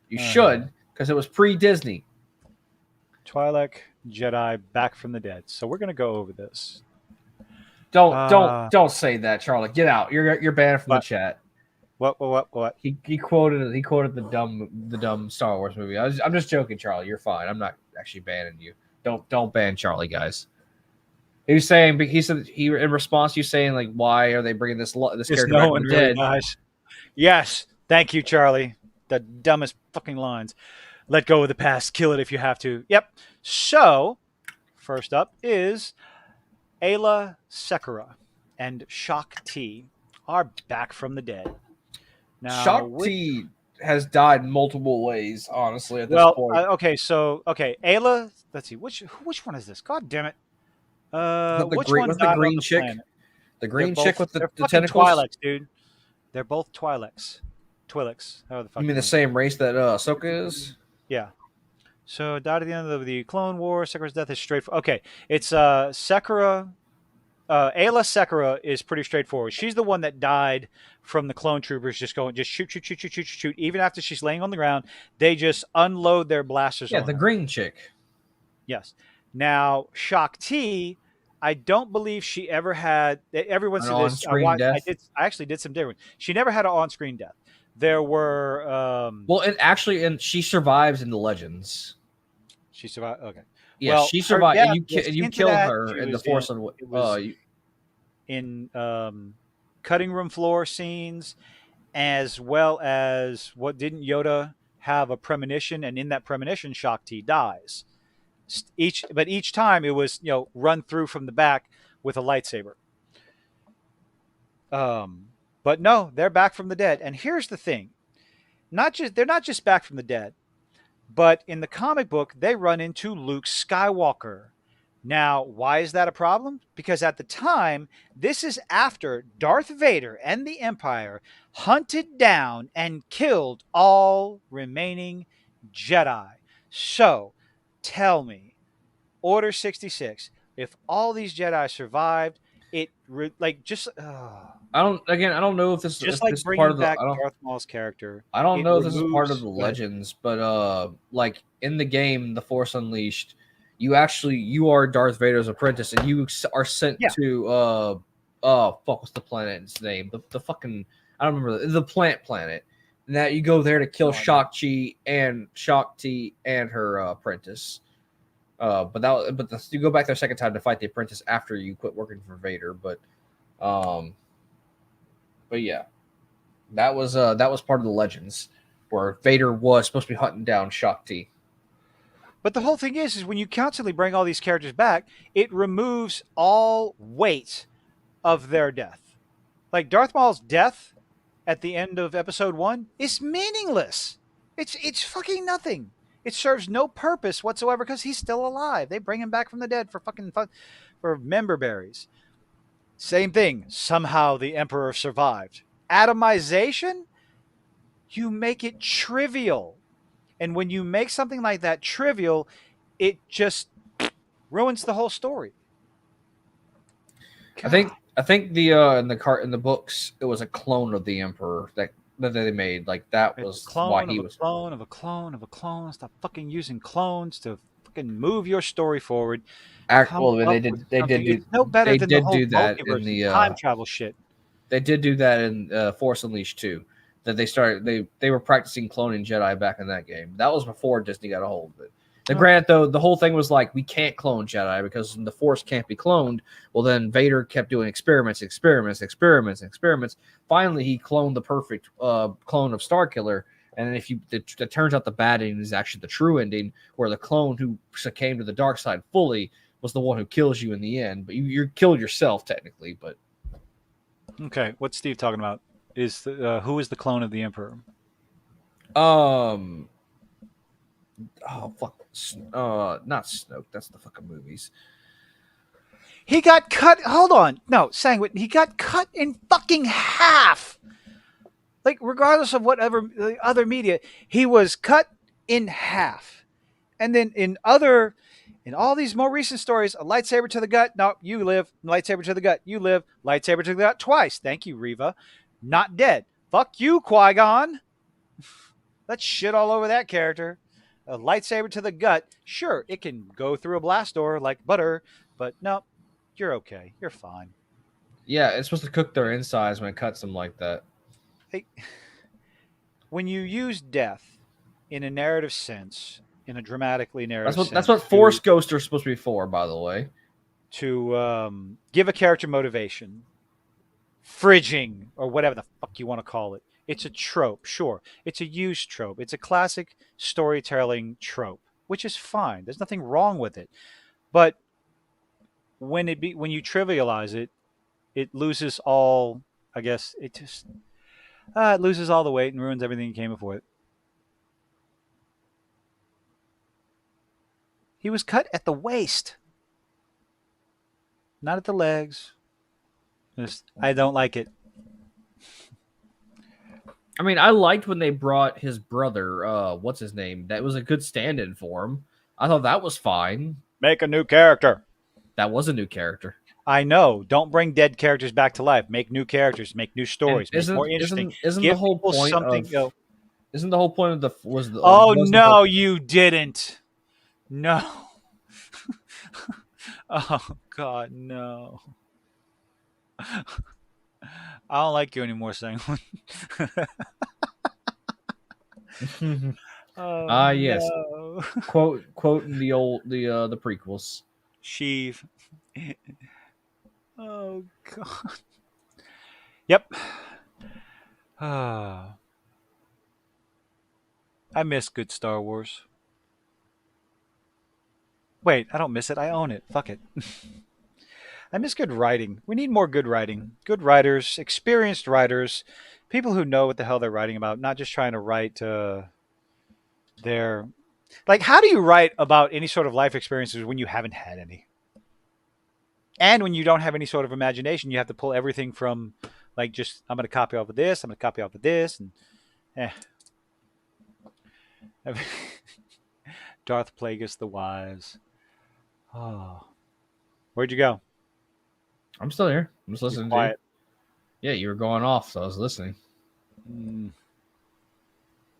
You should, because it was pre-Disney. Twi'lek Jedi back from the dead. So we're gonna go over this. Don't say that, Charlie. Get out. You're banned from the What? chat. What? He quoted the dumb Star Wars movie. I'm just joking, Charlie. You're fine. I'm not actually banning you. Don't ban Charlie, guys. He was saying, he said in response, you saying like, why are they bringing this Just character no back one from the really dead? dies. Yes, thank you, Charlie. The dumbest fucking lines. Let go of the past. Kill it if you have to. Yep. So, first up is Ayla Secura and Shock T are back from the dead. Now, Shakti has died multiple ways, honestly. At this point, okay. So, okay, Ayla. Let's see. Which one is this? God damn it. Which one what's the died on green the chick? planet? The green chick with they're the fucking tentacles. Twi'leks, dude. They're both Twi'leks. Twi'leks. How the fuck? You mean the same race that Ahsoka is? Yeah. So died at the end of the Clone War. Sekira's death is straightforward. Okay, it's Sekira. Ayla Secura is pretty straightforward. She's the one that died from the clone troopers just shoot. Even after she's laying on the ground, they just unload their blasters Yeah, on the her. green chick. Yes. Now, Shock T, I don't believe she ever had. Everyone An said this. on-screen death? I actually did some different. She never had an on-screen death. There were. Well, and she survives in the Legends. She survived. Okay. Yeah, Well, she her survived, death and you was you into killed that. her She in the was Force. it was in cutting room floor scenes, as well as what didn't Yoda have a premonition, and in that premonition, Shock T dies. Each time it was run through from the back with a lightsaber. But no, they're back from the dead, and here's the thing: they're not just back from the dead, but in the comic book they run into Luke Skywalker. Now, why is that a problem? Because at the time, this is after Darth Vader and the Empire hunted down and killed all remaining Jedi. So, tell me, Order 66, if all these Jedi survived, I don't know if this just if like this is part bringing of the back Darth Maul's character, I don't it know if this is part of removes. the Go ahead. Legends, but like in the game, The Force Unleashed, you are Darth Vader's apprentice, and you are sent Yeah. to what's the planet's name? The fucking, I don't remember, the plant planet. And that you go there to kill No idea. Shakti and her apprentice. You go back there a second time to fight the apprentice after you quit working for Vader. But yeah, that was part of the Legends where Vader was supposed to be hunting down Shakti. But the whole thing is when you constantly bring all these characters back, it removes all weight of their death. Like Darth Maul's death at the end of Episode 1 is meaningless. It's fucking nothing. It serves no purpose whatsoever because he's still alive. They bring him back from the dead for fucking fun, for member berries. Same thing. Somehow the Emperor survived. Atomization? You make it trivial. And when you make something like that trivial, it just ruins the whole story. I think the in the books it was a clone of the Emperor that they made. Like that was why he was clone of a clone of a clone. Stop fucking using clones to fucking move your story forward. Well, they did It's no better than the whole do that multiverse in the time travel shit. They did do that in Force Unleashed too. that they were practicing cloning Jedi back in that game. That was before Disney got a hold of it. Now, Oh, granted, though, the whole thing was like we can't clone Jedi because the Force can't be cloned. Well, then Vader kept doing experiments. Finally, he cloned the perfect clone of Starkiller. And if it turns out the bad ending is actually the true ending, where the clone who succumbed to the dark side fully was the one who kills you in the end. But you killed yourself technically. But okay. What's Steve talking about? Who is the clone of the Emperor? um, oh fuck, not Snoke. That's the fucking movies. He got cut. Hold on. No, Sanguine. He got cut in fucking half. Like, regardless of whatever other media, he was cut in half. And then in all these more recent stories, a lightsaber to the gut. No, you live. Lightsaber to the gut. You live. Lightsaber to the gut twice. Thank you, Reva. Not dead. Fuck you, Qui-Gon. Let's shit all over that character. A lightsaber to the gut. Sure, it can go through a blast door like butter, but no, you're okay. You're fine. Yeah, it's supposed to cook their insides when it cuts them like that. Hey, when you use death in a narrative sense, in a dramatically narrative That's sense, what Force Ghosts are supposed to be for, by the way. to give a character motivation, fridging, or whatever the fuck you want to call it. It's a trope, sure. It's a used trope. It's a classic storytelling trope, which is fine. There's nothing wrong with it. But when you trivialize it, it loses all. I guess it loses all the weight and ruins everything that came before it. He was cut at the waist, not at the legs. I don't like it. I mean, I liked when they brought his brother, what's his name? That was a good stand-in for him. I thought that was fine. Make a new character. That was a new character. I know. Don't bring dead characters back to life. Make new characters. Make new stories. And Make more interesting. isn't the Give whole people point something. of isn't the whole point of the was the Oh was the no, whole, you didn't. No. Oh God, no. I don't like you anymore, Sanguine. Oh yes, no. quoting the prequels. Sheev. Oh God. Yep. Ah. I miss good Star Wars. Wait, I don't miss it. I own it. Fuck it. I miss good writing. We need more good writing. Good writers, experienced writers, people who know what the hell they're writing about, not just trying to write their. Like, how do you write about any sort of life experiences when you haven't had any? And when you don't have any sort of imagination, you have to pull everything from, like, just, I'm going to copy off of this, I'm going to copy off of this, and eh. Darth Plagueis the Wise. Oh. Where'd you go? I'm still here. I'm just You're listening to you. quiet. Yeah, you were going off, so I was listening. Mm.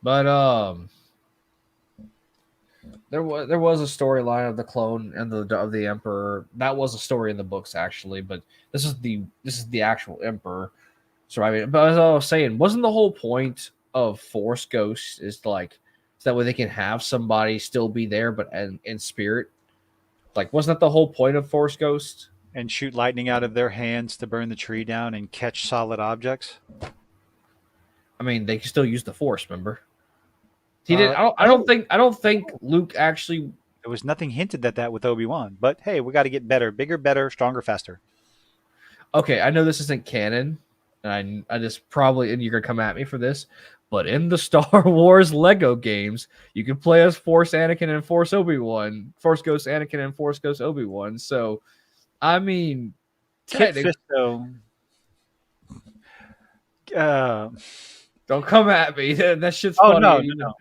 But there was a storyline of the clone and of the emperor. That was a story in the books actually, but this is the actual emperor. So I mean, but as I was saying, wasn't the whole point of Force Ghosts is like so that way they can have somebody still be there, but in spirit. Like, wasn't that the whole point of Force Ghost? And shoot lightning out of their hands to burn the tree down and catch solid objects? I mean, they can still use the Force. Remember, he did. No. I don't think Luke actually. There was nothing hinted at that with Obi-Wan. But hey, we got to get better, bigger, better, stronger, faster. Okay, I know this isn't canon, and I just probably and you're gonna come at me for this, but in the Star Wars Lego games, you can play as Force Anakin and Force Obi-Wan, Force Ghost Anakin and Force Ghost Obi-Wan. So, I mean, Kit Fisto. Don't come at me. That shit's Oh funny. no.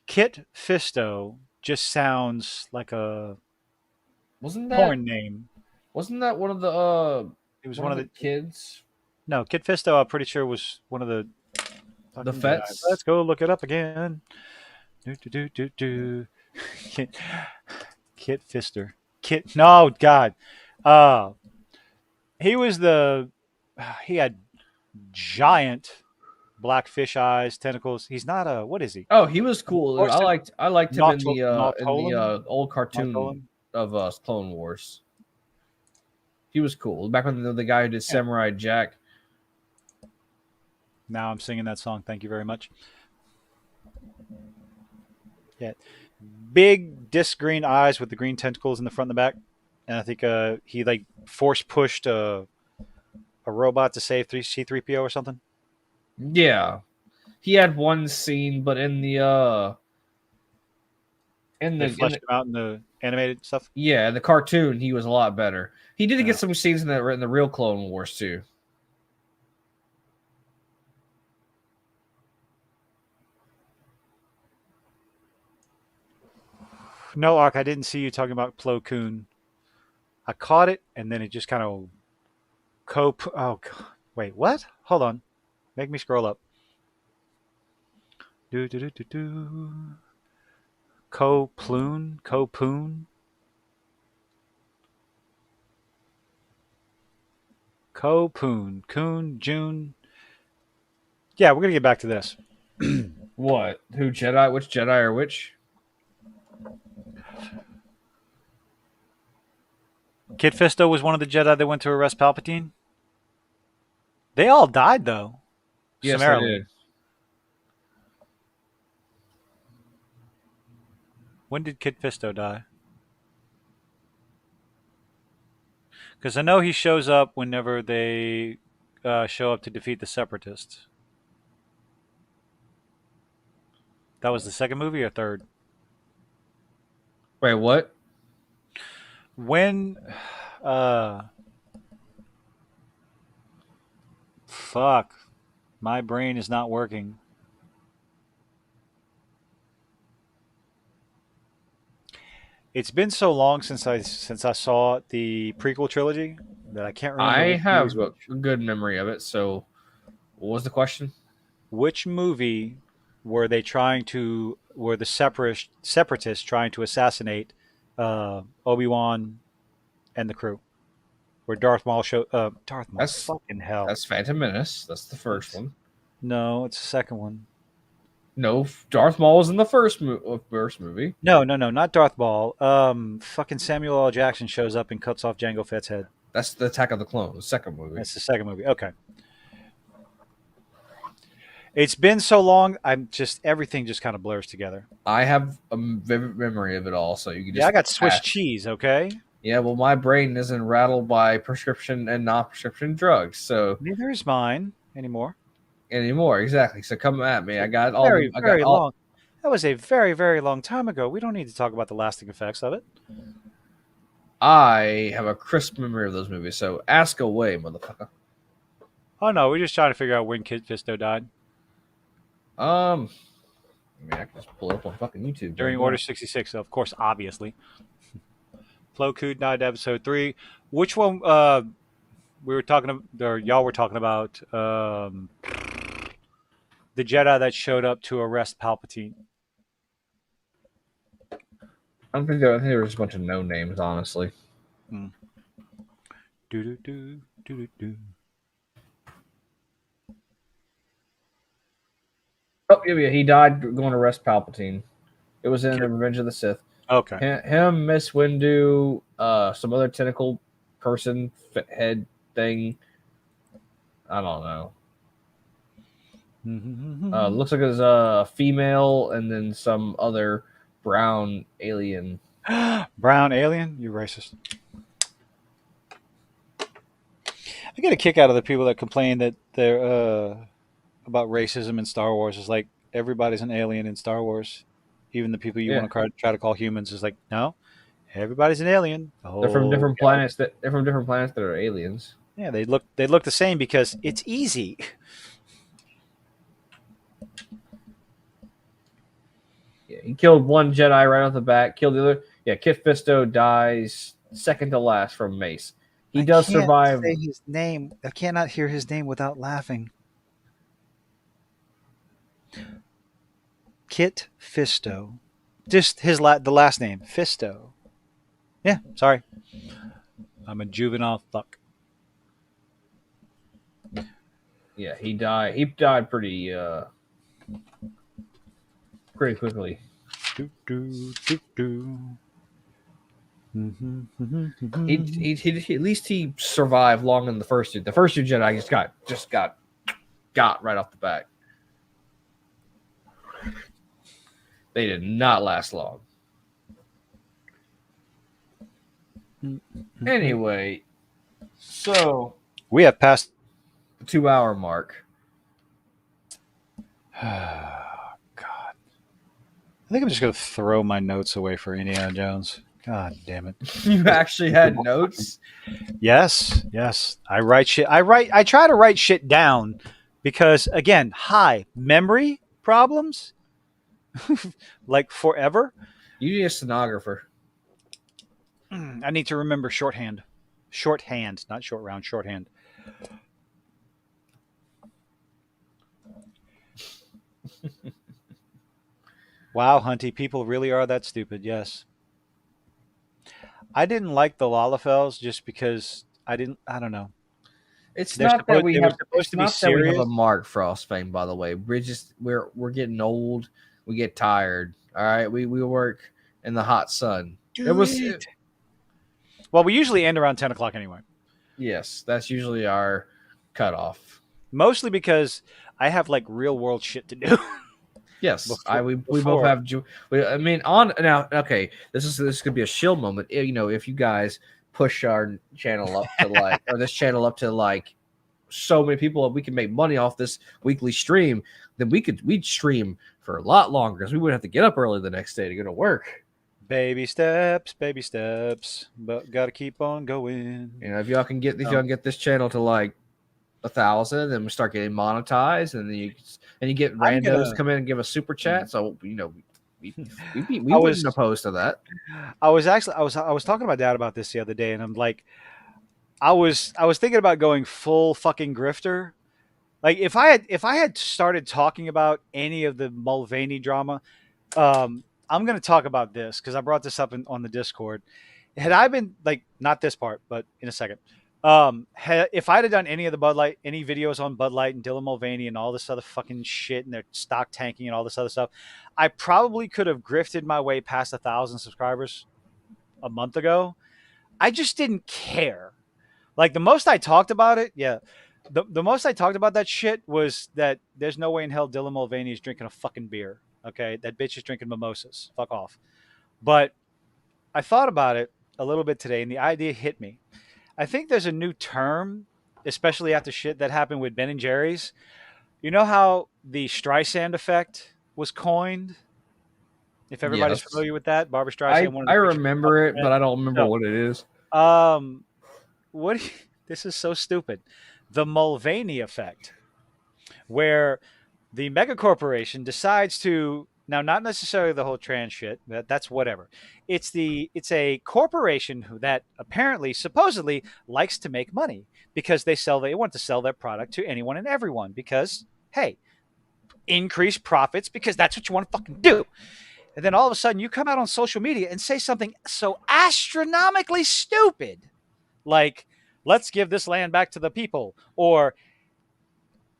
Kit Fisto just sounds like a Wasn't that porn name. wasn't that one of the It was one one of of the the kids? no Kit Fisto. I'm pretty sure was one of the The fucking Jedi. Fets? Let's go look it up again. Do do do do do. Kit, Kit Fister. Kit. No, God. He was the. He had giant black fish eyes, tentacles. He's not a what is he? Oh, he was cool. Or I liked him in the Nautolan? old cartoon Nautolan? of Clone Wars. He was cool. Back when the guy who did Yeah. Samurai Jack. Now I'm singing that song. Thank you very much. Yeah. Big disc green eyes with the green tentacles in the front and the back. And I think he like force pushed a robot to save C3PO or something. Yeah. He had one scene, but in the They in fleshed the him out in the animated stuff. yeah, in the cartoon he was a lot better. He did Yeah. get some scenes in the real Clone Wars too. No, Ark, I didn't see you talking about Plo Koon. I caught it, and then it just kind of cope. Oh, God. Wait, what? Hold on. Make me scroll up. Do do do do do. Copoon, Coon, June. Yeah, we're gonna get back to this. What? Who Jedi? Which Jedi or which? Kid Fisto was one of the Jedi that went to arrest Palpatine. They all died though, Yes, they summarily. did. When did Kid Fisto die? Because I know he shows up whenever they show up to defeat the Separatists. That was the second movie or third? Wait, what? When, uh, fuck, my brain is not working. It's been so long since I saw the prequel trilogy that I can't remember I which movie's have a which. good memory of it. So, what was the question? Which movie were the separatists trying to assassinate Obi-Wan and the crew? Where Darth Maul, That's fucking hell. that's Phantom Menace. That's the first It's one. no, it's the second one. No, Darth Maul was in the first movie. No, no, no, not Darth Maul. Fucking Samuel L. Jackson shows up and cuts off Jango Fett's head. That's the Attack of the Clones, the second movie. That's the second movie. Okay. It's been so long. I'm just everything just kind of blurs together. I have a vivid memory of it all, so you can Yeah, I just got Swiss cheese. Okay. yeah. Well, my brain isn't rattled by prescription and non-prescription drugs, so Neither is mine anymore. anymore. Exactly. So come at me. Very, I got very all. long. That was a very, very long time ago. We don't need to talk about the lasting effects of it. I have a crisp memory of those movies. So ask away, motherfucker. Oh no, we're just trying to figure out when Kid Fisto died I mean, I can just pull it up on fucking YouTube. during Order 66. Of course, obviously. Plo Koon died episode 3. Which one? We were talking, or y'all were talking about the Jedi that showed up to arrest Palpatine. I think there was a bunch of no names, honestly. Hmm. Do do do do do do. Oh yeah, he died going to arrest Palpatine. It was in Kid- Revenge of the Sith. Okay. Him, Miss Windu, some other tentacle person, head thing. I don't know. Looks like it's a female and then some other brown alien. Brown alien? You racist. I get a kick out of the people that complain that they're about racism in Star Wars. It's like everybody's an alien in Star Wars. Even the people you Yeah, want to try to call humans is like, no, everybody's an alien. they're from Oh, different planets. They're from different planets that are aliens. yeah, they look the same because it's easy. Yeah, he killed one Jedi right off the bat. Killed the other. Yeah, Kit Fisto dies second to last from Mace. He I does can't survive. say his name. I cannot hear his name without laughing. Kit Fisto. Just the last name, Fisto. Yeah, sorry. I'm a juvenile fuck. Yeah, he died. He died pretty quickly. Do, do, do, do. At least he survived long in the first two. The first two Jedi just got right off the bat. They did not last long. Anyway, so We have passed. the 2 hour mark. God. I think I'm just going to throw my notes away for Indiana Jones. God damn it. You actually had notes? Yes, yes. I write shit. I try to write shit down because again, memory problems like forever. You need a stenographer. I need to remember shorthand. Shorthand, not short round, shorthand. Wow, Hunty, people really are that stupid. Yes. I didn't like the Lalafels just because I don't know. It's They're not that supposed we they were have. supposed It's to be not that we have serious. a Mark Frost fame. By the way, we're getting old. We get tired. All right, we work in the hot sun. It Do was it. Well, we usually end around 10 o'clock anyway. yes. That's usually our cutoff. Mostly because I have like real world shit to do. Yes, before, we both before. have. I mean, on now. Okay, this could be a shill moment. You know, if you guys push our channel up to like, or this channel up to like, so many people, we can make money off this weekly stream. Then we'd stream for a lot longer because we wouldn't have to get up early the next day to go to work. Baby steps, but gotta keep on going. You know, if y'all can get this channel to like 1,000, then we start getting monetized, and then you get I'm randos gonna. come in and give us super chat. So you know, we I wouldn't was. oppose to that. I was talking to my dad about this the other day, and I'm like, I was thinking about going full fucking grifter. Like if I had started talking about any of the Mulvaney drama, I'm going to talk about this because I brought this up on the Discord. Had I been like not this part, but in a second, if I'd have done any of the Bud Light, any videos on Bud Light and Dylan Mulvaney and all this other fucking shit and their stock tanking and all this other stuff, I probably could have grifted my way past 1,000 subscribers a month ago. I just didn't care. Like the most I talked about it, yeah. The most I talked about that shit was that there's no way in hell Dylan Mulvaney is drinking a fucking beer. Okay, that bitch is drinking mimosas. Fuck off. But I thought about it a little bit today, and the idea hit me. I think there's a new term, especially after shit that happened with Ben and Jerry's. You know how the Streisand effect was coined? If everybody's Yes, familiar with that, Barbara Streisand, one of I the pictures. remember it, but I don't remember what it is. So, what? This is so stupid. The Mulvaney effect, where the mega corporation decides to now not necessarily the whole trans shit. That's whatever. It's a corporation that apparently supposedly likes to make money because they want to sell their product to anyone and everyone because hey, increase profits because that's what you want to fucking do. And then all of a sudden you come out on social media and say something so astronomically stupid like let's give this land back to the people or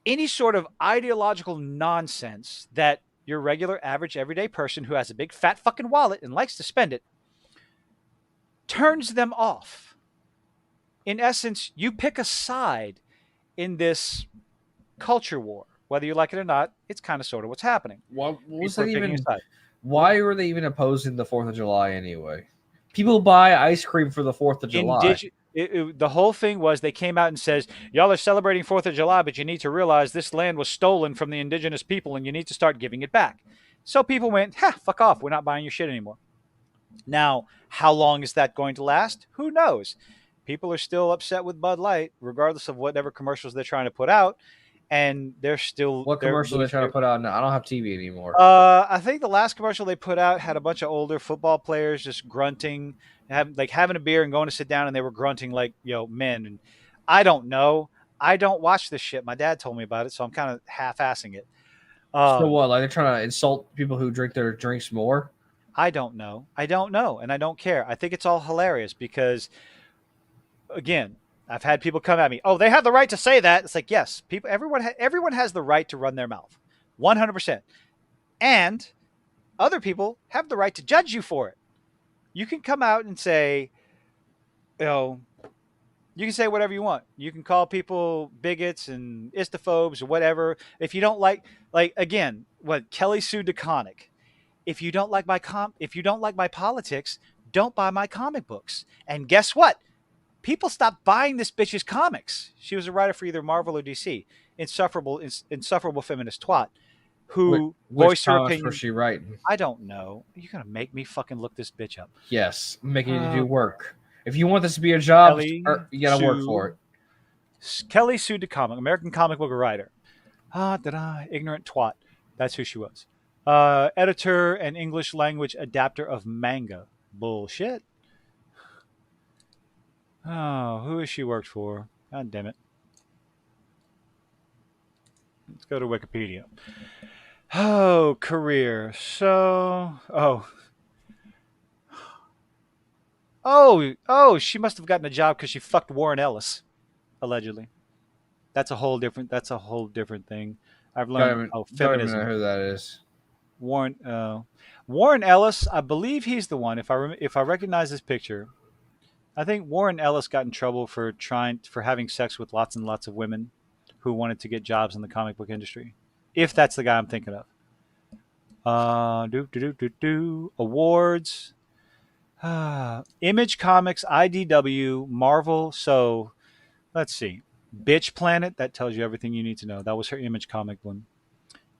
any sort of ideological nonsense that your regular average everyday person who has a big fat fucking wallet and likes to spend it turns them off. In essence, you pick a side in this culture war. Whether you like it or not, it's kind of sort of what's happening. What was People that are picking a even? side. Why were they even opposing the 4th of July anyway? People buy ice cream for the 4th of July. The whole thing was they came out and says, y'all are celebrating 4th of July, but you need to realize this land was stolen from the indigenous people and you need to start giving it back. So people went, fuck off. We're not buying your shit anymore. Now, how long is that going to last? Who knows? People are still upset with Bud Light, regardless of whatever commercials they're trying to put out. And they're still. What commercial are they trying to put out now? I don't have TV anymore. I think the last commercial they put out had a bunch of older football players just grunting, having a beer and going to sit down, and they were grunting like men. And I don't know. I don't watch this shit. My dad told me about it, so I'm kind of half-assing it. So what? Like they're trying to insult people who drink their drinks more? I don't know, and I don't care. I think it's all hilarious because, again, I've had people come at me. Oh, they have the right to say that. It's like, yes, people, everyone has the right to run their mouth, 100%. And other people have the right to judge you for it. You can come out and say, you know, you can say whatever you want. You can call people bigots and istophobes or whatever. If you don't like again, what Kelly Sue DeConnick. If you don't like my politics, don't buy my comic books. And guess what? People stopped buying this bitch's comics. She was a writer for either Marvel or DC. Insufferable feminist twat who Which voiced her comics was opinion. she writing? I don't know. You're gonna make me fucking look this bitch up. Yes, I'm making you do Uh, work. If you want this to be a job, Kelly you gotta work for Sue it. Kelly Sue DeConnick, American comic book writer. Ignorant twat. That's who she was. Editor and English language adapter of manga. Bullshit. Oh, who has she worked for? God damn it. Let's go to Wikipedia. Oh, career. She must have gotten a job because she fucked Warren Ellis, allegedly. That's a whole different thing. I've learned. Oh, Don't even know feminism. who that is. Warren Warren Ellis. I believe he's the one. If I recognize this picture, I think Warren Ellis got in trouble for having sex with lots and lots of women who wanted to get jobs in the comic book industry. If that's the guy I'm thinking of. Awards. Image Comics, IDW, Marvel. So let's see. Bitch Planet. That tells you everything you need to know. That was her Image comic one.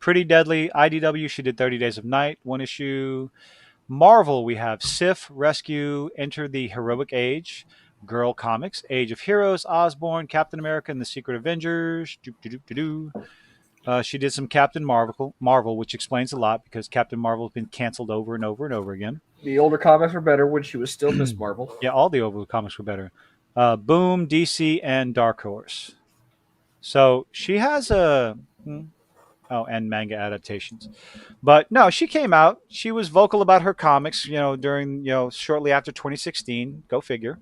Pretty Deadly, IDW. She did 30 Days of Night, one issue. Marvel, we have Sif, Rescue, Enter the Heroic Age, Girl Comics, Age of Heroes, Osborn, Captain America, and the Secret Avengers. She did some Captain Marvel, which explains a lot because Captain Marvel has been canceled over and over and over again. The older comics were better when she was still Miss Marvel. Yeah, all the old comics were better. Boom, DC, and Dark Horse. So she has and manga adaptations. But no, she came out. She was vocal about her comics, during, shortly after 2016. Go figure.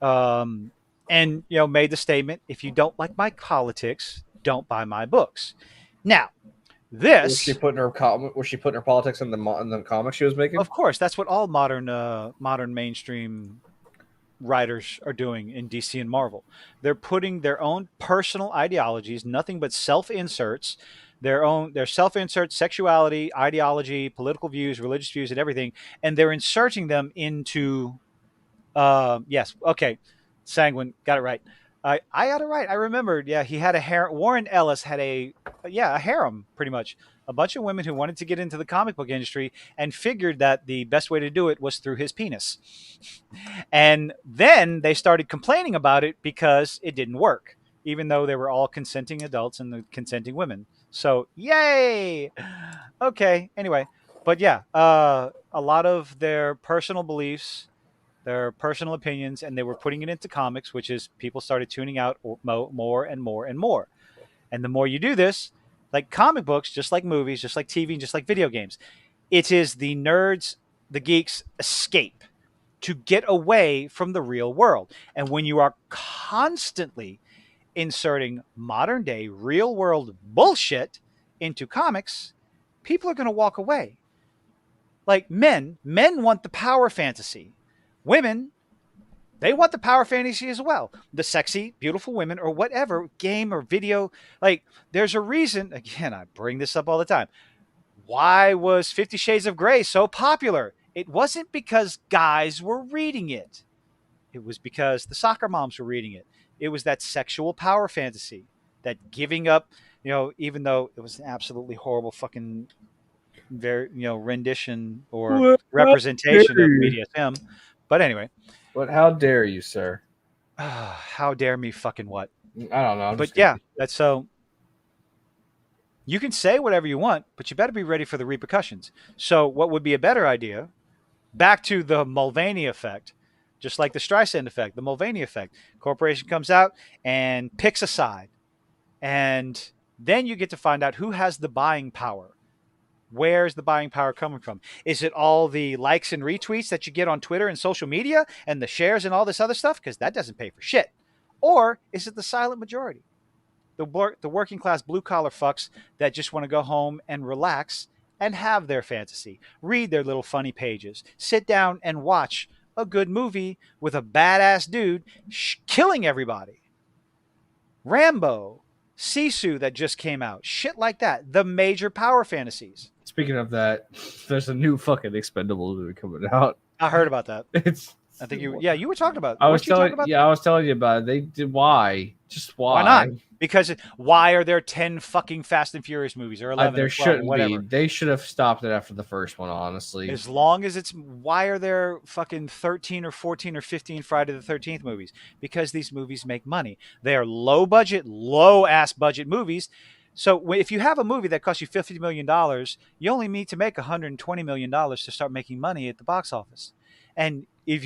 And, made the statement, if you don't like my politics, don't buy my books. Now, Was she putting her politics in the comics she was making? of course, that's what all modern mainstream writers are doing in DC and Marvel. They're putting their own personal ideologies, nothing but self-inserts, their self-inserts, sexuality, ideology, political views, religious views, and everything, and they're inserting them into. Yes, okay, Sanguine got it right. I got it right. I remembered. Yeah, he had a harem. Warren Ellis had a harem, pretty much. A bunch of women who wanted to get into the comic book industry and figured that the best way to do it was through his penis. And then they started complaining about it because it didn't work, even though they were all consenting adults and the consenting women. So, yay! Okay, anyway. But yeah, a lot of their personal beliefs, their personal opinions, and they were putting it into comics, which is people started tuning out more and more and more. And the more you do this, like comic books, just like movies, just like TV, and just like video games, it is the nerds, the geeks' escape to get away from the real world. And when you are constantly inserting modern day real world bullshit into comics, people are going to walk away. Like men want the power fantasy. Women, they want the power fantasy as well. The sexy, beautiful women or whatever, game or video. Like, there's a reason, again, I bring this up all the time. Why was 50 Shades of Grey so popular? It wasn't because guys were reading it. It was because the soccer moms were reading it. It was that sexual power fantasy, that giving up, even though it was an absolutely horrible fucking rendition or Well, representation of BDSM. But anyway, But how dare you, sir? how dare me fucking what? I don't know. But yeah, that's so. You can say whatever you want, but you better be ready for the repercussions. So, what would be a better idea? Back to the Mulvaney effect, just like the Streisand effect, the Mulvaney effect. Corporation comes out and picks a side, and then you get to find out who has the buying power. Where's the buying power coming from? Is it all the likes and retweets that you get on Twitter and social media and the shares and all this other stuff? Because that doesn't pay for shit. Or is it the silent majority? The working class blue collar fucks that just want to go home and relax and have their fantasy, read their little funny pages, sit down and watch a good movie with a badass dude killing everybody. Rambo, Sisu that just came out, shit like that. The major power fantasies. Speaking of that, there's a new fucking Expendable movie coming out. I heard about that. It's I think you were talking about. I was Weren't you talking telling about? yeah, I was telling you about it. They did why? Just Why not? why? Because why are there 10 fucking Fast and Furious movies or 11 There or 12 or shouldn't be. whatever? They should have stopped it after the first one, honestly. As long as it's why are there fucking 13 or 14 or 15 Friday the 13th movies? Because these movies make money. They are low budget, low ass budget movies. So if you have a movie that costs you $50 million, you only need to make $120 million to start making money at the box office. And if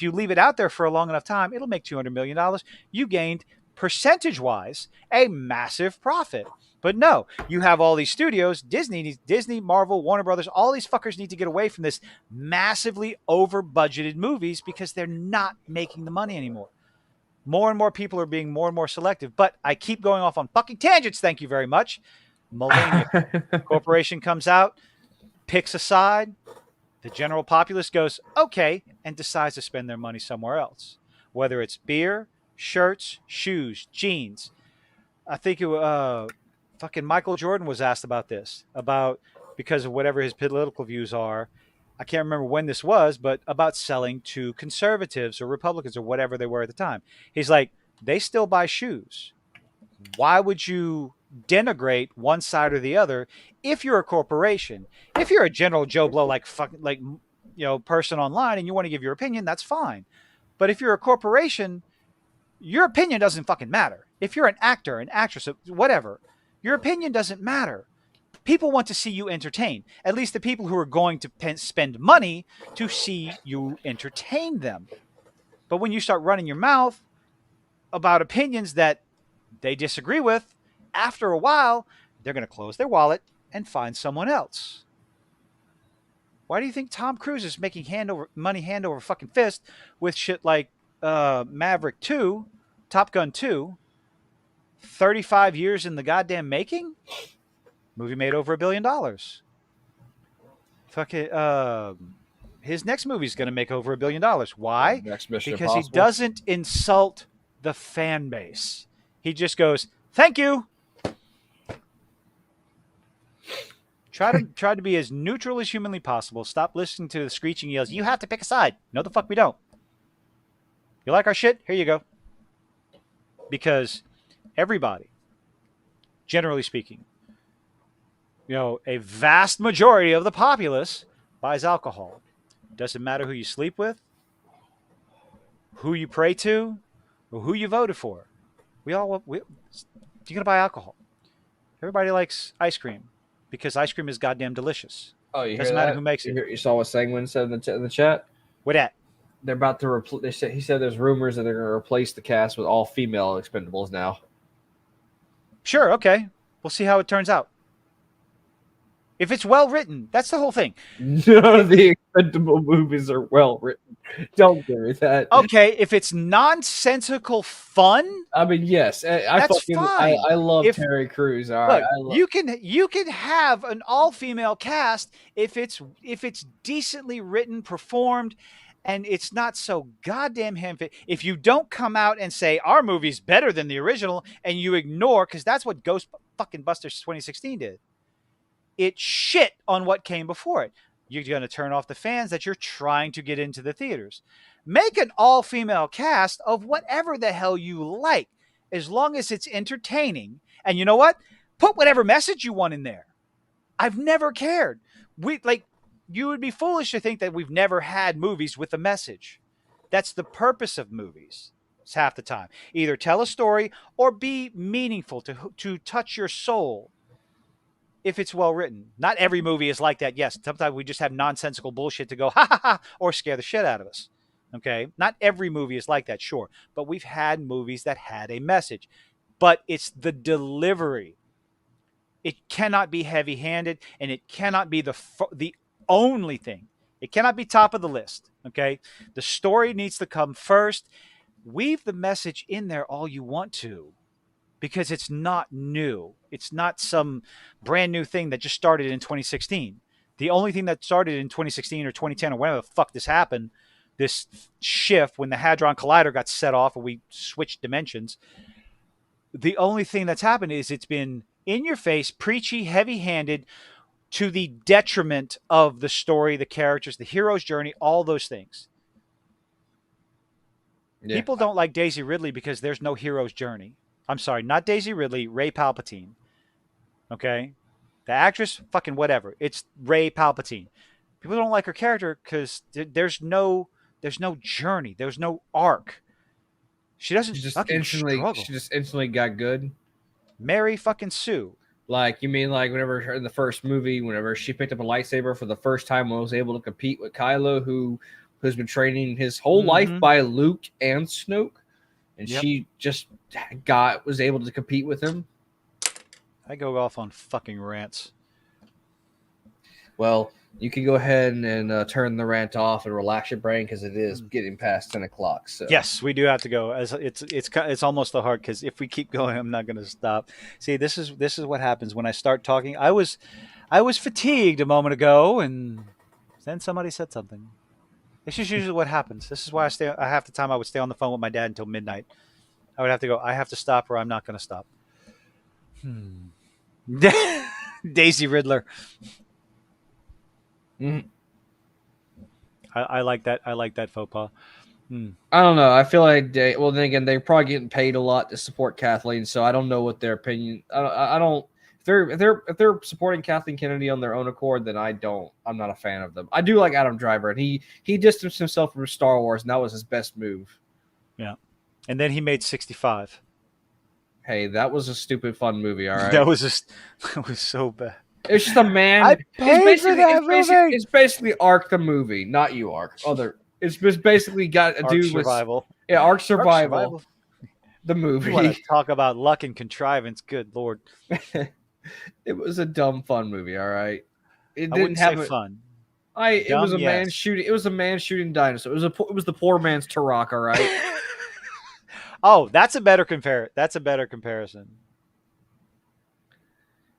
you leave it out there for a long enough time, it'll make $200 million. You gained percentage wise a massive profit. But no, you have all these studios, Disney, Marvel, Warner Brothers, all these fuckers need to get away from this massively over budgeted movies because they're not making the money anymore. More and more people are being more and more selective. But I keep going off on fucking tangents. Thank you very much. Millennium Corporation comes out, picks a side. The general populace goes, okay, and decides to spend their money somewhere else. Whether it's beer, shirts, shoes, jeans. I think fucking Michael Jordan was asked about this, about because of whatever his political views are. I can't remember when this was, but about selling to conservatives or Republicans or whatever they were at the time. He's like, they still buy shoes. Why would you denigrate one side or the other if you're a corporation? If you're a general Joe Blow person online and you want to give your opinion, that's fine. But if you're a corporation, your opinion doesn't fucking matter. If you're an actor, an actress, whatever, your opinion doesn't matter. People want to see you entertain. At least the people who are going to spend money to see you entertain them. But when you start running your mouth about opinions that they disagree with, after a while, they're going to close their wallet and find someone else. Why do you think Tom Cruise is making money hand over fucking fist with shit like Maverick 2, Top Gun 2, 35 years in the goddamn making? Movie made over $1 billion. Fuck it. His next movie is going to make over $1 billion. Why? Next Mission Because he Impossible. doesn't insult the fan base. He just goes, "Thank you." Try to be as neutral as humanly possible. Stop listening to the screeching yells. You have to pick a side. No, the fuck we don't. You like our shit? Here you go. Because everybody, generally speaking, a vast majority of the populace buys alcohol. Doesn't matter who you sleep with, who you pray to, or who you voted for. You're going to buy alcohol. Everybody likes ice cream because ice cream is goddamn delicious. Oh, you Doesn't hear matter that? who makes it. You saw what Sangwin said in the chat? What that? They're about to replace. He said there's rumors that they're going to replace the cast with all female Expendables now. Sure, okay. We'll see how it turns out. If it's well written, that's the whole thing. None of the Expendable movies are well written. Don't give me that. Okay, if it's nonsensical fun, I mean, yes, that's fine. I love Terry Crews. All right, you can have an all-female cast if it's decently written, performed, and it's not so goddamn ham-fit. If you don't come out and say our movie's better than the original, and you ignore, because that's what Ghost fucking Busters 2016 did. It shit on what came before it. You're going to turn off the fans that you're trying to get into the theaters. Make an all-female cast of whatever the hell you like, as long as it's entertaining. And you know what? Put whatever message you want in there. I've never cared. You would be foolish to think that we've never had movies with a message. That's the purpose of movies. It's half the time. Either tell a story or be meaningful to touch your soul. If it's well written. Not every movie is like that. Yes, sometimes we just have nonsensical bullshit to go ha ha ha or scare the shit out of us. Okay? Not every movie is like that, sure. But we've had movies that had a message. But it's the delivery. It cannot be heavy-handed, and it cannot be the only thing. It cannot be top of the list. Okay? The story needs to come first. weave the message in there all you want to, because it's not new. It's not some brand new thing that just started in 2016. The only thing that started in 2016 or 2010 or whenever the fuck this happened, this shift when the Hadron Collider got set off and we switched dimensions, the only thing that's happened is it's been in your face, preachy, heavy handed, to the detriment of the story, the characters, the hero's journey, all those things. Yeah. People don't like Daisy Ridley because there's no hero's journey. I'm sorry, not Daisy Ridley, Ray Palpatine. Okay? The actress, fucking whatever. It's Ray Palpatine. People don't like her character because there's no journey. There's no arc. She doesn't fucking struggle. She just instantly got good. Mary fucking Sue. Like, you mean like whenever in the first movie, whenever she picked up a lightsaber for the first time and was able to compete with Kylo, who's been training his whole life by Luke and Snoke, and she just was able to compete with him. I go off on fucking rants. Well, you can go ahead and turn the rant off and relax your brain because it is getting past 10 o'clock. So yes, we do have to go. As it's almost a hard, because if we keep going, I'm not going to stop. See, this is what happens when I start talking. I was fatigued a moment ago, and then somebody said something. This is usually what happens. This is why half the time I would stay on the phone with my dad until midnight. I would have to go, I have to stop or I'm not going to stop. Daisy Riddler. Mm-hmm. I like that. I like that faux pas. I don't know. I feel like then again, they're probably getting paid a lot to support Kathleen, so I don't know what their opinion. I don't. If they're supporting Kathleen Kennedy on their own accord, then I'm not a fan of them. I do like Adam Driver, and he distanced himself from Star Wars, and that was his best move. Yeah, and then he made 65. Hey, that was a stupid fun movie. All right, that was so bad. It's just a man. I paid for that movie. It's basically Ark the movie, not you, Ark. It's just basically got a dude with survival. Yeah, Ark Survival. The movie. You want to talk about luck and contrivance? Good Lord. It was a dumb fun movie. All right, it I didn't have fun. It was a man shooting. It was a man shooting dinosaurs. It was the poor man's Turok. All right. Oh, that's a better comparison.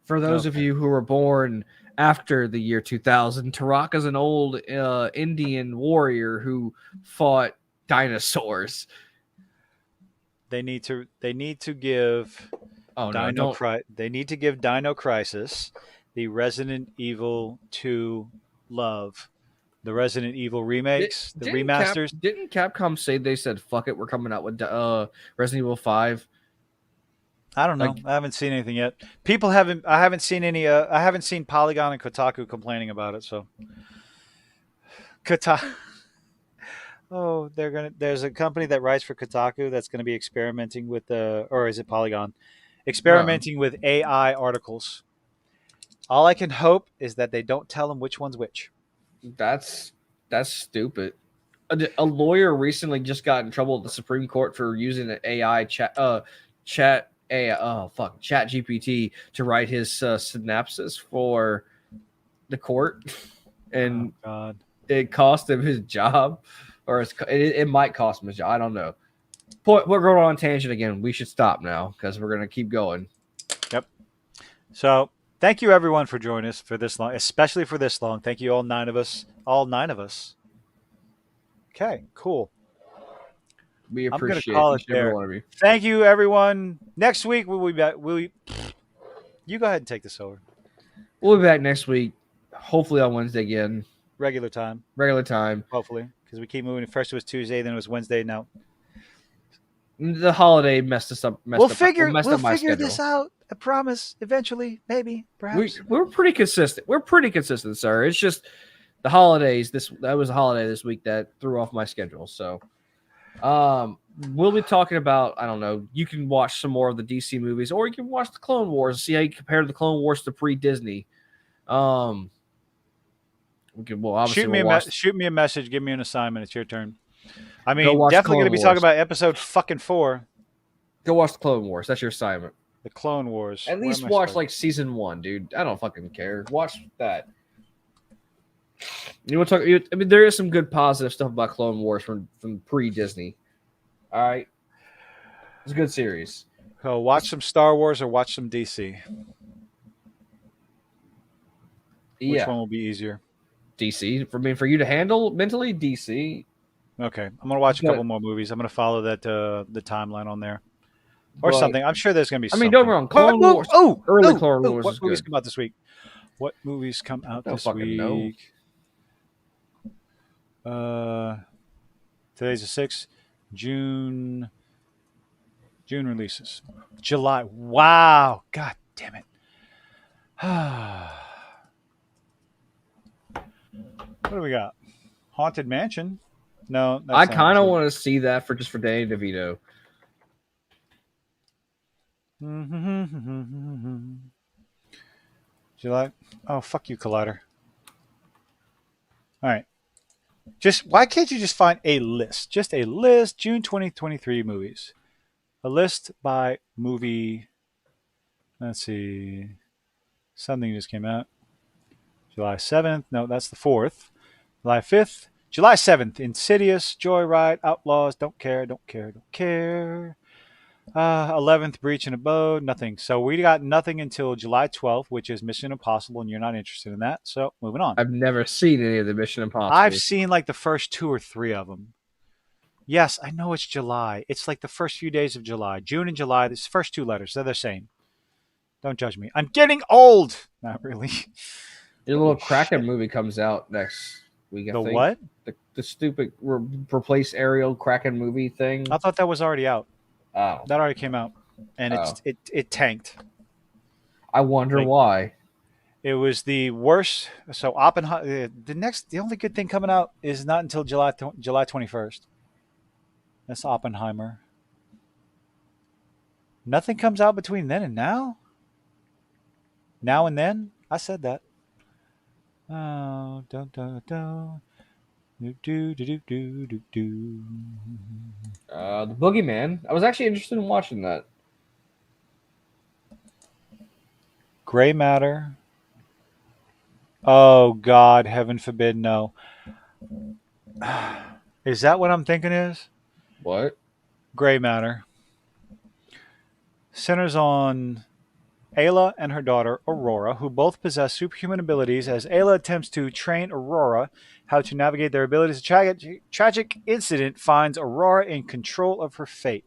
For those of you who were born after the year 2000, Turok is an old Indian warrior who fought dinosaurs. They need to give they need to give Dino Crisis the Resident Evil 2 love. The Resident Evil remakes, the remasters. Didn't Capcom say they said fuck it, we're coming out with Resident Evil 5? I don't know. I haven't seen anything yet. I haven't seen any. I haven't seen Polygon and Kotaku complaining about it. So, Kotaku. Oh, there's a company that writes for Kotaku that's going to be experimenting with or is it Polygon? Experimenting with AI articles. All I can hope is that they don't tell them which one's which. That's stupid. A lawyer recently just got in trouble at the Supreme Court for using an AI chat GPT to write his synopsis for the court, and it cost him his job, or it might cost him his job. I don't know. We're going on a tangent again. We should stop now because we're going to keep going. Yep. So thank you everyone for joining us for this long, especially for this long. Thank you all nine of us. Okay, cool. We appreciate each and every one of you. Thank you, everyone. Next week we'll be back. You go ahead and take this over. We'll be back next week, hopefully on Wednesday again. Regular time. Hopefully, because we keep moving. First it was Tuesday, then it was Wednesday. Now the holiday messed us up. We'll figure this out. I promise. Eventually, maybe, perhaps. We're pretty consistent. We're pretty consistent, sir. It's just the holidays. That was a holiday this week that threw off my schedule. So. We'll be talking about, I don't know, you can watch some more of the DC movies, or you can watch the Clone Wars and see how you compare the Clone Wars to pre-Disney. Shoot me a message, give me an assignment. It's your turn. I mean, definitely going to be talking about episode fucking 4. Go watch the Clone Wars. That's your assignment. The Clone Wars. At least watch like season 1, dude. I don't fucking care. Watch that. You want to talk? I mean, there is some good positive stuff about Clone Wars from pre-Disney. All right, it's a good series. So watch some Star Wars or watch some DC. Which Yeah, one will be easier? DC. For you to handle mentally, DC. Okay, I'm gonna watch a couple But more movies. I'm gonna follow that the timeline on there or but something. I'm sure there's gonna be I mean, don't get something. me wrong. What? Clone Wars, Oh, early oh, Clone oh! Wars What is movies good. come out this week? What movies come I out don't this fucking know. week? Uh, today's the 6th. June. June releases. July. Wow. God damn it. What do we got? Haunted Mansion. No, I that's not kind this of week. want to see that for Danny DeVito. July. Oh, fuck you, Collider. All right. Just why can't you just find a list? Just a list. June 2023 movies. A list by movie. Let's see. Something just came out. July 7th. No, that's the 4th. July 5th. July 7th. Insidious, Joyride, Outlaws, Don't Care, Don't Care, Don't Care. 11th, Breach and Abode, nothing. So we got nothing until July 12th, which is Mission Impossible, and you're not interested in that. So moving on. I've never seen any of the Mission I've Impossible. seen like the first two or three of them. Yes, I know it's July. It's like the first few days of July. June and July, these first two letters, they're the same. Don't judge me. I'm getting old. Not really. Your little Holy Kraken shit. movie comes out next week, I The think. what? The stupid replace Ariel Kraken movie I thing. thought that was already out. Oh, That already came out. And oh. it tanked. I wonder Like why. it was the worst. So Oppenheimer. The only good thing coming out is not until July 21st. That's Oppenheimer. Nothing comes out between then and now. Now and then. I said that. Oh, dun, dun, dun. Do, do, do, do, do, do. The Boogeyman. I was actually interested in watching that. Gray matter. Oh God, heaven forbid, no. Is that what I'm thinking? Is What? gray matter centers on Ayla and her daughter, Aurora, who both possess superhuman abilities as Ayla attempts to train Aurora how to navigate their abilities. A tragic incident finds Aurora in control of her fate.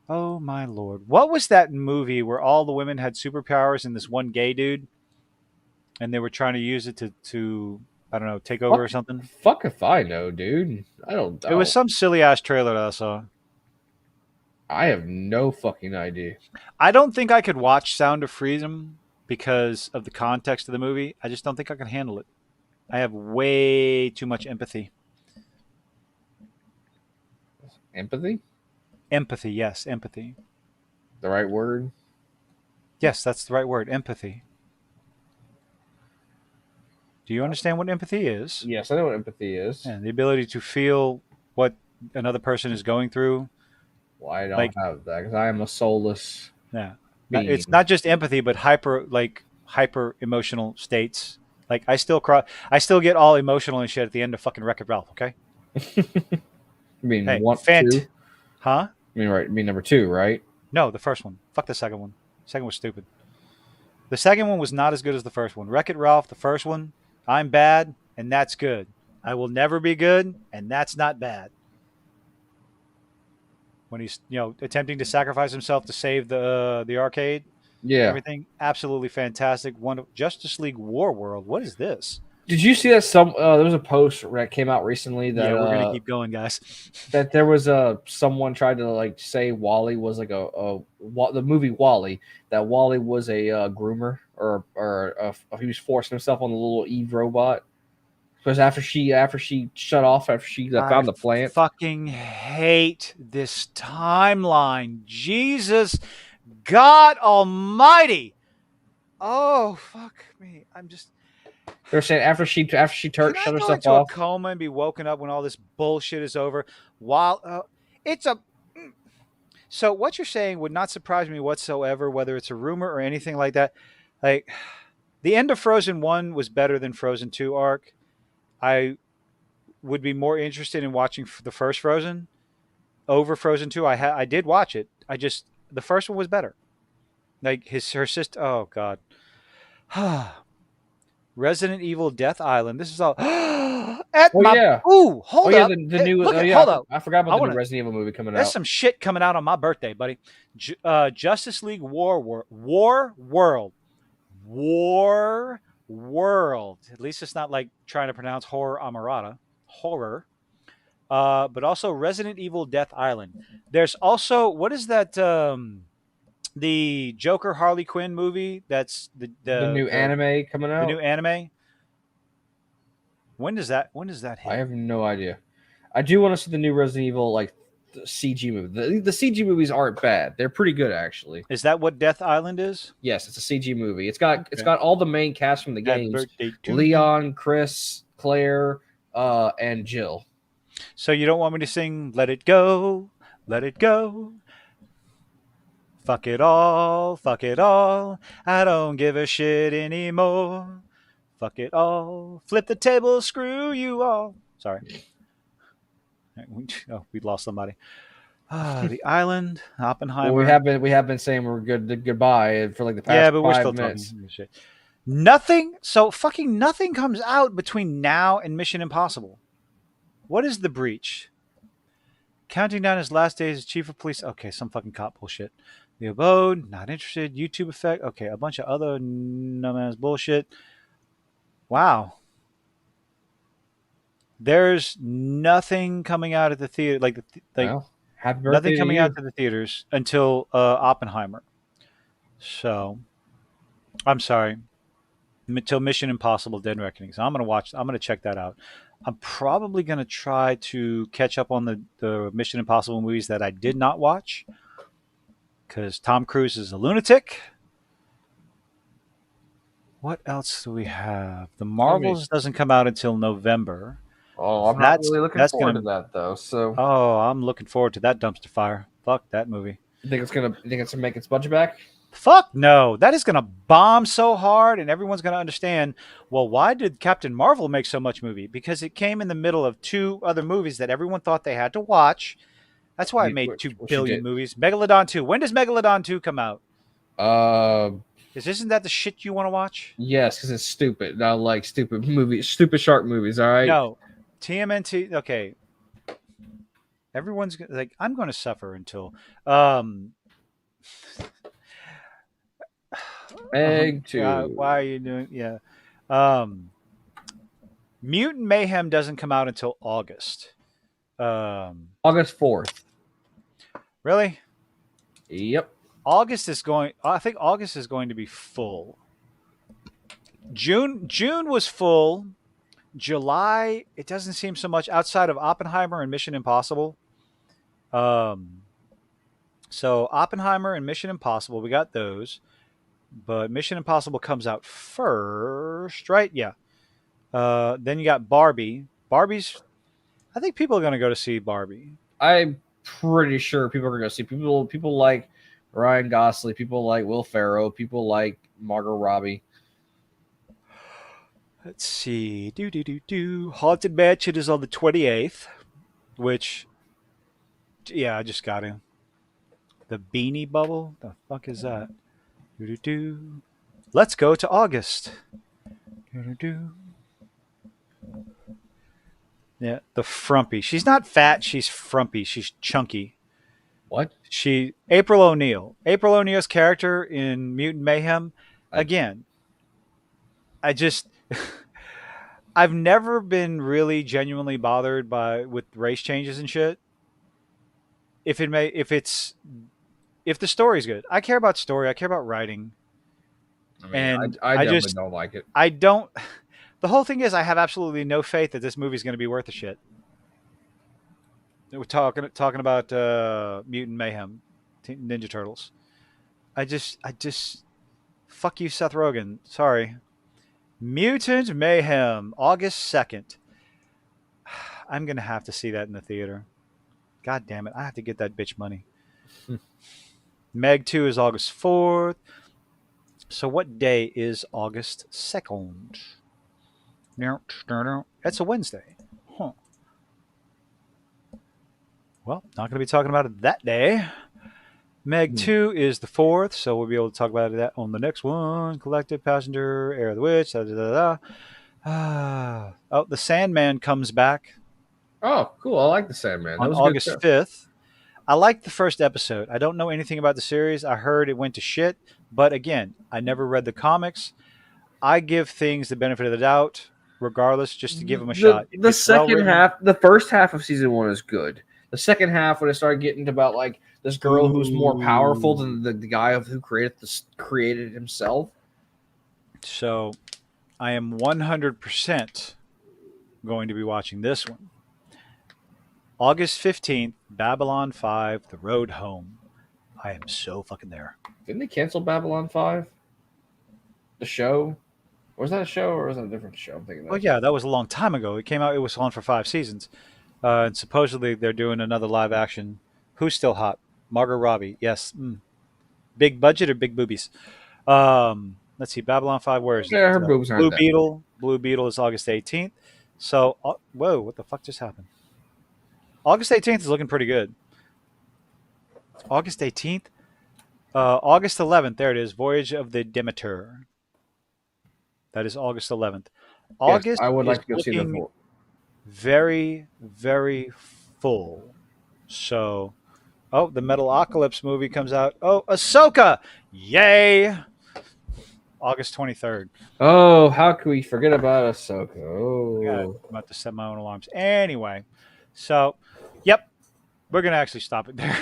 Oh my lord. What was that movie where all the women had superpowers and this one gay dude and they were trying to use it to I don't know, take over or Fuck, something? fuck if I know, dude. I don't It was know. some silly ass trailer that I saw. I have no fucking idea. I don't think I could watch Sound of Freedom because of the context of the movie. I just don't think I can handle it. I have way too much empathy. Empathy? Empathy, yes, empathy. The right word? Yes, that's the right word, empathy. Do you understand what empathy is? Yes, I know what empathy is. And the ability to feel what another person is going through. Well, I don't Like, have that because I am a soulless yeah, it's being. not just empathy, but hyper emotional states. Like I still cry, I still get all emotional and shit at the end of fucking Wreck-It Ralph. Okay, I mean, hey, one, Fant, two. huh? I mean, right. I mean, number two, right? No, the first one. Fuck the second one. Second was stupid. The second one was not as good as the first one. Wreck It Ralph, the first one, I'm bad, and that's good. I will never be good, and that's not bad. When he's attempting to sacrifice himself to save the arcade, Yeah. everything absolutely fantastic. One Justice League War World. What is this? Did you see that there was a post that came out recently Yeah, we're gonna keep going, guys. that there was someone tried to like say Wally was like the movie Wally, that Wally was a groomer or he was forcing himself on the little Eve robot because after she shut off after she I found the plant. fucking hate this timeline. Jesus, God Almighty. Oh fuck me. I'm just. They're saying Can I shut go herself into a off. coma and be woken up when all this bullshit is over? While it's a. So what you're saying would not surprise me whatsoever, whether it's a rumor or anything like that. Like the end of Frozen 1 was better than Frozen 2 arc. I would be more interested in watching the first Frozen over Frozen 2. I did watch it. I just the first one was better. Like her sister. Oh God. Resident Evil Death Island. This is all at Oh my. yeah. Ooh, Oh hold yeah. up. The new. Look Oh at. yeah. Hold up. I forgot about I the new want to. Resident Evil movie coming There's out. some shit coming out on my birthday, buddy. Justice League War World. War World. At least it's not like trying to pronounce horror amarata. Horror. But also Resident Evil Death Island. There's also what is that? The Joker Harley Quinn movie. That's The new anime coming the new out. anime. When does that I hit? have no idea. I do want to see the new Resident Evil like the CG movie. The CG movies aren't bad. They're pretty good actually. Is that what Death Island is? Yes, it's a CG movie. It's Okay. got all the main cast from the Happy games: birthday to you. Leon, Chris, Claire, and Jill. So you don't want me to sing "Let It Go, Let It Go"? Fuck it all, fuck it all. I don't give a shit anymore. Fuck it all. Flip the table, screw you all. Sorry. Oh, we lost somebody. The island, Well, Oppenheimer. we have been saying we're goodbye for like the Yeah, past but we're five still minutes. talking shit. Nothing. So fucking nothing comes out between now and Mission Impossible. What is the breach? Counting down his last days as chief of police. Okay, some fucking cop bullshit. The abode, not interested. YouTube effect. Okay, a bunch of other no man's bullshit. Wow. There's nothing coming out at the theater, like Well, happy nothing birthday to coming out you. to the theaters until Oppenheimer. So I'm sorry, until Mission Impossible: Dead Reckoning. So I'm gonna watch. I'm gonna check that out. I'm probably gonna try to catch up on the Mission Impossible movies that I did not watch because Tom Cruise is a lunatic. What else do we have? The I mean, Marvels doesn't come out until November. oh, I'm not That's really looking that's forward to gonna. that though. So, Oh, I'm looking forward to that dumpster fire. Fuck that movie. you think it's gonna make its budget back? Fuck no. That is gonna bomb so hard, and everyone's gonna understand. Well, why did Captain Marvel make so much movie? Because it came in the middle of two other movies that everyone thought they had to watch. That's why it made two Which you billion did. movies. Megalodon 2. When does Megalodon 2 come out? Uh, Isn't that the shit you want to watch? yes, because it's stupid. I like stupid movies, stupid shark movies. All right. No. TMNT. Okay. Everyone's like, I'm going to suffer until. Um, oh Egg God, two, why are you doing? Yeah. Um, Mutant Mayhem doesn't come out until August. August 4th. Really? Yep. August is going. I think August is going to be full. June was full. July, it doesn't seem so much outside of Oppenheimer and Mission Impossible. Um, so Oppenheimer and Mission Impossible, we got those, but Mission Impossible comes out first, right? Yeah. Then you got Barbie. Barbie's. I think people are going to go to see Barbie. I'm pretty sure people are gonna see people like Ryan Gosling, people like Will Ferrell, people like Margot Robbie. Let's see. Do. Haunted Mansion is on the 28th, which, yeah, I just got him. The Beanie Bubble? The fuck is that? Do. Let's go to August. Do. Yeah, the Frumpy. She's not fat. She's frumpy. She's chunky. What? April O'Neil. April O'Neil's character in Mutant Mayhem. I Again, I just I've never been really genuinely bothered by with race changes and shit. If the story's good, I care about story. I care about writing, I mean, and I definitely don't like it. I don't. The whole thing is I have absolutely no faith that this movie's going to be worth a shit. We're talking about Mutant Mayhem, Ninja Turtles. I just fuck you, Seth Rogen. Sorry. Mutant Mayhem, August 2nd. I'm gonna have to see that in the theater. God damn it! I have to get that bitch money. Meg 2 is August 4th. So what day is August 2nd? That's a Wednesday. Huh. Well, not going to be talking about it that day. Meg 2 is the 4th, so we'll be able to talk about that on the next one. Collective Passenger, Air of the Witch, da da da da. Oh, The Sandman comes back Oh, cool. I like the Sandman. That on was a good August show. 5th. I liked the first episode. I don't know anything about the series. I heard it went to shit, but again, I never read the comics. I give things the benefit of the doubt, regardless, just to give them a shot. If The it's well second written, half, the first half of season 1 is good. The second half, when it started getting to about like this girl who's more powerful ooh. than the guy who created himself. So I am 100% going to be watching this one. August 15th, Babylon 5, The Road Home. I am so fucking there. Didn't they cancel Babylon 5? The show? Was that a show or was that a different show? I'm thinking Oh, that. yeah, that was a long time ago. It came out, it was on for 5 seasons. And supposedly they're doing another live action. Who's still hot? Margot Robbie. Yes. Big budget or big boobies? Let's see. Babylon 5, where is it? Yeah, her boobs aren't Blue that big. Beetle. Blue Beetle is August 18th. So, whoa, what the fuck just happened? August 18th is looking pretty good. August 18th? August 11th, there it is. Voyage of the Demeter. That is August 11th. Yes, August I would is like to go see the looking full. very, very full. So, oh, the Metalocalypse movie comes out. Oh, Ahsoka! Yay! August 23rd. Oh, how can we forget about Ahsoka? Yeah, Oh. I'm about to set my own alarms. Anyway, so, yep, we're going to actually stop it there.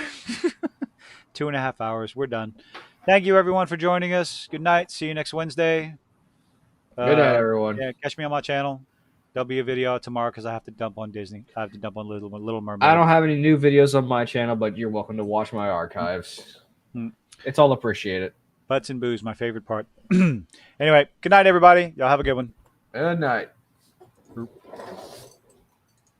2.5 hours. We're done. Thank you, everyone, for joining us. Good night. See you next Wednesday. Good night, everyone. Yeah, catch me on my channel. There'll be a video out tomorrow because I have to dump on Disney. I have to dump on Little I Mermaid. don't have any new videos on my channel, but you're welcome to watch my archives. Mm. It's all appreciated. Butts and booze, my favorite part. Anyway, good night, everybody. Y'all have a good one. Good night.